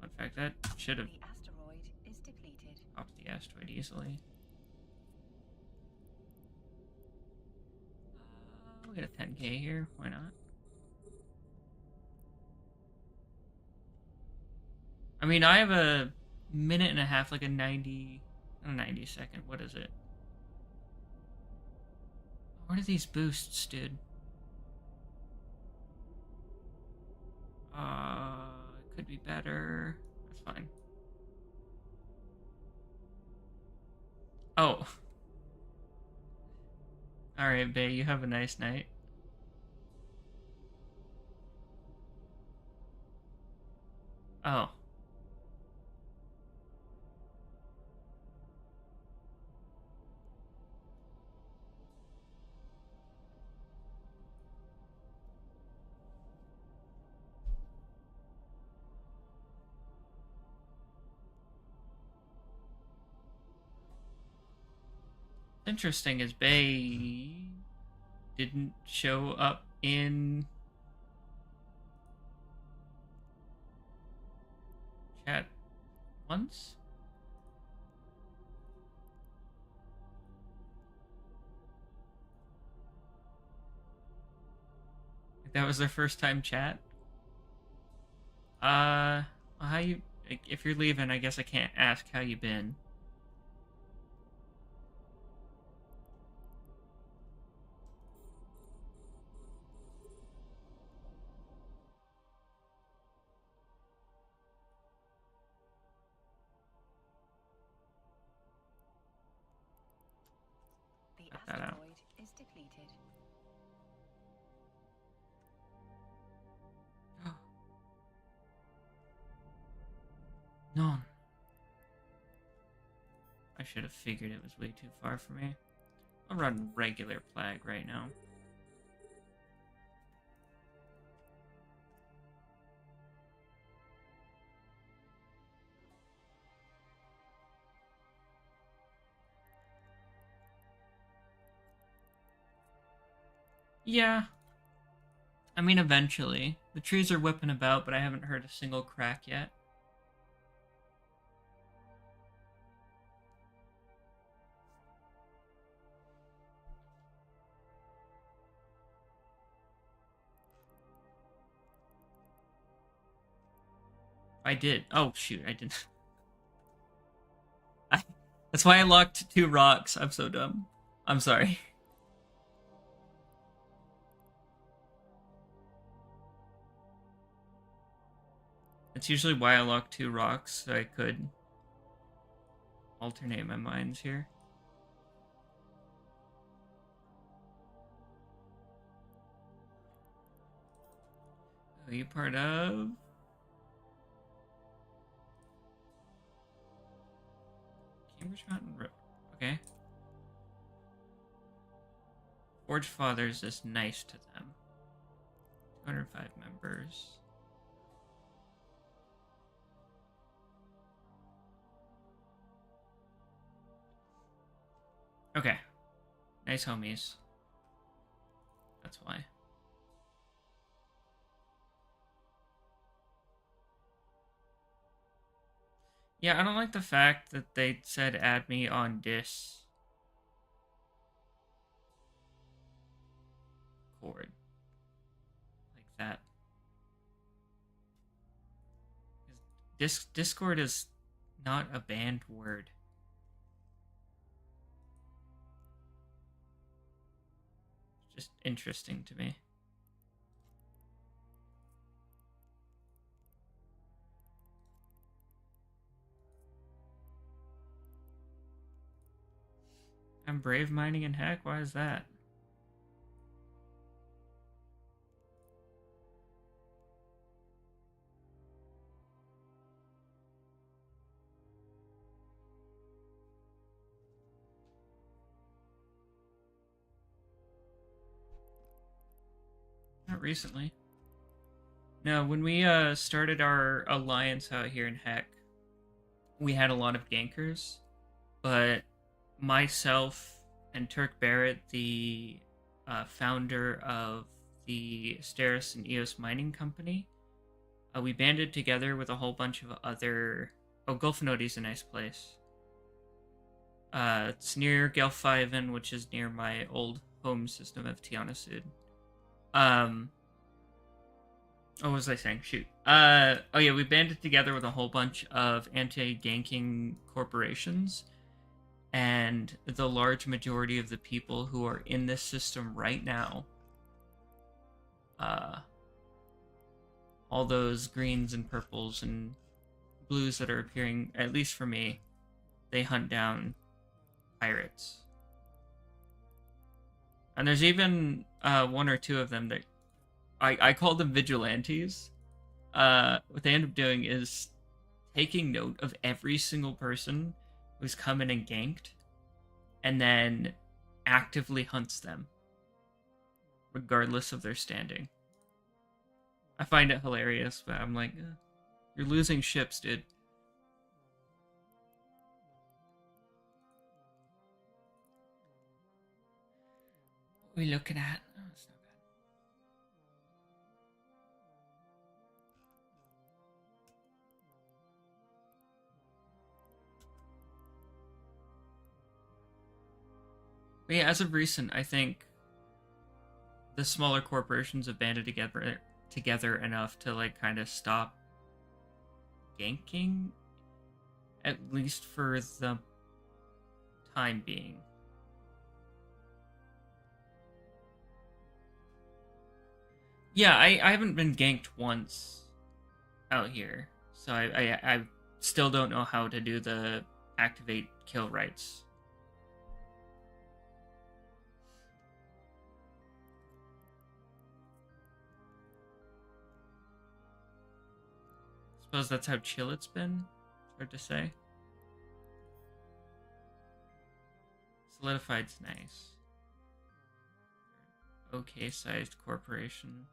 In fact, that should have The asteroid is depleted. popped the asteroid easily. We'll get a 10k here. Why not? I mean, I have a minute and a half, like a 90 second. What is it? What are these boosts, dude? It could be better. That's fine. Oh. Alright, Bay, you have a nice night. Oh. interesting is Bay didn't show up in chat once. That was their first time chat. How you? If you're leaving, I guess I can't ask how you been. The Cut that out. asteroid is depleted. No. I should have figured it was way too far for me. I'll run regular Plague right now. Yeah. I mean, eventually. The trees are whipping about, but I haven't heard a single crack yet. I did. Oh, shoot, I didn't. That's why I locked 2 rocks. I'm so dumb. I'm sorry. That's usually why I lock 2 rocks, so I could alternate my mines here. Are you part of? Cambridge Mountain Road. Okay. Forge Fathers is nice to them. 205 members. Okay. Nice homies. That's why. Yeah, I don't like the fact that they said add me on Discord. Like that. Discord is not a banned word. It's just interesting to me. I'm brave mining in heck? Why is that? Not recently. No, when we started our alliance out here in Heck, we had a lot of gankers, but myself and Turk Barrett, the founder of the Steris and EOS mining company, we banded together with a whole bunch of other. Oh, Golfinodi's a nice place. It's near Gelfiven, which is near my old home system of Tiana Sud. What was I saying? Shoot. Oh yeah, we banded together with a whole bunch of anti-ganking corporations, and the large majority of the people who are in this system right now, all those greens and purples and blues that are appearing, at least for me, they hunt down pirates. And there's even 1 or 2 of them that I call them vigilantes. What they end up doing is taking note of every single person who's come in and ganked, and then actively hunts them, regardless of their standing. I find it hilarious, but I'm like, you're losing ships, dude. we looking at? Oh, it's not bad. But yeah, as of recent, I think the smaller corporations have banded together enough to like kind of stop ganking, at least for the time being. Yeah, I haven't been ganked once out here, so I still don't know how to do the activate kill rights. Suppose that's how chill it's been. It's hard to say. Solidified's nice. Okay sized corporation.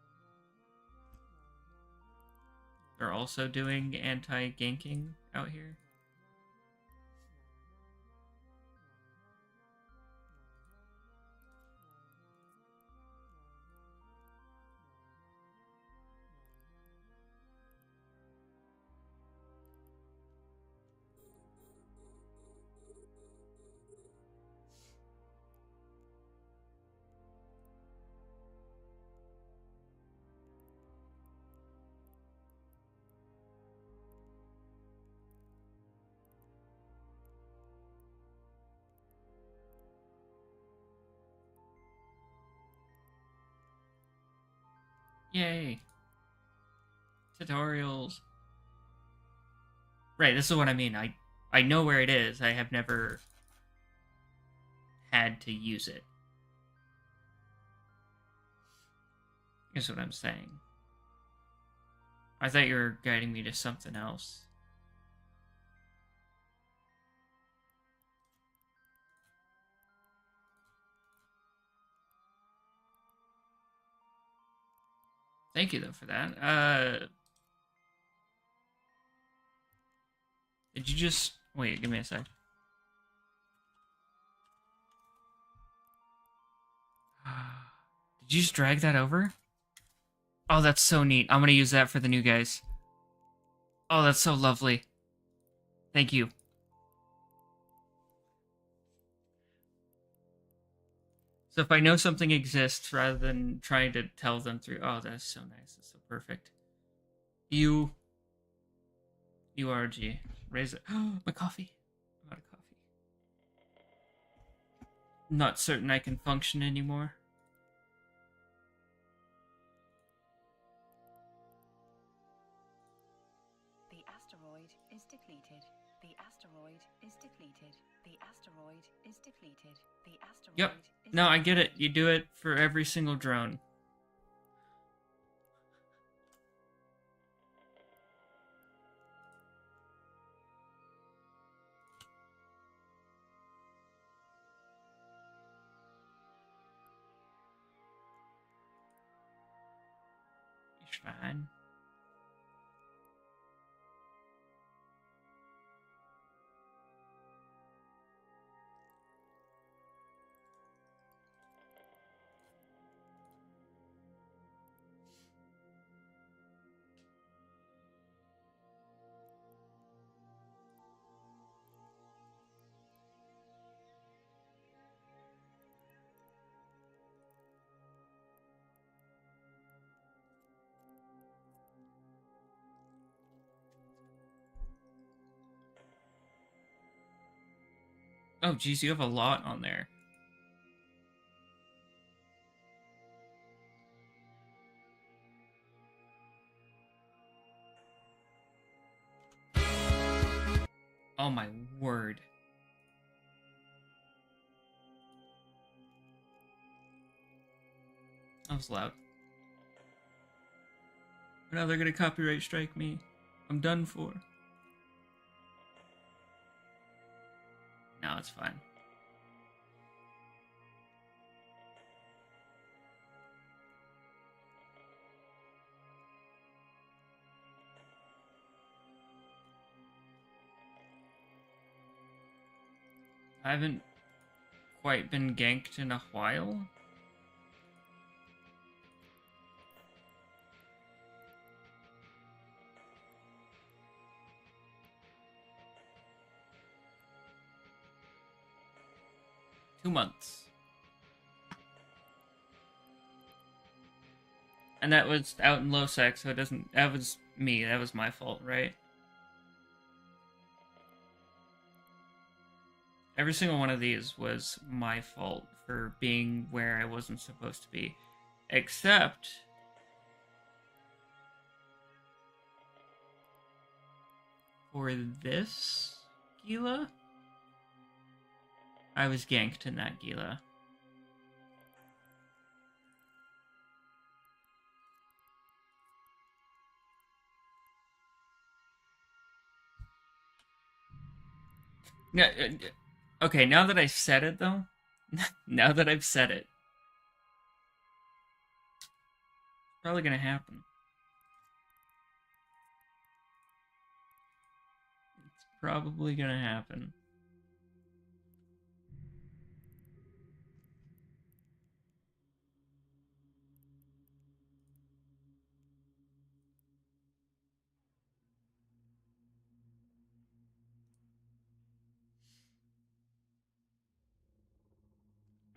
They're also doing anti-ganking out here. Yay! Tutorials. Right, this is what I mean. I know where it is. I have never had to use it. Is what I'm saying. I thought you were guiding me to something else. Thank you though for that. Did you just wait? Give me a sec. Did you just drag that over? Oh, that's so neat. I'm gonna use that for the new guys. Oh, that's so lovely. Thank you. So if I know something exists, rather than trying to tell them through, oh, that's so nice. That's so perfect. URG. Raise it. Oh, my coffee. I'm out of coffee. Not certain I can function anymore. The asteroid is depleted. The asteroid is depleted. The asteroid is depleted. The asteroid Yep. is No, I get it. You do it for every single drone. It's fine. Oh, geez, you have a lot on there. Oh my word. That was loud. Now they're gonna copyright strike me. I'm done for. No, it's fine. I haven't quite been ganked in a while. 2 months. And that was out in low sec, so it doesn't. That was me. That was my fault, right? Every single one of these was my fault for being where I wasn't supposed to be. Except for this Gila. I was ganked in that Gila. Yeah, okay, now that I've said it, though, now that I've said it, it's probably gonna happen. It's probably gonna happen.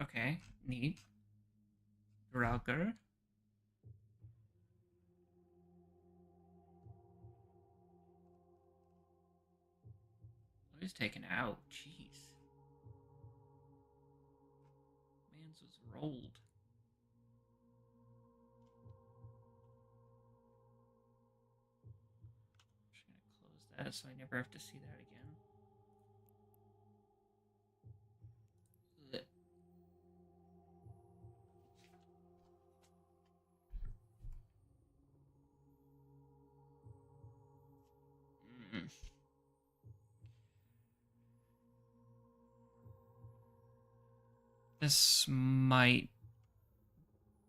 Okay, neat. Grauger. Oh, he's taken out. Jeez. Man's was rolled. Just gonna close that so I never have to see that again. Mm. This might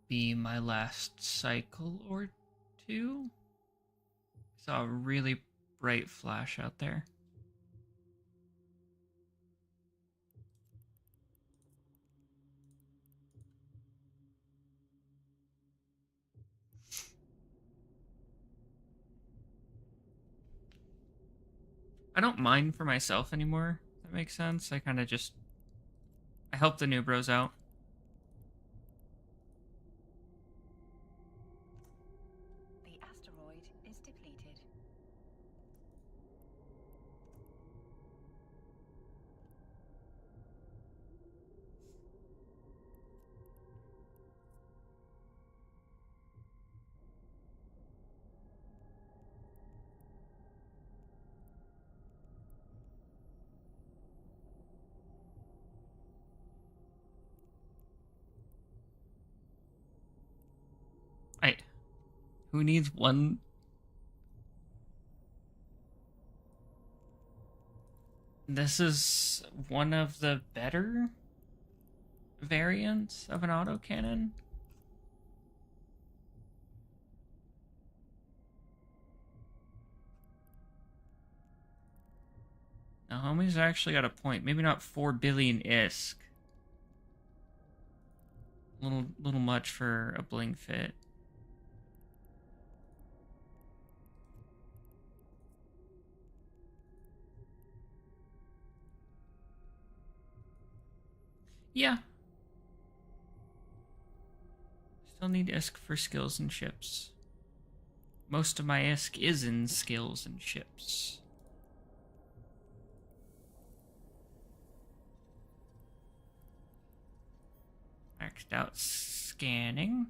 be my last cycle or two. Saw a really bright flash out there. I don't mind for myself anymore. If that makes sense. I kind of just I help the new bros out. The asteroid is depleted. I who needs one? This is one of the better variants of an autocannon. Now, homies actually got a point. Maybe not 4 billion ISK. Little much for a bling fit. Yeah. Still need ISK for skills and ships. Most of my ISK is in skills and ships. Maxed out scanning.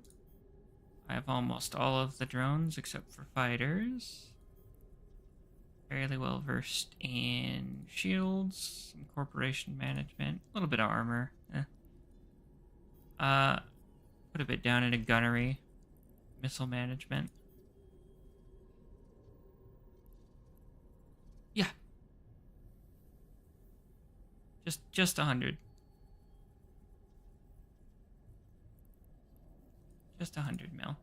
I have almost all of the drones except for fighters. Fairly well versed in shields, incorporation management, a little bit of armor. Put a bit down into gunnery, missile management. Yeah, just 100. Just 100 mil.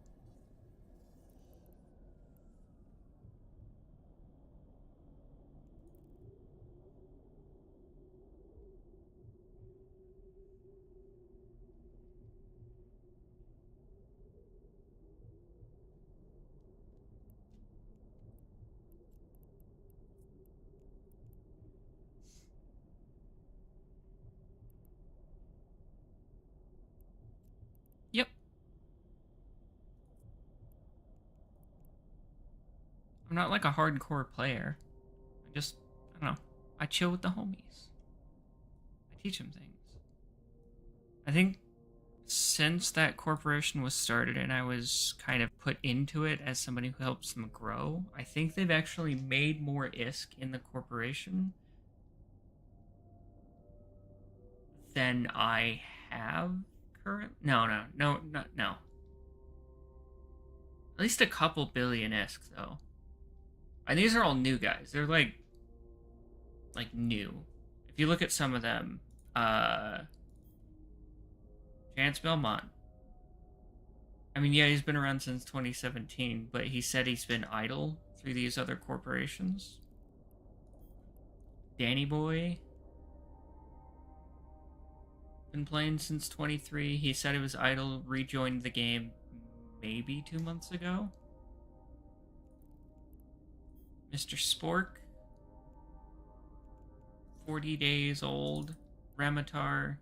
I'm not like a hardcore player. I don't know. I chill with the homies. I teach them things. I think since that corporation was started and I was kind of put into it as somebody who helps them grow, I think they've actually made more ISK in the corporation than I have current. No. At least a couple billion ISK though. And these are all new guys. They're like new. If you look at some of them, Chance Belmont. I mean, yeah, he's been around since 2017, but he said he's been idle through these other corporations. Danny Boy. Been playing since 23. He said he was idle, rejoined the game maybe 2 months ago. Mr. Spork. 40 days old. Ramatar.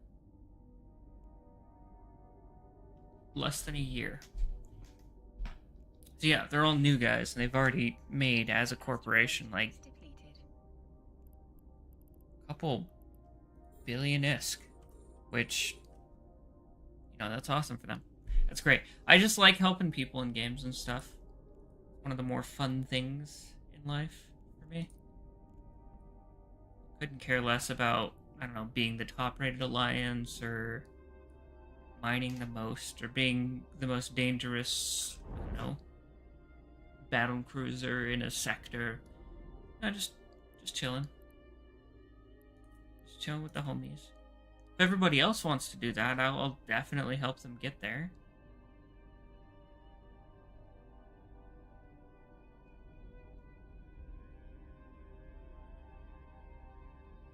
Less than a year. So yeah, they're all new guys, and they've already made as a corporation like a couple billion ISK, which, you know, that's awesome for them. That's great. I just like helping people in games and stuff. One of the more fun things in life for me. Couldn't care less about, I don't know, being the top rated alliance or mining the most or being the most dangerous, you know, battle cruiser in a sector. No, just chilling. Just chilling with the homies. If everybody else wants to do that, I'll definitely help them get there.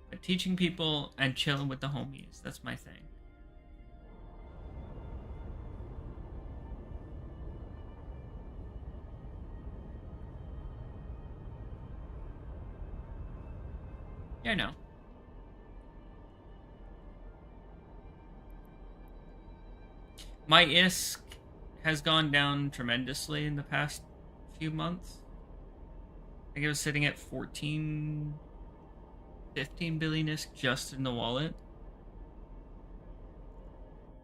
But teaching people and chilling with the homies, that's my thing. Yeah, I know. My ISK has gone down tremendously in the past few months. I think it was sitting at 15 billion ISK just in the wallet.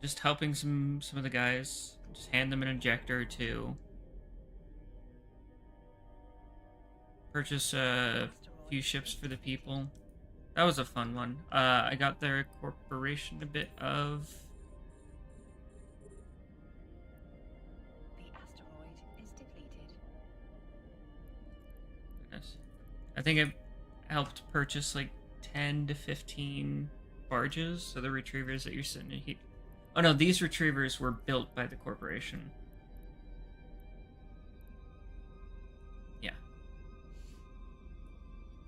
Just helping some of the guys. Just hand them an injector or two. Purchase a few ships for the people. That was a fun one. I got their corporation a bit of. The asteroid is depleted. Goodness. I think it helped purchase like 10 to 15 barges. So the retrievers that you're sitting in here. Oh no, these retrievers were built by the corporation. Yeah.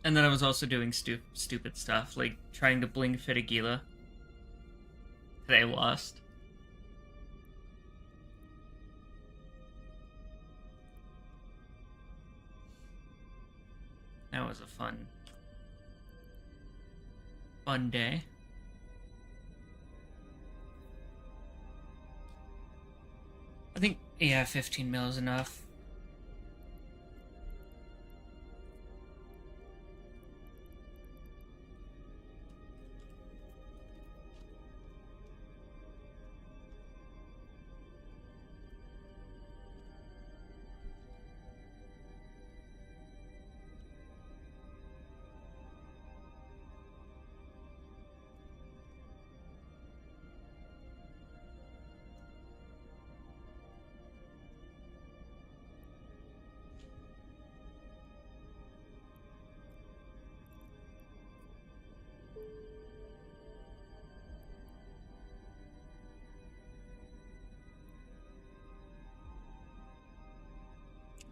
And then I was also doing stupid stuff, like trying to bling fit a Gila. That I lost. That was a fun day. I think, yeah, 15 mil is enough.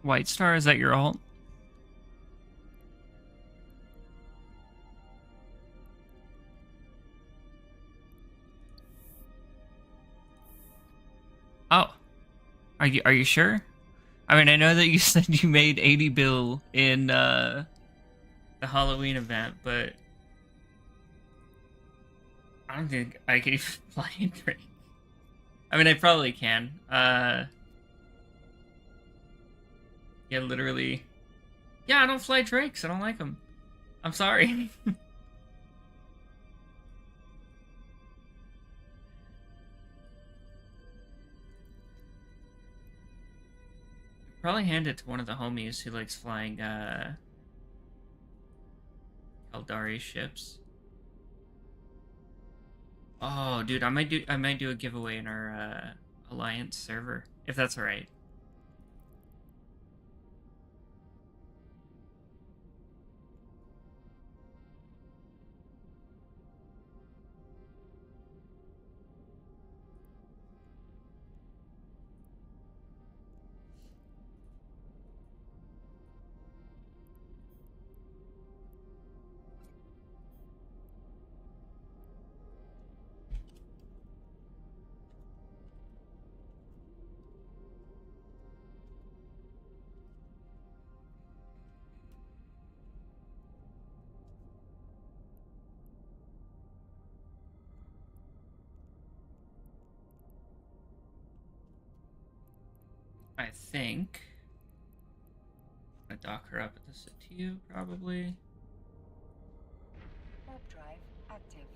White Star, is that your alt? Oh. Are you sure? I mean, I know that you said you made 80 bill in the Halloween event, but I don't think I can even fly and drink. I mean, I probably can. Yeah, literally Yeah, I don't fly drakes. I don't like them. I'm sorry. Probably hand it to one of the homies who likes flying Eldari ships. Oh, dude, I might do a giveaway in our alliance server if that's all right. I think I'm gonna dock her up at the CTU probably. Warp drive active.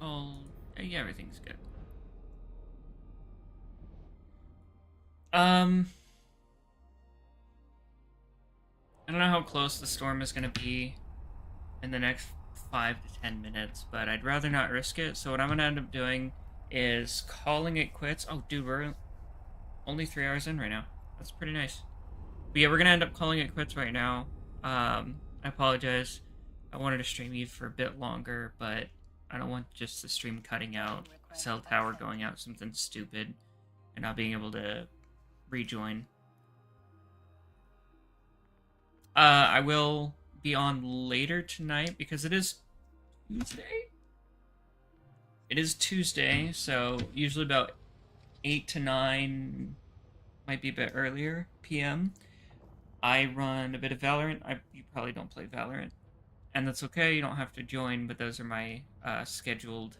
Oh, yeah, everything's good. Um, I don't know how close the storm is gonna be in the next 5 to 10 minutes, but I'd rather not risk it. So what I'm gonna end up doing is calling it quits. Oh, dude, we're only 3 hours in right now. That's pretty nice. But yeah, we're gonna end up calling it quits right now. I apologize. I wanted to stream Eve for a bit longer, but I don't want just the stream cutting out, cell tower going out, something stupid, and not being able to rejoin. I will be on later tonight because it is Tuesday. It is Tuesday, so usually about 8 to 9, might be a bit earlier p.m. I run a bit of Valorant. You probably don't play Valorant, and that's okay. You don't have to join, but those are my scheduled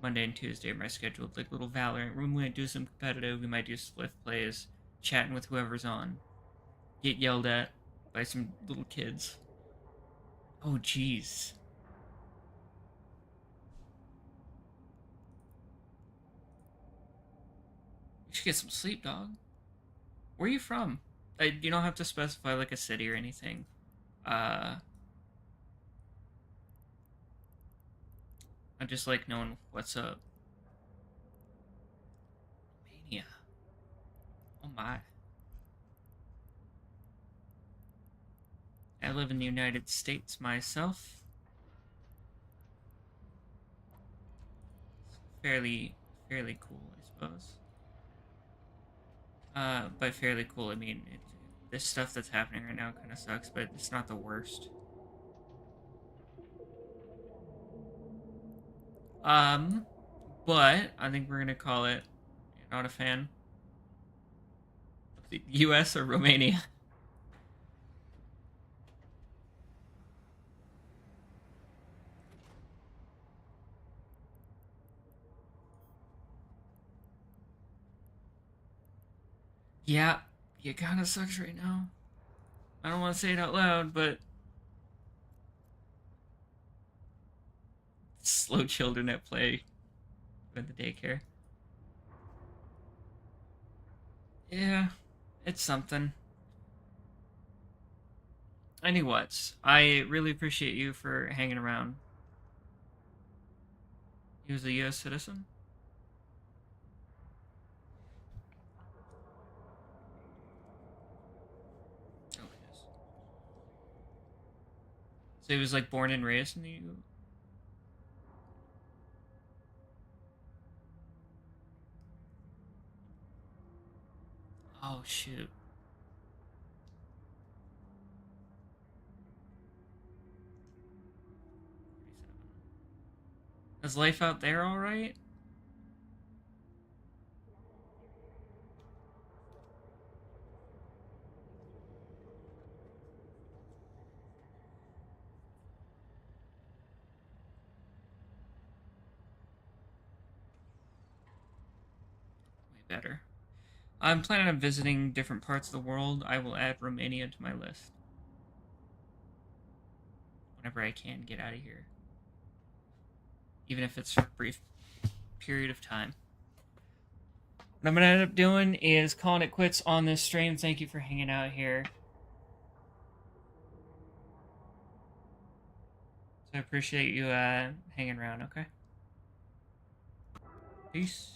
Monday and Tuesday. Are my scheduled like little Valorant. We might do some competitive. We might do split plays, chatting with whoever's on. Get yelled at by some little kids. Oh, jeez. You should get some sleep, dog. Where are you from? You don't have to specify like a city or anything. Uh, I just like knowing what's up. Mania. Oh my. I live in the United States myself. Fairly, fairly cool, I suppose. By fairly cool, I mean this stuff that's happening right now kind of sucks, but it's not the worst. Um, but I think we're gonna call it. You're not a fan of the U.S. or Romania. Yeah, it kind of sucks right now. I don't want to say it out loud, but slow children at play in the daycare. Yeah, it's something. Anyways, I really appreciate you for hanging around. He was a U.S. citizen. Oh, yes. So he was like born and raised in the U. Oh shoot. Is life out there all right? better. I'm planning on visiting different parts of the world. I will add Romania to my list whenever I can get out of here, even if it's for a brief period of time. What I'm going to end up doing is calling it quits on this stream. Thank you for hanging out here. So I appreciate you hanging around, okay? Peace.